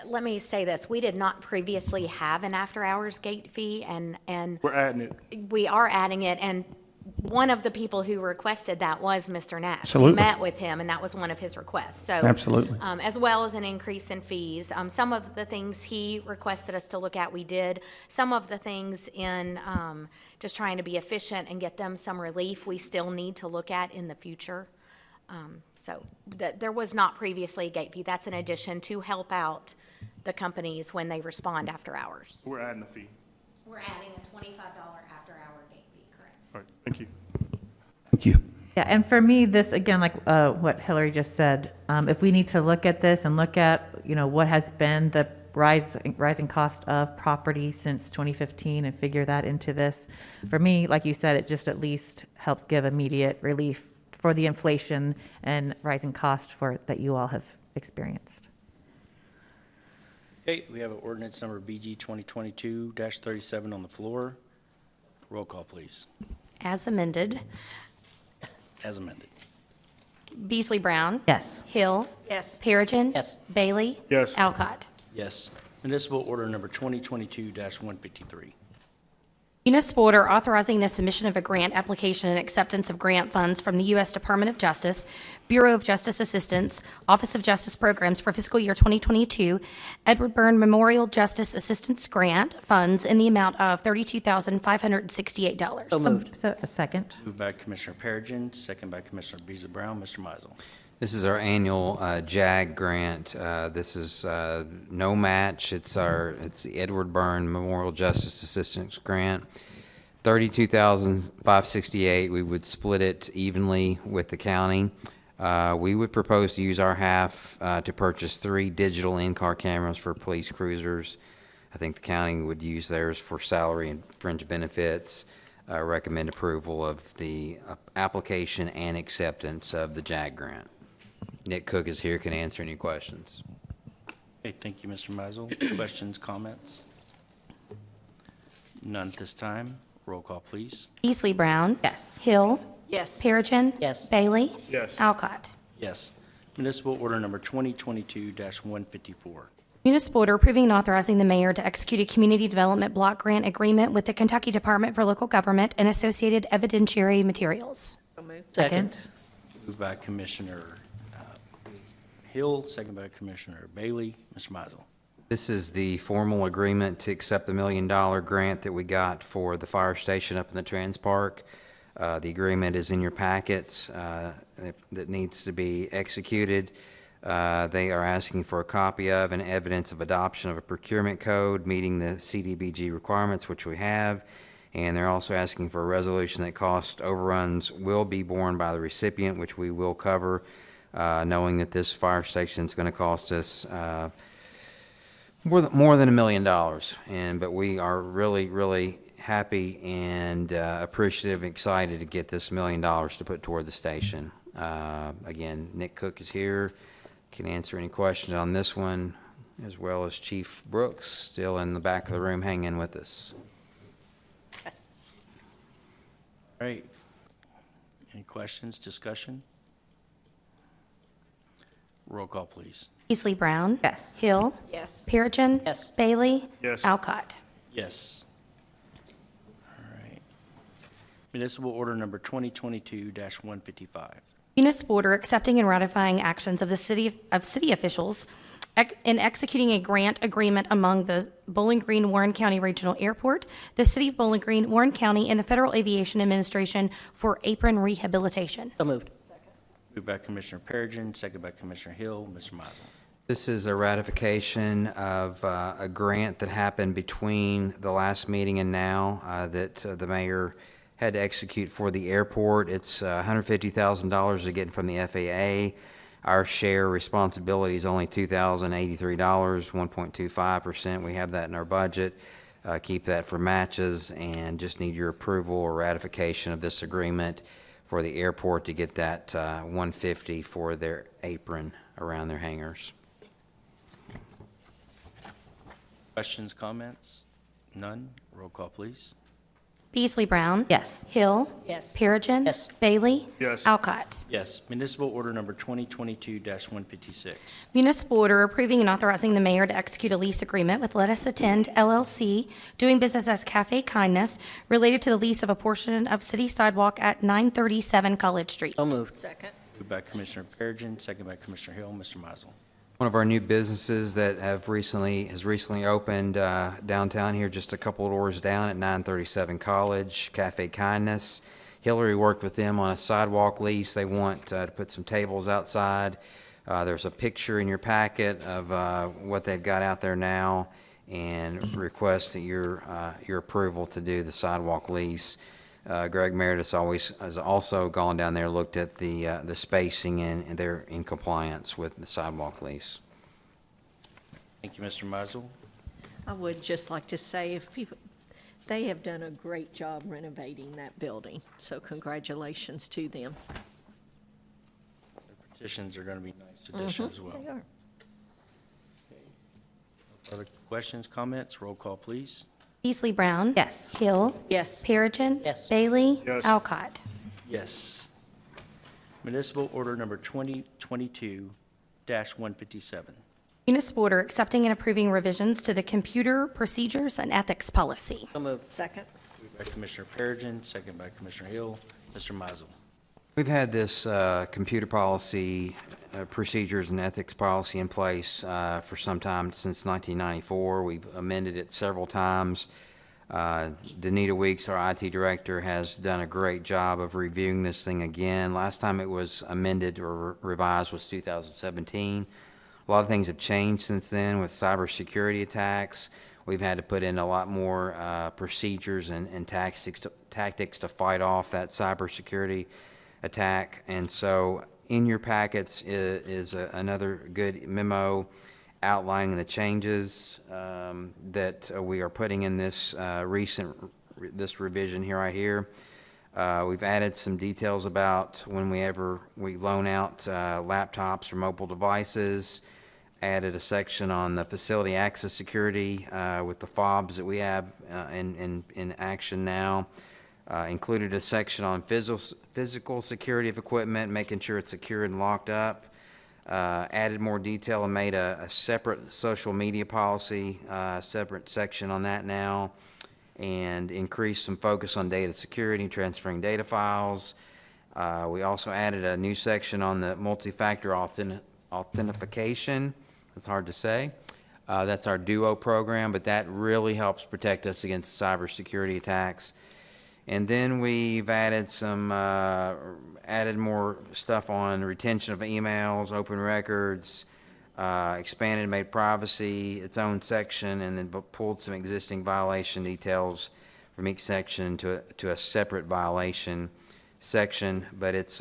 Let me say this. We did not previously have an after-hours gate fee, and We're adding it. we are adding it, and one of the people who requested that was Mr. Nash. Absolutely. We met with him, and that was one of his requests. So, Absolutely. As well as an increase in fees. Some of the things he requested us to look at, we did. Some of the things in just trying to be efficient and get them some relief, we still need to look at in the future. There was not previously a gate fee. That's an addition to help out the companies when they respond after hours. We're adding a fee. We're adding a $25 after-hour gate fee, correct? All right, thank you. Thank you. Yeah, and for me, this, again, like what Hillary just said, if we need to look at this and look at, what has been the rising cost of property since 2015 and figure that into this, for me, like you said, it just at least helps give immediate relief for the inflation and rising costs that you all have experienced. Okay, we have an ordinance number BG 2022-37 on the floor. Roll call, please. As amended. As amended. Beasley Brown. Yes. Hill. Yes. Perigin. Yes. Bailey. Yes. Alcott. Yes. Municipal order number 2022-153. Municipal order authorizing the submission of a grant application and acceptance of grant funds from the U.S. Department of Justice, Bureau of Justice Assistance, Office of Justice Programs for fiscal year 2022, Edward Byrne Memorial Justice Assistance Grant funds in the amount of $32,568. So moved. So, a second. Moved by Commissioner Perigin, second by Commissioner Beasley Brown. Mr. Mizel. This is our annual JAG grant. This is no match. It's the Edward Byrne Memorial Justice Assistance Grant. $32,568. We would split it evenly with the county. We would propose to use our half to purchase 3 digital in-car cameras for police cruisers. I think the county would use theirs for salary and fringe benefits. Recommend approval of the application and acceptance of the JAG grant. Nick Cook is here, can answer any questions. Okay, thank you, Mr. Mizel. Questions, comments? None at this time. Roll call, please. Beasley Brown. Yes. Hill. Yes. Perigin. Yes. Bailey. Yes. Alcott. Yes. Municipal order number 2022-154. Municipal order approving and authorizing the mayor to execute a community development block grant agreement with the Kentucky Department for Local Government and associated evidentiary materials. So moved. Second. Moved by Commissioner Hill, second by Commissioner Bailey. Mr. Mizel. This is the formal agreement to accept the $1 million grant that we got for the fire station up in the Trans Park. The agreement is in your packets that needs to be executed. They are asking for a copy of and evidence of adoption of a procurement code meeting the CDBG requirements, which we have. And they're also asking for a resolution that cost overruns will be borne by the recipient, which we will cover, knowing that this fire station is going to cost us more than $1 million. But we are really, really happy and appreciative and excited to get this $1 million to put toward the station. Again, Nick Cook is here, can answer any questions on this one, as well as Chief Brooks, still in the back of the room hanging with us. All right. Any questions, discussion? Roll call, please. Beasley Brown. Yes. Hill. Yes. Perigin. Yes. Bailey. Yes. Alcott. Yes. All right. Municipal order number 2022-155. Municipal order accepting and ratifying actions of the city officials in executing a grant agreement among the Bowling Green Warren County Regional Airport, the City of Bowling Green, Warren County, and the Federal Aviation Administration for apron rehabilitation. So moved. Moved by Commissioner Perigin, second by Commissioner Hill. Mr. Mizel. This is a ratification of a grant that happened between the last meeting and now that the mayor had to execute for the airport. It's $150,000 they're getting from the FAA. Our share responsibility is only $2,083, 1.25%. We have that in our budget. Keep that for matches, and just need your approval or ratification of this agreement for the airport to get that $150 for their apron around their hangars. Questions, comments? None. Roll call, please. Beasley Brown. Yes. Hill. Yes. Perigin. Yes. Bailey. Yes. Alcott. Yes. Municipal order number 2022-156. Municipal order approving and authorizing the mayor to execute a lease agreement with Let Us Attend LLC, doing business as Cafe Kindness, related to the lease of a portion of city sidewalk at 937 College Street. So moved. Second. Moved by Commissioner Perigin, second by Commissioner Hill. Mr. Mizel. One of our new businesses that has recently opened downtown here, just a couple of doors down at 937 College, Cafe Kindness. Hillary worked with them on a sidewalk lease. They want to put some tables outside. There's a picture in your packet of what they've got out there now, and request that your approval to do the sidewalk lease. Greg Meredith has also gone down there, looked at the spacing, and they're in compliance with the sidewalk lease. Thank you, Mr. Mizel. I would just like to say, they have done a great job renovating that building, so congratulations to them. Additions are going to be nice additions as well. They are. Other questions, comments? Roll call, please. Beasley Brown. Yes. Hill. Yes. Perigin. Yes. Bailey. Yes. Alcott. Yes. Municipal Order Number 2022-157. Municipal order accepting and approving revisions to the computer procedures and ethics policy. So moved. Second. Moved by Commissioner Perigin, second by Commissioner Hill. Mr. Mizel. We've had this computer policy, procedures and ethics policy in place for some time, since 1994. We've amended it several times. Danita Weeks, our IT director, has done a great job of reviewing this thing again. Last time it was amended or revised was 2017. A lot of things have changed since then with cybersecurity attacks. We've had to put in a lot more procedures and tactics to fight off that cybersecurity attack. And so in your packets is another good memo outlining the changes that we are putting in this this revision here right here. We've added some details about whenever we loan out laptops or mobile devices. Added a section on the facility access security with the fobs that we have in action now. Included a section on physical security of equipment, making sure it's secured and locked up. Added more detail and made a separate social media policy, separate section on that now, and increased some focus on data security, transferring data files. We also added a new section on the multi-factor authentication. It's hard to say. That's our DUO program, but that really helps protect us against cybersecurity attacks. And then we've added added more stuff on retention of emails, open records, expanded, made privacy its own section, and then pulled some existing violation details from each section to a separate violation section. But it's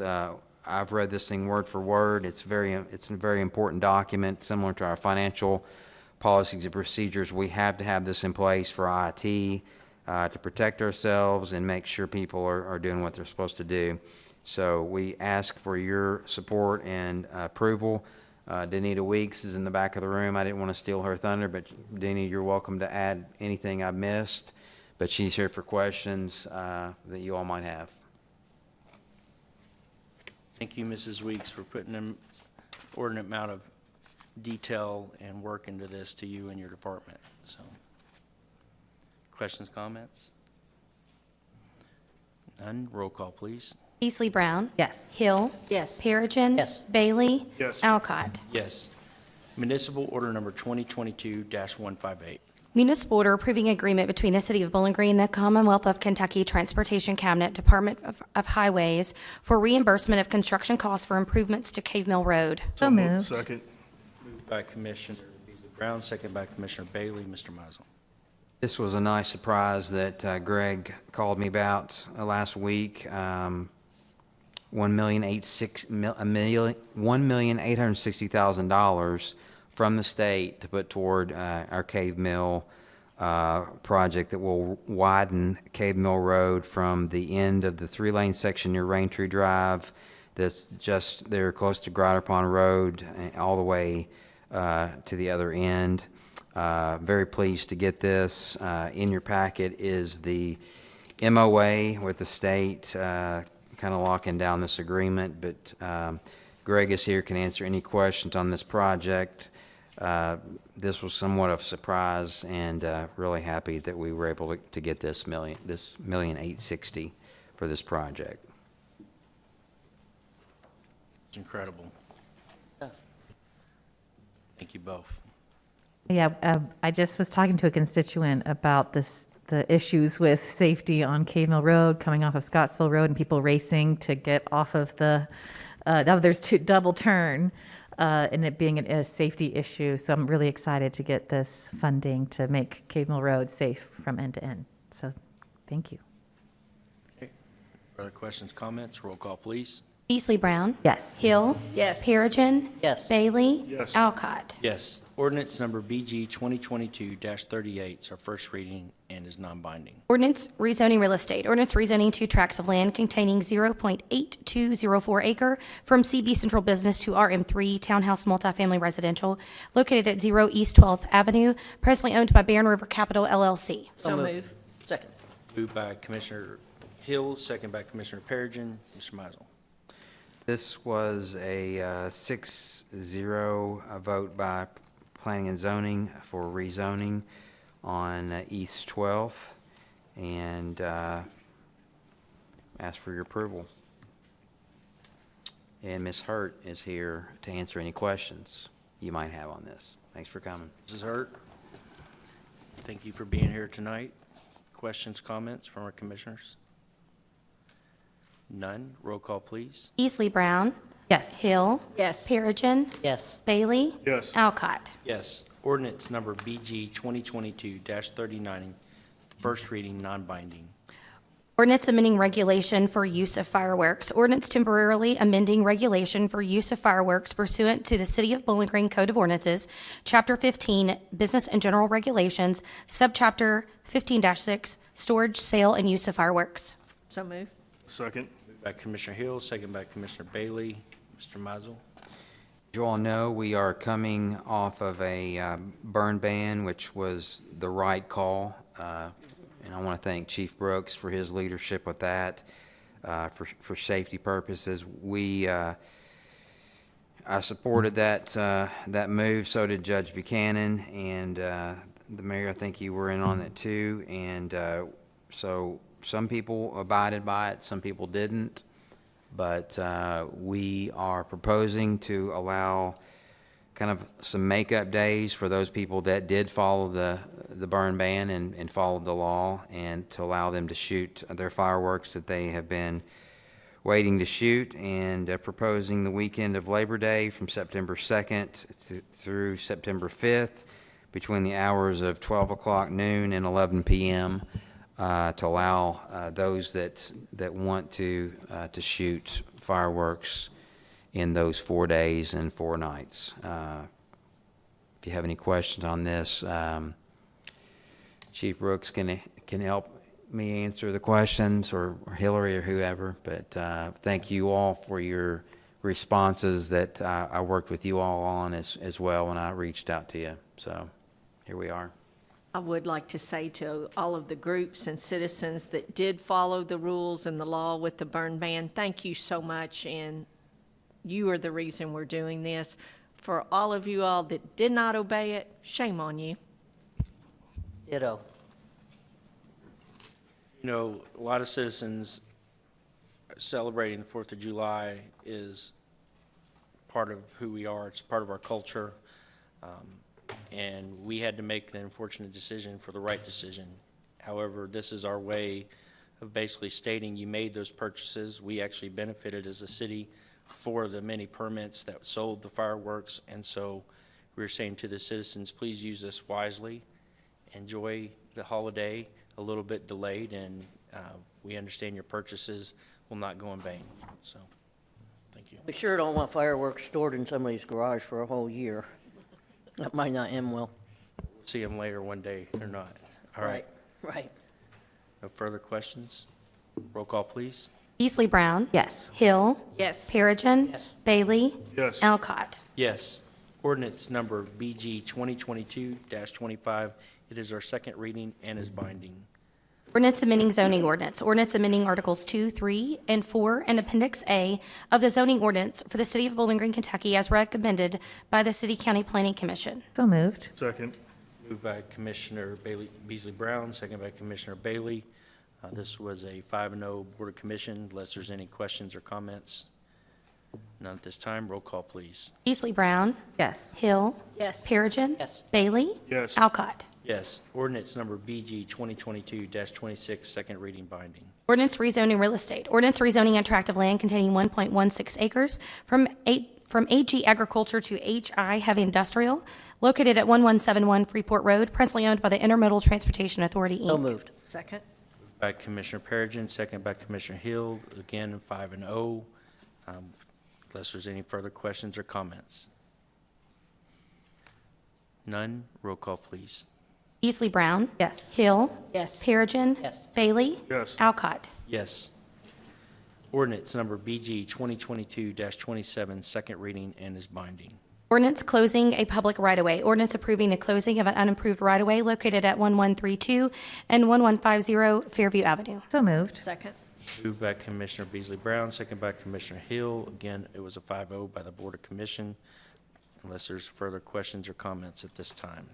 I've read this thing word for word. It's a very important document, similar to our financial policies and procedures. We have to have this in place for IT to protect ourselves and make sure people are doing what they're supposed to do. So we ask for your support and approval. Danita Weeks is in the back of the room. I didn't want to steal her thunder, but Danita, you're welcome to add anything I've missed. But she's here for questions that you all might have. Thank you, Mrs. Weeks, for putting an inordinate amount of detail and work into this to you and your department. So, questions, comments? None. Roll call, please. Beasley Brown. Yes. Hill. Yes. Perigin. Yes. Bailey. Yes. Alcott. Yes. Municipal Order Number 2022-158. Municipal order approving agreement between the City of Bowling Green and the Commonwealth of Kentucky Transportation Cabinet Department of Highways for reimbursement of construction costs for improvements to Cave Mill Road. So moved. Second. Moved by Commissioner Beasley Brown, second by Commissioner Bailey. Mr. Mizel. This was a nice surprise that Greg called me about last week. $1,860,000 from the state to put toward our Cave Mill project that will widen Cave Mill Road from the end of the 3-lane section near Raintree Drive that's just there close to Grider Pond Road all the way to the other end. Very pleased to get this. In your packet is the MOA with the state, kind of locking down this agreement, but Greg is here, can answer any questions on this project. This was somewhat of a surprise, and really happy that we were able to get this $1,860,000 for this project. It's incredible. Thank you both. Yeah, I just was talking to a constituent about the issues with safety on Cave Mill Road, coming off of Scottsville Road, and people racing to get off of the, now there's double turn, and it being a safety issue. So I'm really excited to get this funding to make Cave Mill Road safe from end to end. So thank you. Okay. Other questions, comments? Roll call, please. Beasley Brown. Yes. Hill. Yes. Perigin. Yes. Bailey. Yes. Alcott. Yes. Ordinance number BG 2022-38 is our first reading and is non-binding. Ordinance rezoning real estate. Ordinance rezoning 2 tracts of land containing 0.8204 acre from CB Central Business to RM3 Townhouse Multifamily Residential located at 0 East 12th Avenue, presently owned by Barron River Capital LLC. So move. Second. Moved by Commissioner Hill, second by Commissioner Perigin. Mr. Mizel. This was a 6-0 vote by Planning and Zoning for rezoning on East 12th, and ask for your approval. And Ms. Hurt is here to answer any questions you might have on this. Thanks for coming. Mrs. Hurt, thank you for being here tonight. Questions, comments from our commissioners? None. Roll call, please. Beasley Brown. Yes. Hill. Yes. Perigin. Yes. Bailey. Yes. Alcott. Yes. Ordinance number BG 2022-39, first reading, non-binding. Ordinance amending regulation for use of fireworks. Ordinance temporarily amending regulation for use of fireworks pursuant to the City of Bowling Green Code of Ordinances, Chapter 15, Business and General Regulations, Subchapter 15-6, Storage, Sale, and Use of Fireworks. So move. Second. Moved by Commissioner Hill, second by Commissioner Bailey. Mr. Mizel. As you all know, we are coming off of a burn ban, which was the right call. And I want to thank Chief Brooks for his leadership with that. For safety purposes, I supported that move. So did Judge Buchanan, and the mayor. I think you were in on it too. And so some people abided by it, some people didn't. But we are proposing to allow kind of some makeup days for those people that did follow the burn ban and followed the law, and to allow them to shoot their fireworks that they have been waiting to shoot, and proposing the weekend of Labor Day from September 2nd through September 5th between the hours of 12 o'clock noon and 11 p.m. To allow those that want to shoot fireworks in those 4 days and 4 nights. If you have any questions on this, Chief Brooks can help me answer the questions, or Hillary or whoever. But thank you all for your responses that I worked with you all on as well when I reached out to you. So here we are. I would like to say to all of the groups and citizens that did follow the rules and the law with the burn ban, thank you so much, and you are the reason we're doing this. For all of you all that did not obey it, shame on you. Ditto. You know, a lot of citizens celebrating the 4th of July is part of who we are. It's part of our culture. And we had to make the unfortunate decision for the right decision. However, this is our way of basically stating you made those purchases. We actually benefited as a city for the many permits that sold the fireworks. And so we're saying to the citizens, please use this wisely. Enjoy the holiday, a little bit delayed, and we understand your purchases will not go in vain. So, thank you. We sure don't want fireworks stored in somebody's garage for a whole year. That might not end well. See them later one day, or not. All right. Right. No further questions? Roll call, please. Beasley Brown. Yes. Hill. Yes. Perigin. Yes. Bailey. Yes. Alcott. Yes. Ordinance number BG 2022-25. It is our second reading and is binding. Ordinance amending zoning ordinance. Ordinance amending Articles 2, 3, and 4 and Appendix A of the zoning ordinance for the City of Bowling Green, Kentucky, as recommended by the City County Planning Commission. So moved. Second. Moved by Commissioner Beasley Brown, second by Commissioner Bailey. This was a 5-0 Board of Commission. Unless there's any questions or comments. None at this time. Roll call, please. Beasley Brown. Yes. Hill. Yes. Perigin. Yes. Bailey. Yes. Alcott. Yes. Ordinance number BG 2022-26, second reading, binding. Ordinance rezoning real estate. Ordinance rezoning a tract of land containing 1.16 acres from AG Agriculture to HI Heavy Industrial, located at 1171 Freeport Road, presently owned by the Intermodal Transportation Authority, Inc. So moved. Second. By Commissioner Perigin, second by Commissioner Hill. Again, 5-0. Unless there's any further questions or comments. None. Roll call, please. Beasley Brown. Yes. Hill. Yes. Perigin. Yes. Bailey. Yes. Alcott. Yes. Ordinance number BG 2022-27, second reading and is binding. Ordinance closing a public right-of-way. Ordinance approving the closing of an unimproved right-of-way located at 1132 and 1150 Fairview Avenue. So moved. Second. Moved by Commissioner Beasley Brown, second by Commissioner Hill. Again, it was a 5-0 by the Board of Commission, unless there's further questions or comments at this time.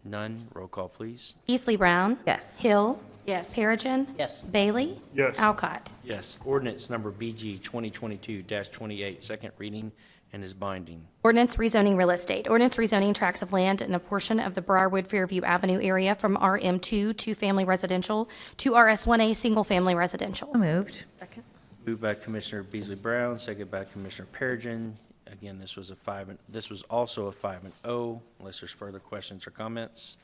None. Roll call, please. Beasley Brown. Yes. Hill. Yes. Perigin. Yes. Bailey. Yes. Alcott. Yes. Ordinance number BG 2022-28, second reading and is binding. Ordinance rezoning real estate. Ordinance rezoning tracts of land in a portion of the Briarwood Fairview Avenue area from RM2 two-family residential to RS1A single-family residential. So moved. Second. Moved by Commissioner Beasley Brown, second by Commissioner Perigin. Again, this was also a 5-0, unless there's further questions or comments.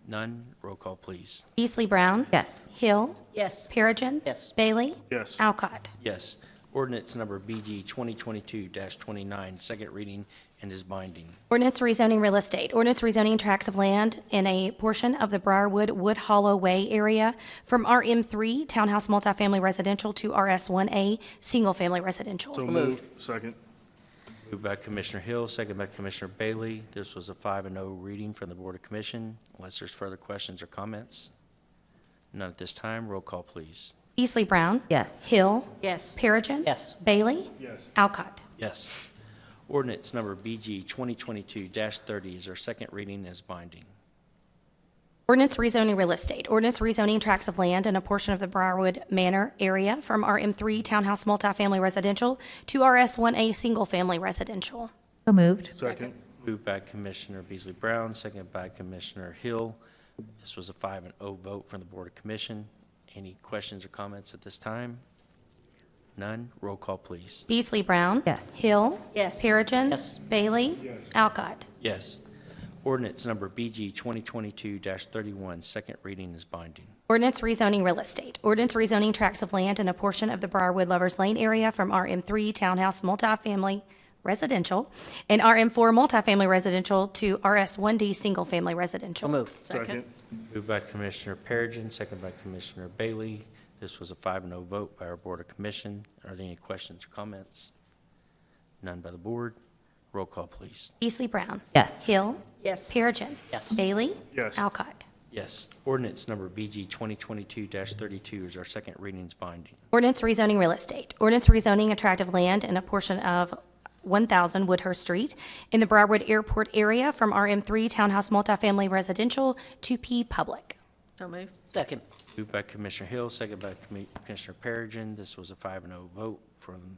None. Roll call, please. Beasley Brown. Yes. Hill. Yes. Perigin. Yes. Bailey. Yes. Alcott. Yes. Ordinance number BG 2022-29, second reading and is binding. Ordinance rezoning real estate. Ordinance rezoning tracts of land in a portion of the Briarwood Wood Hollow Way area from RM3 townhouse multifamily residential to RS1A single-family residential. So moved. Second. Moved by Commissioner Hill, second by Commissioner Bailey. This was a 5-0 reading from the Board of Commission. Unless there's further questions or comments. None at this time. Roll call, please. Beasley Brown. Yes. Hill. Yes. Perigin. Yes. Bailey. Yes. Alcott. Yes. Ordinance number BG 2022-30 is our second reading as binding. Ordinance rezoning real estate. Ordinance rezoning tracts of land in a portion of the Briarwood Manor area from RM3 townhouse multifamily residential to RS1A single-family residential. So moved. Second. Moved by Commissioner Beasley Brown, second by Commissioner Hill. This was a 5-0 vote from the Board of Commission. Any questions or comments at this time? None. Roll call, please. Beasley Brown. Yes. Hill. Yes. Perigin. Yes. Bailey. Yes. Alcott. Yes. Ordinance number BG 2022-31, second reading is binding. Ordinance rezoning real estate. Ordinance rezoning tracts of land in a portion of the Briarwood Lovers Lane area from RM3 townhouse multifamily residential and RM4 multifamily residential to RS1D single-family residential. So moved. Second. Moved by Commissioner Perigin, second by Commissioner Bailey. This was a 5-0 vote by our Board of Commission. Are there any questions or comments? None by the board. Roll call, please. Beasley Brown. Yes. Hill. Yes. Perigin. Yes. Bailey. Yes. Alcott. Yes. Ordinance number BG 2022-32 is our second readings binding. Ordinance rezoning real estate. Ordinance rezoning a tract of land in a portion of 1000 Woodhurst Street in the Briarwood Airport area from RM3 townhouse multifamily residential to P Public. So moved. Second. Moved by Commissioner Hill, second by Commissioner Perigin. This was a 5-0 vote from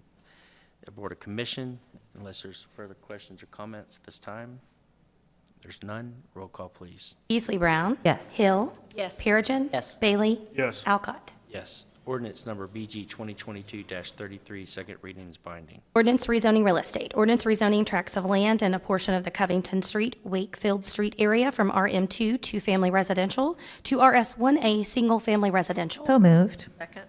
the Board of Commission. Unless there's further questions or comments at this time. There's none. Roll call, please. Beasley Brown. Yes. Hill. Yes. Perigin. Yes. Bailey. Yes. Alcott. Yes. Ordinance number BG 2022-33, second reading is binding. Ordinance rezoning real estate. Ordinance rezoning tracts of land in a portion of the Covington Street, Wakefield Street area from RM2 two-family residential to RS1A single-family residential. So moved. Second.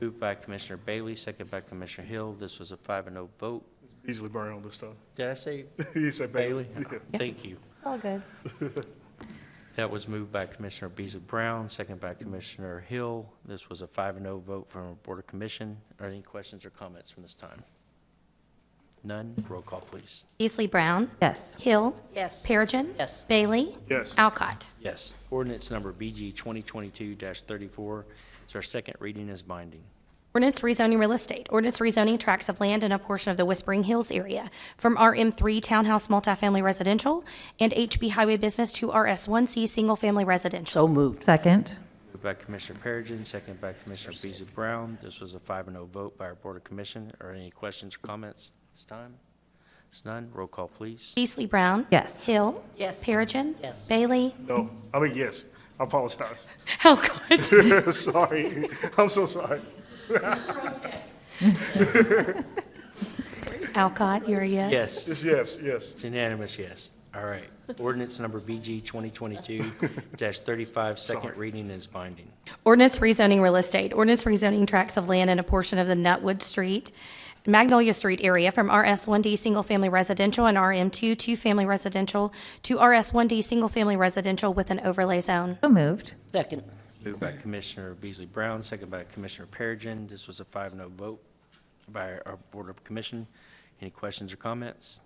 Moved by Commissioner Bailey, second by Commissioner Hill. This was a 5-0 vote. Beasley Brown this time. Did I say You said Bailey. Bailey? Yeah. Thank you. All good. That was moved by Commissioner Beasley Brown, second by Commissioner Hill. This was a 5-0 vote from our Board of Commission. Are there any questions or comments from this time? None. Roll call, please. Beasley Brown. Yes. Hill. Yes. Perigin. Yes. Bailey. Yes. Alcott. Yes. Ordinance number BG 2022-34 is our second reading as binding. Ordinance rezoning real estate. Ordinance rezoning tracts of land in a portion of the Whispering Hills area from RM3 townhouse multifamily residential and HB Highway Business to RS1C single-family residential. So moved. Second. Moved by Commissioner Perigin, second by Commissioner Beasley Brown. This was a 5-0 vote by our Board of Commission. Are there any questions or comments this time? There's none. Roll call, please. Beasley Brown. Yes. Hill. Yes. Perigin. Yes. Bailey. No. I mean, yes. I apologize. Alcott. Sorry. I'm so sorry. Alcott, you're a yes? Yes. Yes, yes, yes. It's unanimous, yes. All right. Ordinance number BG 2022-35, second reading is binding. Ordinance rezoning real estate. Ordinance rezoning tracts of land in a portion of the Nutwood Street, Magnolia Street area from RS1D Single Family Residential and RM2 Two Family Residential to RS1D Single Family Residential with an overlay zone. So moved. Second. Moved by Commissioner Beasley Brown, second by Commissioner Perigin. This was a 5-0 vote by our Board of Commission. Any questions or comments?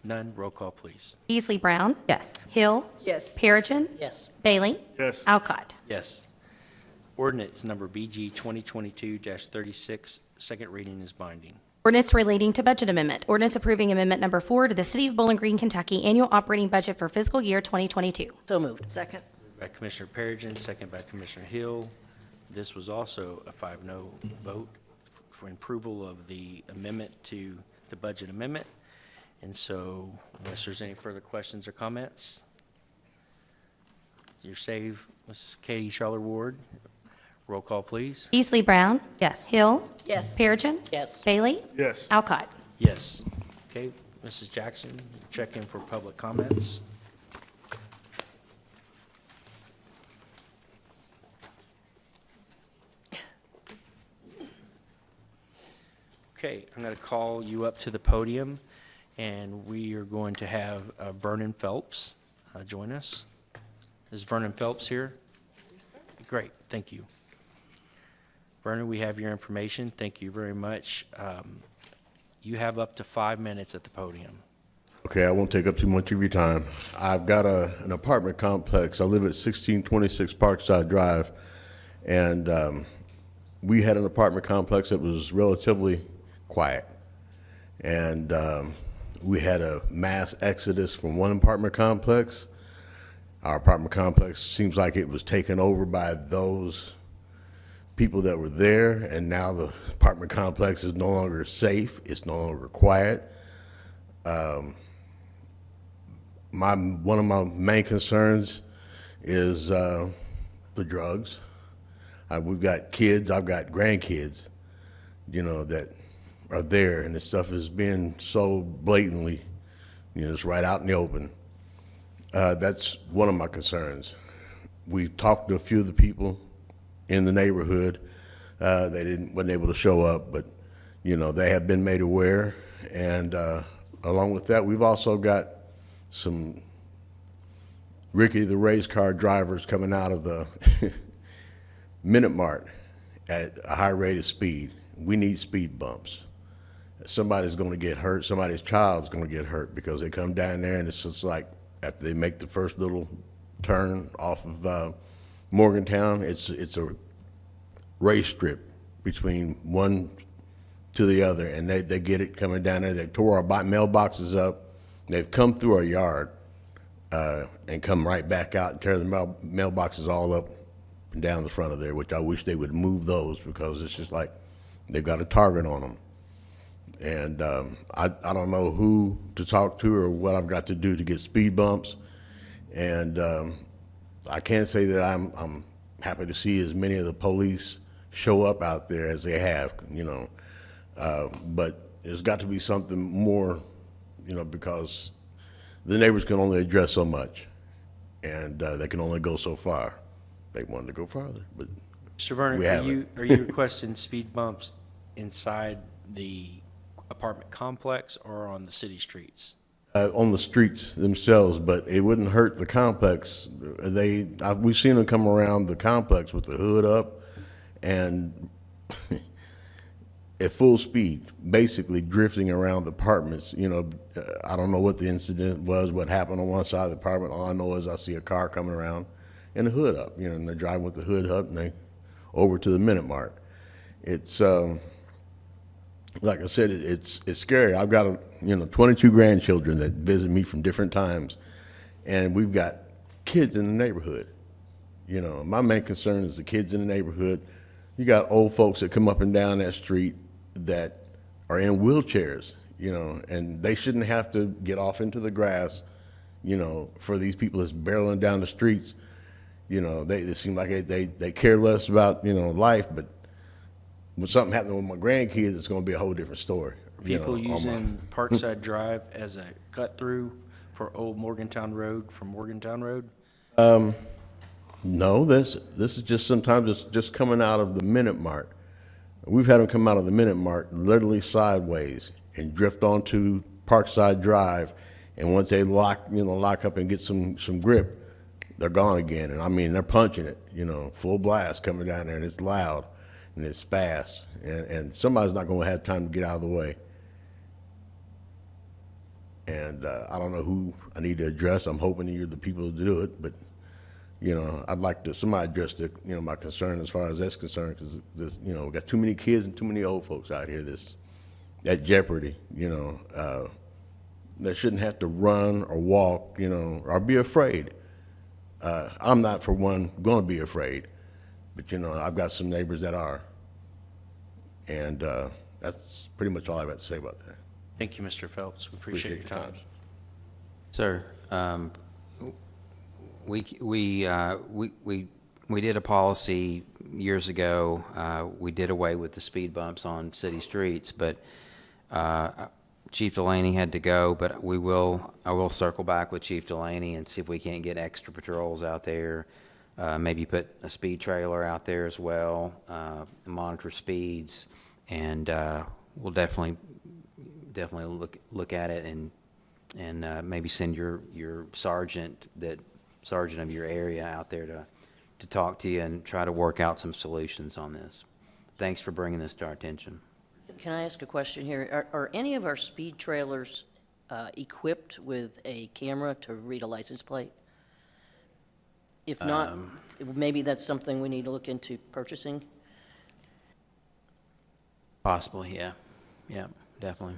None. Roll call, please. Beasley Brown. Yes. Hill. Yes. Perigin. Yes. Bailey. Yes. Alcott. Yes. Ordinance number BG 2022-36, second reading is binding. Ordinance relating to budget amendment. Ordinance approving amendment number 4 to the City of Bowling Green, Kentucky annual operating budget for fiscal year 2022. So moved. Second. Moved by Commissioner Perigin, second by Commissioner Hill. This was also a 5-0 vote for approval of the amendment to the budget amendment. And so, unless there's any further questions or comments, you're saved, Mrs. Katie Charler Ward. Roll call, please. Beasley Brown. Yes. Hill. Yes. Perigin. Yes. Bailey. Yes. Alcott. Yes. Okay, Mrs. Jackson, check in for public comments. Okay, I'm going to call you up to the podium, and we are going to have Vernon Phelps join us. Is Vernon Phelps here? Great, thank you. Vernon, we have your information. Thank you very much. You have up to 5 minutes at the podium. Okay, I won't take up too much of your time. I've got an apartment complex. I live at 1626 Parkside Drive, and we had an apartment complex that was relatively quiet. And we had a mass exodus from one apartment complex. Our apartment complex seems like it was taken over by those people that were there, and now the apartment complex is no longer safe. It's no longer quiet. One of my main concerns is the drugs. We've got kids, I've got grandkids, you know, that are there, and this stuff is being so blatantly, you know, it's right out in the open. That's one of my concerns. We've talked to a few of the people in the neighborhood. They wasn't able to show up, but, you know, they have been made aware. And along with that, we've also got some Ricky the race car drivers coming out of the Minute Mart at a high rate of speed. We need speed bumps. Somebody's going to get hurt. Somebody's child's going to get hurt because they come down there, and it's just like after they make the first little turn off of Morgantown, it's a race strip between one to the other, and they get it coming down there. They tore our mailboxes up. They've come through our yard and come right back out and tear the mailboxes all up and down the front of there, which I wish they would move those because it's just like they've got a target on them. And I don't know who to talk to or what I've got to do to get speed bumps. And I can't say that I'm happy to see as many of the police show up out there as they have, you know. But there's got to be something more, you know, because the neighbors can only address so much, and they can only go so far. They wanted to go farther, but Mr. Vernon, we haven't. are you requesting speed bumps inside the apartment complex or on the city streets? On the streets themselves, but it wouldn't hurt the complex. We've seen them come around the complex with the hood up and at full speed, basically drifting around the apartments. You know, I don't know what the incident was, what happened on one side of the apartment. All I know is I see a car coming around and the hood up, you know, and they're driving with the hood up and they over to the Minute Mart. It's, like I said, it's scary. I've got 22 grandchildren that visit me from different times, and we've got kids in the neighborhood. You know, my main concern is the kids in the neighborhood. You got old folks that come up and down that street that are in wheelchairs, you know, and they shouldn't have to get off into the grass, you know, for these people that's barreling down the streets. You know, they seem like they care less about, you know, life, but when something happened with my grandkids, it's going to be a whole different story. People using Parkside Drive as a cut through for Old Morgantown Road from Morgantown Road? No, this is just sometimes it's just coming out of the Minute Mart. We've had them come out of the Minute Mart literally sideways and drift onto Parkside Drive, and once they lock up and get some grip, they're gone again. And I mean, they're punching it, full blast coming down there, and it's loud and it's fast, and somebody's not going to have time to get out of the way. And I don't know who I need to address. I'm hoping you're the people to do it, but I'd like to somebody address my concern as far as that's concerned, because we got too many kids and too many old folks out here that's at jeopardy. They shouldn't have to run or walk, or be afraid. I'm not, for one, going to be afraid, but I've got some neighbors that are, and that's pretty much all I've got to say about that. Thank you, Mr. Phelps. We appreciate your time. Sir, we did a policy years ago. We did away with the speed bumps on city streets, but Chief Delaney had to go. But I will circle back with Chief Delaney and see if we can't get extra patrols out there. Maybe put a speed trailer out there as well, monitor speeds, and we'll definitely look at it and maybe send your sergeant of your area out there to talk to you and try to work out some solutions on this. Thanks for bringing this to our attention. Can I ask a question here? Are any of our speed trailers equipped with a camera to read a license plate? If not, maybe that's something we need to look into purchasing? Possibly, yeah. Yeah, definitely.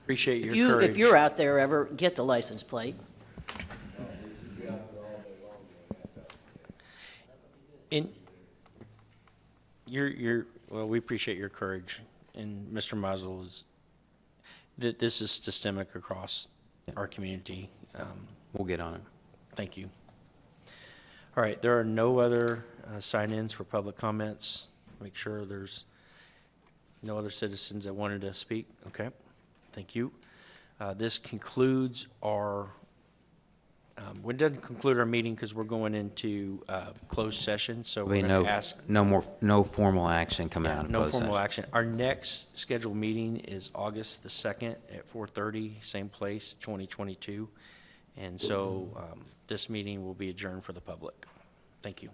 Appreciate your courage. If you're out there ever, get the license plate. And well, we appreciate your courage, and Mr. Muzzle this is systemic across our community. We'll get on it. Thank you. All right, there are no other sign-ins for public comments. Make sure there's no other citizens that wanted to speak. Okay, thank you. This concludes our, well, it doesn't conclude our meeting because we're going into closed session, so we're going to ask. No formal action coming out of closed session. No formal action. Our next scheduled meeting is August the 2nd at 4:30, same place, 2022. And so this meeting will be adjourned for the public. Thank you.